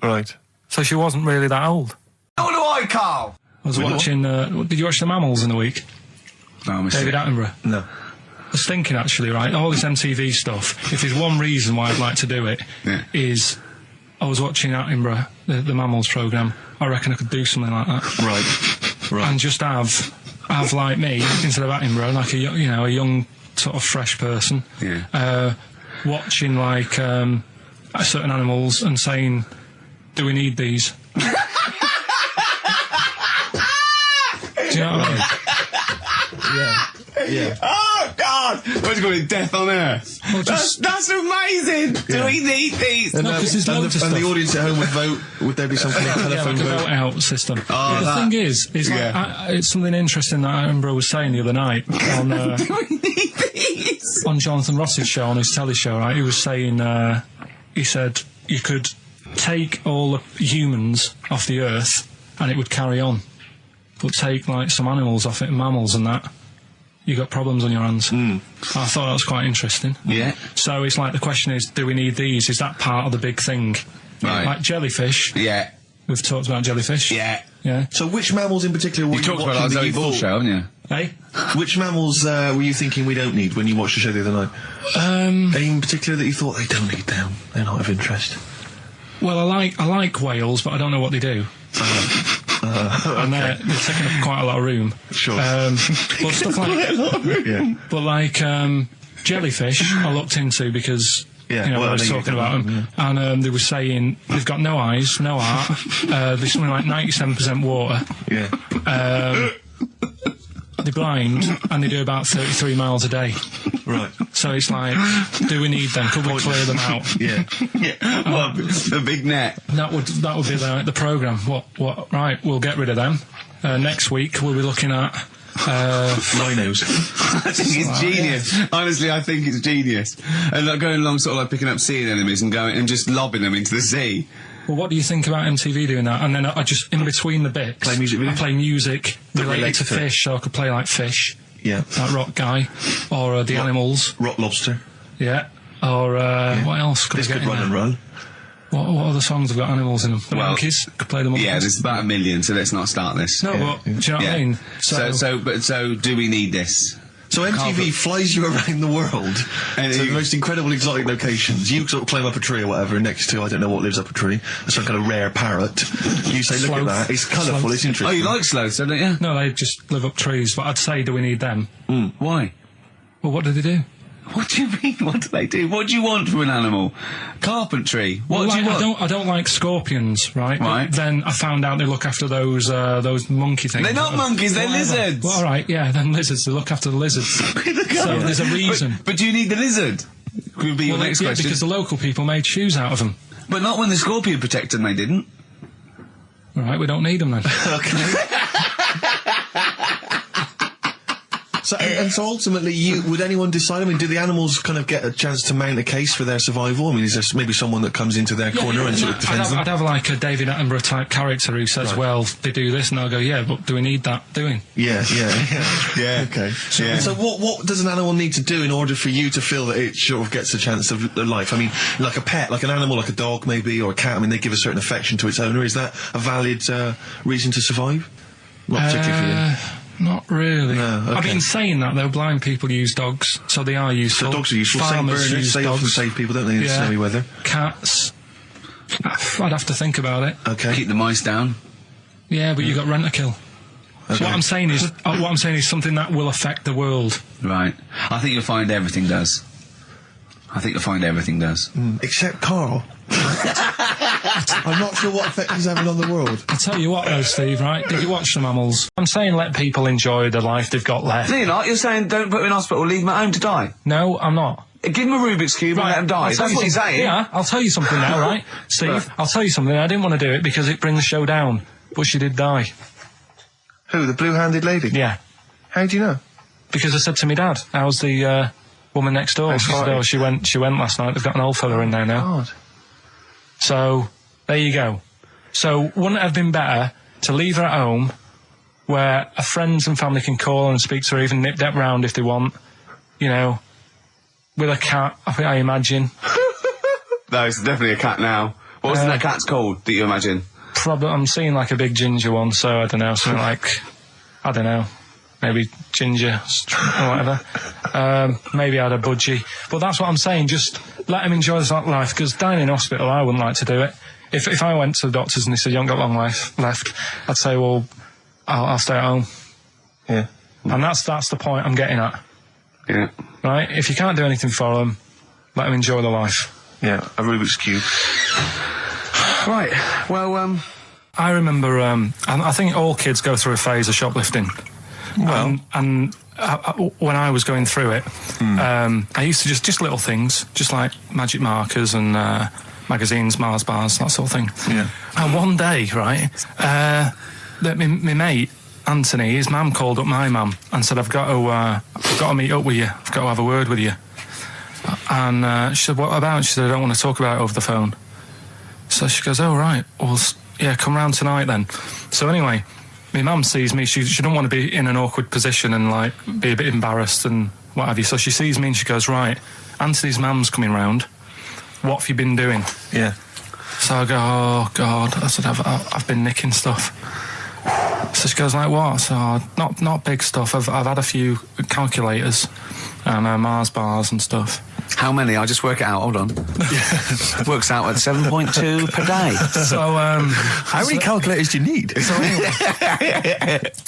Right. So she wasn't really that old. How do I, Karl? I was watching. Did you watch The Mammals in the week? No, David Attenborough. No. I was thinking actually, right, all this MTV stuff. If there's one reason why I'd like to do it, is I was watching Attenborough, the Mammals programme. I reckon I could do something like that. Right. And just have like me instead of Attenborough, like a young sort of fresh person. Yeah. Watching like certain animals and saying, "Do we need these?" Do you know what I mean? Yeah. Oh, God! What's going to Death on Earth? Well, that's amazing! Do we need these? And, because there's loads of and stuff. the audience at home would vote. Would there be some kind of telephone like a vote? vote out system. Oh, the thing is like, it's something interesting that Attenborough was saying the other night on on Jonathan Ross's show, on his telly show, right? He was saying, he said you could take all the humans off the Earth and it would carry on. but take like some animals off it, mammals and that, you got problems on your hands. I thought that was quite interesting. Yeah. So it's like the question is, do we need these? Is that part of the big thing? Right. Like jellyfish. Yeah. We've talked about jellyfish. Yeah. Yeah. So which mammals in particular were You you talked about watching that that you Zoe Ball thought- show, haven't you? Hey? Which mammals were you thinking we don't need when you watched the show the other night? Any in particular that you thought they don't need them? They're not of interest. Well, I like whales, but I don't know what they do. And they're taking up quite a lot of room. Sure. But stuff like Yeah. but like jellyfish, I looked into because Yeah, you know well, I was I know you talking don't about them, and they were saying they've got no eyes, no heart. There's something like 97% water. Yeah. They're blind, and they do about 33 miles a day. Right. So it's like, do we need them? Could we clear them out? Yeah. Well, the big net. That would be the programme. What? Right, we'll get rid of them. Next week we'll be looking at Rhinos. I think it's genius. Honestly, I think it's genius. And like going along, sort of like picking up sea anemones and going and just lobbing them into the sea. Well, what do you think about MTV doing that? And then I just, in between the bits, Play music videos? I play music related relates to to it. fish, so I could play like Fish, Yeah. that rock guy, or the animals, Rock lobster. yeah, or what else could This I get could in run there? and run. What other songs have got animals in them? The Well, monkeys, could play the monkeys. Yeah, there's about 1 million, so let's not start this. No, but do you know what I mean? So do we need this? So MTV flies you around the world And to you- the most incredible exotic locations. You sort of climb up a tree or whatever next to, I don't know what lives up a tree, some kind of rare parrot. You say, look at Sloth. that, it's colourful, Sloth. it's interesting. Oh, you like sloths, don't you? No, they just live up trees, but I'd say, do we need them? Why? Well, what do they do? What do you mean? What do they do? What do you want from an animal? Carpentry. What do you want? I don't like scorpions, right? Right. But then I found out they look after those monkey things. They're not monkeys, they're Whatever. lizards. Well, all right, yeah, then lizards. They look after the lizards. So there's a reason. But do you need the lizard? Could be your Well, next yeah, question. because the local people made shoes out of them. But not when the scorpion protected them, they didn't. All right, we don't need them then. So, and so ultimately, would anyone decide? I mean, do the animals kind of get a chance to mount a case for their survival? I mean, is there maybe someone that comes into their corner and sort of defends them? I'd have like a David Attenborough type character who says, Right. well, they do this, and I'll go, yeah, but do we need that doing? Yeah. Yeah. Okay. So, Yeah. so what does an animal need to do in order for you to feel that it sort of gets a chance of life? I mean, like a pet, like an animal, like a dog maybe, or a cat. I mean, they give a certain affection to its owner. Is that a valid reason to survive? Not particularly for you. Not really. No, okay. I've been saying that though. Blind people use dogs, so they are useful. So dogs are useful. Farmers Saint Bernards, use they dogs. often save people, don't they, in Yeah. snowy weather? Cats. I'd have to think about it. Okay. Keep the mice down. Yeah, but you got rent a kill. So Okay. what I'm saying is something that will affect the world. Right. I think you'll find everything does. Except Karl. I'm not sure what effect he's having on the world. I'll tell you what though, Steve, right? Did you watch the mammals? I'm saying let people enjoy the life they've got left. No, you're not. You're saying don't put them in hospital, leave them at home to die. No, I'm not. Give them a Rubik's Cube and let them die. I'll tell That's what you're saying. Yeah, I'll tell you something now, right? Steve, Right. I'll tell you something. I didn't want to do it because it brings the show down, but she did die. Who, the blue-handed lady? Yeah. How do you know? Because I said to my dad, how's the woman next door? She said, oh, she went last night. They've got an old fella in there now. God. So, there you go. So, wouldn't it have been better to leave her at home where her friends and family can call and speak to her, even nip that round if they want, you know, with a cat, I imagine. No, it's definitely a cat now. What was that cat's called that you imagine? Probably, I'm seeing like a big ginger one, so I don't know, something like, I don't know, maybe ginger or whatever. Maybe I'd a budgie. But that's what I'm saying, just let him enjoy his life, because dying in hospital, I wouldn't like to do it. If I went to the doctors and they said, you haven't got long life left, I'd say, well, I'll stay at home. Yeah. And that's the point I'm getting at. Yeah. Right? If you can't do anything for them, let them enjoy the life. Yeah, a Rubik's Cube. Right. Well, I remember, I think all kids go through a phase of shoplifting. Well. And when I was going through it, I used to just little things, just like magic markers and magazines, Mars bars, that sort of thing. Yeah. And one day, right, my mate, Anthony, his mum called up my mum and said, I've got to meet up with you. I've got to have a word with you. And she said, what about? She said, I don't want to talk about it over the phone. So she goes, oh, right. Well, yeah, come round tonight then. So anyway, my mum sees me, she don't want to be in an awkward position and, like, be a bit embarrassed and what have you. So she sees me and she goes, right, Anthony's mum's coming round. What have you been doing? Yeah. So I go, oh, God. I said, I've been nicking stuff. So she goes, like, what? So, not big stuff. I've had a few calculators and Mars bars and stuff. How many? I'll just work it out. Hold on. Works out at 7.2 per day. So, how many calculators do you need?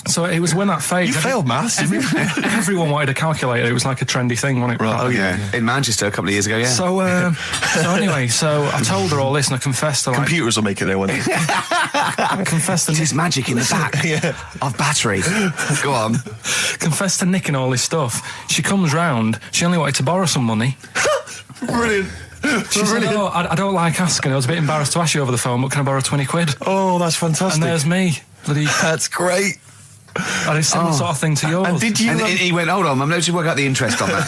So it was when that phase. You failed maths, didn't you? Everyone wanted a calculator. It was like a trendy thing, wasn't it? Right. Oh, yeah. In Manchester a couple of years ago, yeah. So anyway, so I told her all this and I confessed to, like... Computers will make it there one day. I confessed to... There's magic in the back of battery. Go on. Confessed to nicking all this stuff. She comes round, she only wanted to borrow some money. Brilliant. She said, oh, I don't like asking. I was a bit embarrassed to ask you over the phone, but can I borrow 20 quid? Oh, that's fantastic. And there's me. That's great. And it's similar sort of thing to yours. And did you... And he went, hold on, I'm noticing you work out the interest on that.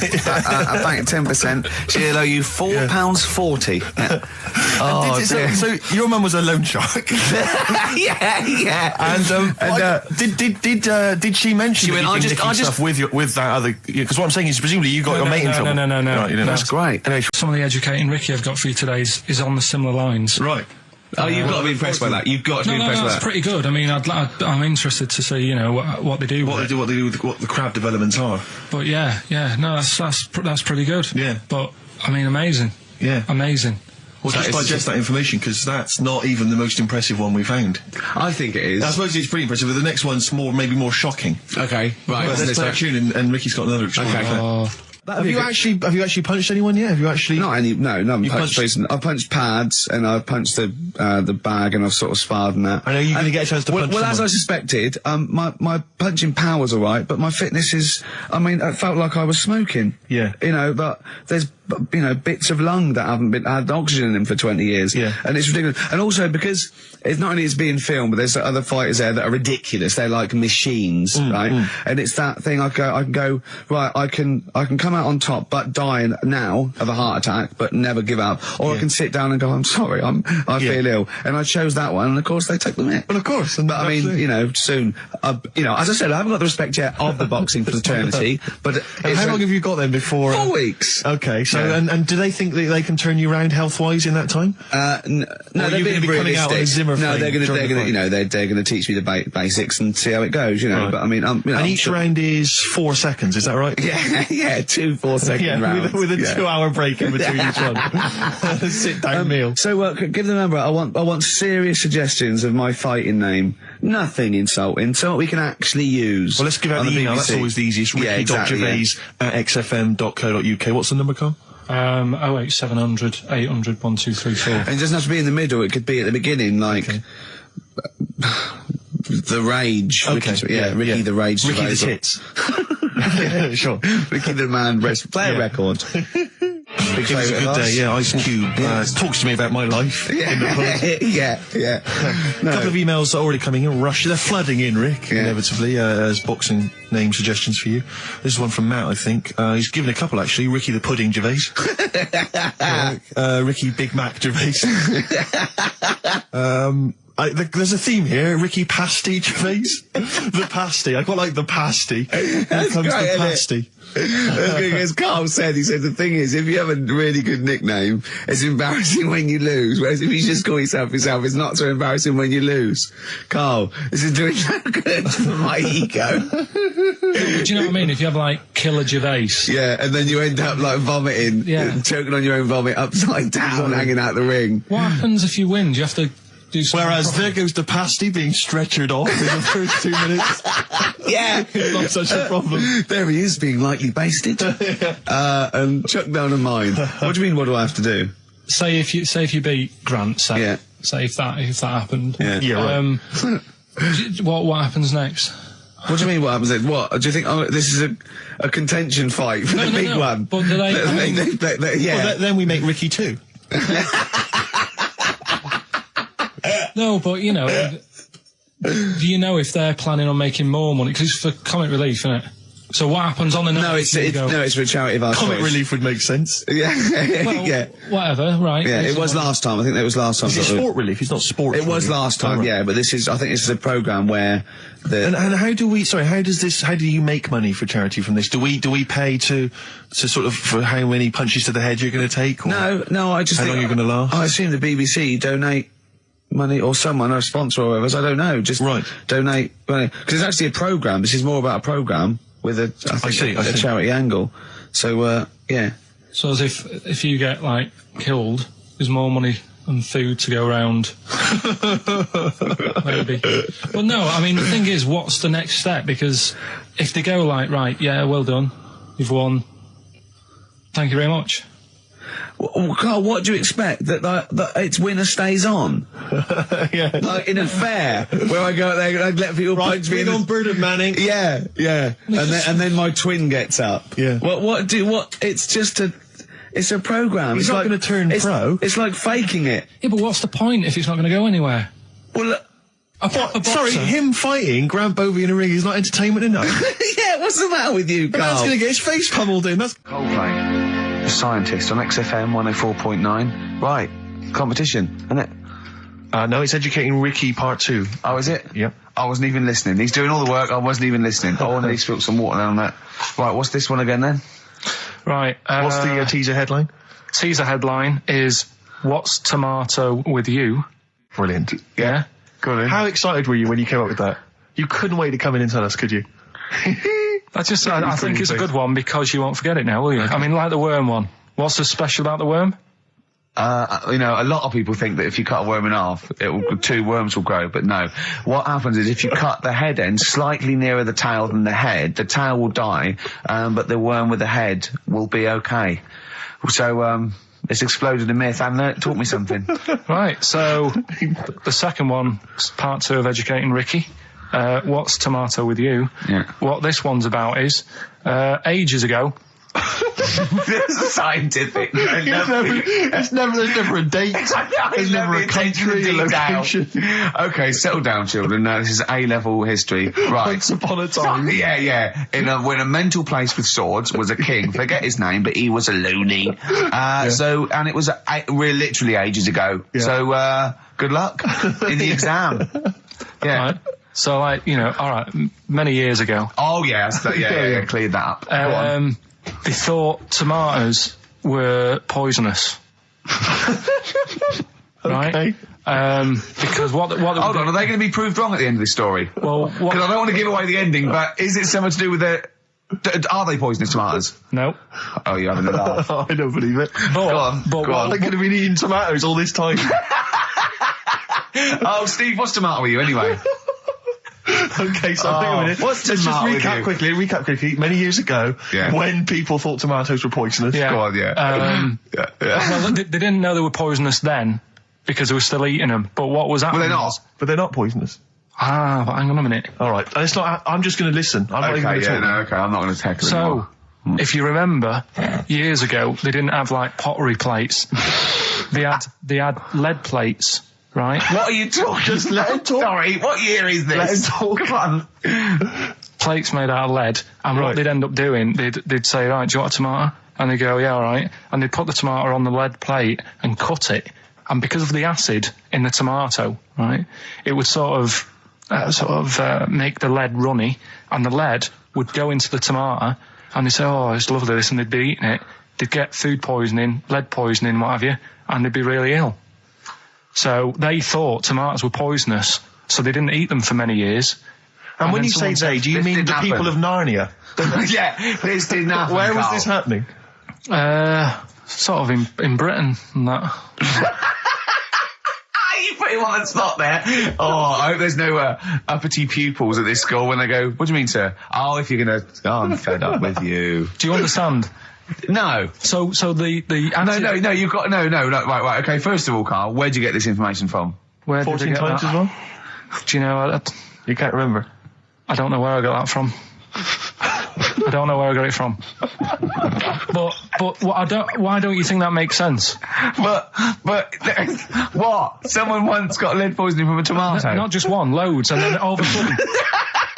Bank 10%. She'll owe you £4.40. Yeah. Oh, dear. So your mum was a loan shark. yeah. And did she mention She that went, you've been nicking stuff with that other? Because what I'm saying is, presumably you got your mate in trouble. No. Right, you know, That's great. Anyway, Some of the educating Ricky I've got for you today is on the similar lines. right. Oh, you've got to be impressed by that. You've got to be impressed by that's that. pretty good. I mean, I'm interested to see, what they do. What they do with what the crab developments are. But yeah, no, that's pretty good. Yeah. But I mean, amazing. Yeah. Amazing. Well, just digest that information, because that's not even the most impressive one we found. I think it is. I suppose it's pretty impressive, but the next one's maybe more shocking. Okay, right. But let's play a tune, and Ricky's got another extraordinary clip. Have you actually punched anyone yet? Have you actually? No, I've punched- I've punched pads and I've punched the bag and I've sort of sparred and that. I know you're going to get a chance to punch Well, as someone. I suspected, my punching power was alright, but my fitness is, it felt like I was smoking. Yeah. But there's, bits of lung that haven't had oxygen in them for 20 years. Yeah. And it's ridiculous. And also because it's not only it's being filmed, but there's other fighters there that are ridiculous. They're like machines, right? And it's that thing I can go, right, I can come out on top, but die now of a heart attack, but never give up. Or I can sit down and go, I'm sorry, I feel ill. And I chose that one, and of course they took the mick. Well, of course. But I mean, soon, as I said, I haven't got the respect yet of the boxing fraternity, but And how long have you got then before? 4 weeks. Okay, so Yeah. and do they think that they can turn you around health-wise in that time? No, Or they're you being gonna be coming out on a realistic. Zimmer No, frame they're going during the fight? to, they're going to teach me the basics and see how it goes, Right. But I mean, And each round is 4 seconds, is that right? yeah, 2 4-second rounds. with a 2-hour break in between each one. Sit-down meal. So, give the number. I want serious suggestions of my fighting name. Nothing insulting. So what we can actually use. Well, let's give out on the email. BBC. That's always the easiest. Yeah, exactly, Ricky.gervais@xfm.co.uk. What's the number, Karl? 08700 800 1234. And it doesn't have to be in the middle. It could be at the beginning, like the Rage. Okay, Ricky the Rage. Ricky the Survivor. Hits. Sure. Ricky the Man. Play a record. Big It was a favourite good of day, ours. yeah. Ice Cube talks to me about my life. In the pub. yeah. A couple of emails are already coming in. They're flooding in, Rick, Yeah. inevitably, as boxing name suggestions for you. This is one from Matt, I think. He's given a couple, actually. Ricky the Pudding Gervais. Ricky Big Mac Gervais. There's a theme here. Ricky Pasty Gervais. The Pasty. I quite like the Pasty. Here comes great, the isn't it? Pasty. As Karl said, he said the thing is, if you have a really good nickname, it's embarrassing when you lose. Whereas if you just call yourself, it's not so embarrassing when you lose. Karl, this is doing so good for my ego. Do you know what I mean? If you have like Killer Gervais. Yeah, and then you end up like vomiting, choking on your own vomit upside down, hanging out the ring. What happens if you win? Do you have to do something? Whereas there goes the Pasty being stretchered off in the first 2 minutes. Yeah, Not such a problem. There he is, being lightly basted, and chucked down a mine. What do you mean? What do I have to do? Say if you beat Grant, say if that happened. Yeah. What happens next? What do you mean? What happens then? What do you think? Oh, this is a contention fight for the big one. But do they? Well, then we make Ricky 2. No, but do you know if they're planning on making more money? Because it's for comic relief, isn't it? So what happens on the night? No, it's for a charity of our Comic choice. relief would make sense. Yeah, Well, yeah. Whatever, right. Yeah, it was last time. I think that was last time. Is it sport relief? It's not sports It was relief. last time, Oh, right. yeah, but this is, I think this is a programme where And how do you make money for charity from this? Do we pay to sort of, for how many punches to the head you're going to take? Or No, I just how think... long you're going to last? I assume the BBC donate money, or someone, or a sponsor or whatever, I don't know, just donate money. Because it's actually a programme, this is more about a programme with a charity angle. So, yeah. So as if you get, like, killed, there's more money and food to go around. Maybe. But no, I mean, the thing is, what's the next step? Because if they go like, right, yeah, well done, you've won, thank you very much. Well, Carl, what do you expect? That it's winner stays on? Yeah. Like in a fair, where I go out there and I let people punch me. on Bird of Manning. Yeah. And then my twin gets up. Yeah. It's just it's a programme. He's not going to turn pro. It's like faking it. Yeah, but what's the point if it's not going to go anywhere? Well, Sorry, him fighting Grant Bovey in a ring is not entertainment enough. yeah, what's the matter with you, Carl? Man's going to get his face pummeled in. That's Coldplay, The Scientist on XFM 104.9. Right, competition, isn't it? no, it's Educating Ricky Part 2. Oh, is it? Yep. I wasn't even listening. He's doing all the work, I wasn't even listening. Oh, and he spilled some water down that. Right, what's this one again then? Right. What's the teaser headline? Teaser headline is, What's Tomato with You? Brilliant. Yeah? Go on in. How excited were you when you came up with that? You couldn't wait to come in and tell us, could you? I think it's a good one because you won't forget it now, will you? I mean, like the worm one. What's so special about the worm? A lot of people think that if you cut a worm in half, two worms will grow, but no. What happens is if you cut the head end slightly nearer the tail than the head, the tail will die, but the worm with the head will be okay. So, it's exploded a myth, and it taught me something. Right, so the second one, part 2 of Educating Ricky. What's Tomato with You? Yeah. What this one's about is, ages ago... This is scientific. There's never a date. There's never a country, a location. Okay, settle down, children. This is A-level history. Right. Once upon a time. Yeah. When a mental place with swords was a king. Forget his name, but he was a loony. And it was literally ages ago. Yeah. So, good luck in the exam. Yeah. Right. So, all right, many years ago. Oh, yeah. Cleared that up. Go on. They thought tomatoes were poisonous. Right? Okay. Because what Hold on, are they going to be proved wrong at the end of this story? Well, because I don't want to give away the ending, but is it something to do with are they poisonous tomatoes? No. Oh, you're having a laugh. I don't believe it. Go on. They could have been eating tomatoes all this time. Oh, Steve, what's tomato with you anyway? Okay, so think a minute. What's Let's just tomato with recap quickly. Many years ago, when people thought tomatoes were poisonous. Yeah. Go on, yeah. Well, they didn't know they were poisonous then because they were still eating them. But what was happening? Well, they're not. But they're not poisonous. But hang on a minute. All right, and it's not. I'm just going to listen. I'm not even going to talk. Okay, I'm not going to tackle it So, anymore. if you remember, years ago they didn't have like pottery plates. They had lead plates. Right? What are you talking? Just let him talk. Sorry, what year is this? Let him talk. Come on. Plates made out of lead, and what they'd end up doing, they'd say, right, do you want a tomato? And they'd go, yeah, all right. And they'd put the tomato on the lead plate and cut it. And because of the acid in the tomato, right, it would sort of make the lead runny, and the lead would go into the tomato, and they'd say, oh, it's lovely this, and they'd be eating it. They'd get food poisoning, lead poisoning, what have you, and they'd be really ill. So they thought tomatoes were poisonous, so they didn't eat them for many years. And when you say they, do you mean the people of Narnia? Yeah, this didn't happen. Where was this happening? Sort of in Britain and that. You put him on the spot there. Oh, I hope there's no uppity pupils at this school when they go, what do you mean, sir? Oh, if you're going to... Oh, I'm fed up with you. Do you understand? No. So the No, you've got... No, right, okay, first of all, Carl, where'd you get this information from? Where 14 did I get times that? as well? Do you know... You can't remember? I don't know where I got that from. I don't know where I got it from. But why don't you think that makes sense? But what? Someone once got lead poisoning from a tomato? Not just one, loads, and then all of a sudden...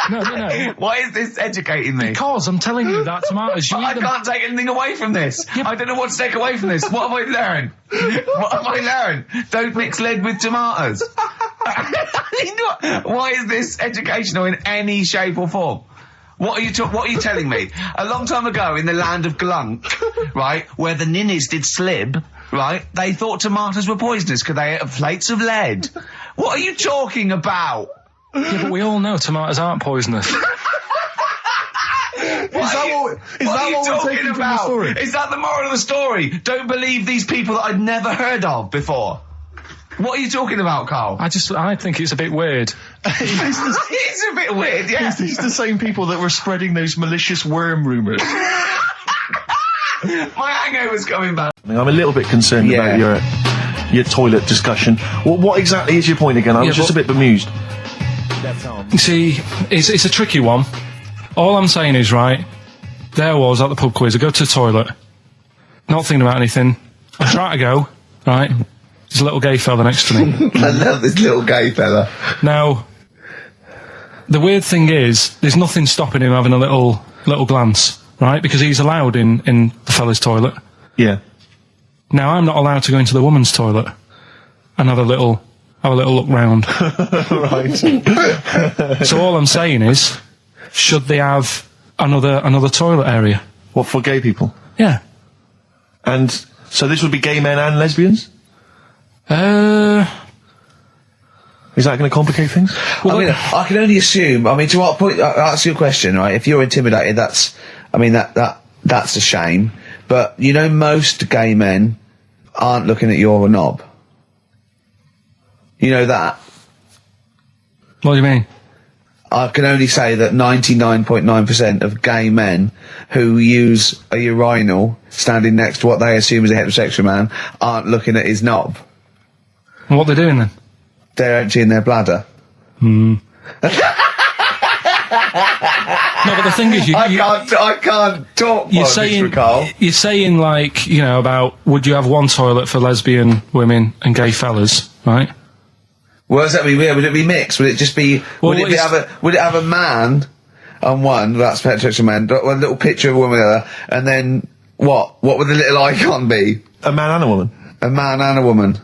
No. Why is this educating me? Because I'm telling you that tomatoes, I can't take anything away from this. I don't know what to take away from this. What have I learned? What have I learned? Don't mix lead with tomatoes. Why is this educational in any shape or form? What are you telling me? A long time ago in the land of Glunk, right, where the ninnies did slib, right, they thought tomatoes were poisonous because they ate plates of lead. What are you talking about? Yeah, but we all know tomatoes aren't poisonous. Is that what we're taking from the story? Is that the moral of the story? Don't believe these people that I'd never heard of before. What are you talking about, Karl? I think it's a bit weird. It's a bit weird, yeah. It's the same people that were spreading those malicious worm rumours. My hangover's coming back. I'm a little bit concerned about your toilet discussion. What exactly is your point again? I was just a bit bemused. You see, it's a tricky one. All I'm saying is, right, there I was at the pub quiz. I go to the toilet, not thinking about anything. I try to go, right, there's a little gay fella next to me. I love this little gay fella. Now, the weird thing is, there's nothing stopping him having a little glance, right, because he's allowed in the fella's toilet. Yeah. Now, I'm not allowed to go into the woman's toilet and have a little look round. Right. So all I'm saying is, should they have another toilet area? What, for gay people? Yeah. And so this would be gay men and lesbians? Is that going to complicate things? Well, I mean, I can only assume. I mean, to what point? I'll ask you a question, right? If you're intimidated, that's a shame. But you know, most gay men aren't looking at your knob. You know that? What do you mean? I can only say that 99.9% of gay men who use a urinal standing next to what they assume is a heterosexual man aren't looking at his knob. And what they're doing then? They're emptying their bladder. No, but the thing is, I can't talk politics, Karl. You're saying, like, you know, about would you have one toilet for lesbian women and gay fellas, right? What does that mean? Would it be mixed? Would it just be? Would it have a man on one? That's heterosexual man. One little picture of a woman, and then what? What would the little icon be? A man and a woman. A man and a woman.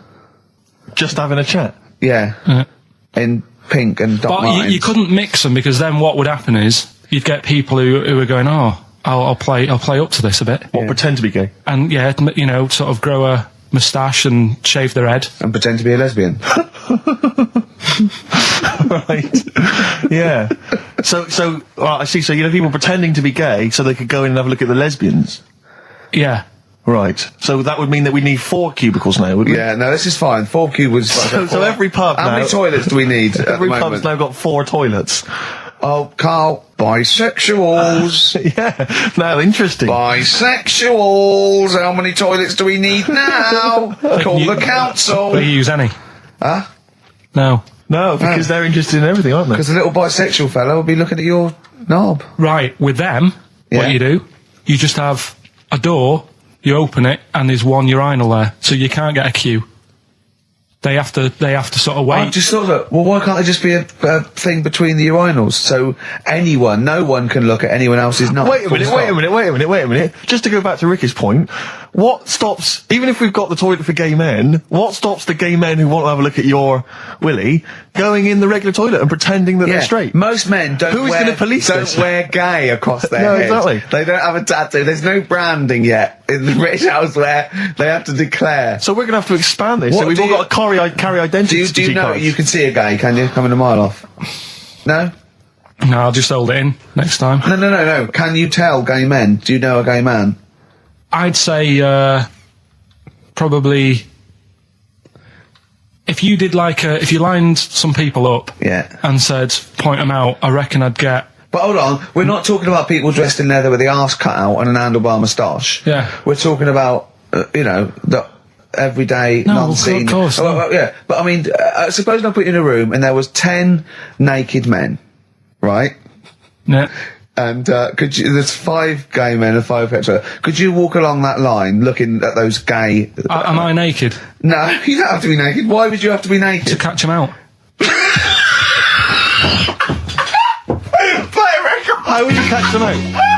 Just having a chat. Yeah. In pink and dot lines. But you couldn't mix them, because then what would happen is you'd get people who are going, oh, I'll play up to this a bit. What, pretend to be gay? And yeah, you know, sort of grow a moustache and shave their head. And pretend to be a lesbian. Right. Yeah. So I see. So you know, people pretending to be gay so they could go in and have a look at the lesbians. Yeah. Right. So that would mean that we need 4 cubicles now, would we? Yeah. No, this is fine. 4 cubicles. So every pub now. How many toilets do we need? Every pub's now got 4 toilets. Oh, Karl, bisexuals. Yeah. Now, interesting. Bisexuals. How many toilets do we need now? Call the council. Do you use any? Huh? No. No, because they're interested in everything, aren't they? Because the little bisexual fella will be looking at your knob. Right. With them, what you do, you just have a door, you open it, and there's one urinal there, so you can't get a queue. They have to sort of wait. I just thought that, well, why can't there just be a thing between the urinals? So no one can look at anyone else's knob. Wait a minute. Just to go back to Ricky's point, what stops, even if we've got the toilet for gay men, what stops the gay men who want to have a look at your willy going in the regular toilet and pretending that they're straight? Most men don't wear gay across their head. Exactly. They don't have a tattoo. There's no branding yet in the British house where they have to declare. So we're going to have to expand this. So we've all got to carry identity. Do you know you can see a gay, can you? Coming a mile off. No? No, I'll just hold it in next time. No. Can you tell gay men? Do you know a gay man? I'd say, probably, if you did if you lined some people up and said, point them out, I reckon I'd get... But hold on, we're not talking about people dressed in leather with the arse cut out and an handlebar moustache. Yeah. We're talking about, the everyday, non-seen... of course. Yeah, but I mean, suppose I put you in a room and there was 10 naked men, right? Yeah. And there's 5 gay men and 5 hetero. Could you walk along that line looking at those gay... Am I naked? No, you don't have to be naked. Why would you have to be naked? To catch them out. How would you catch them out?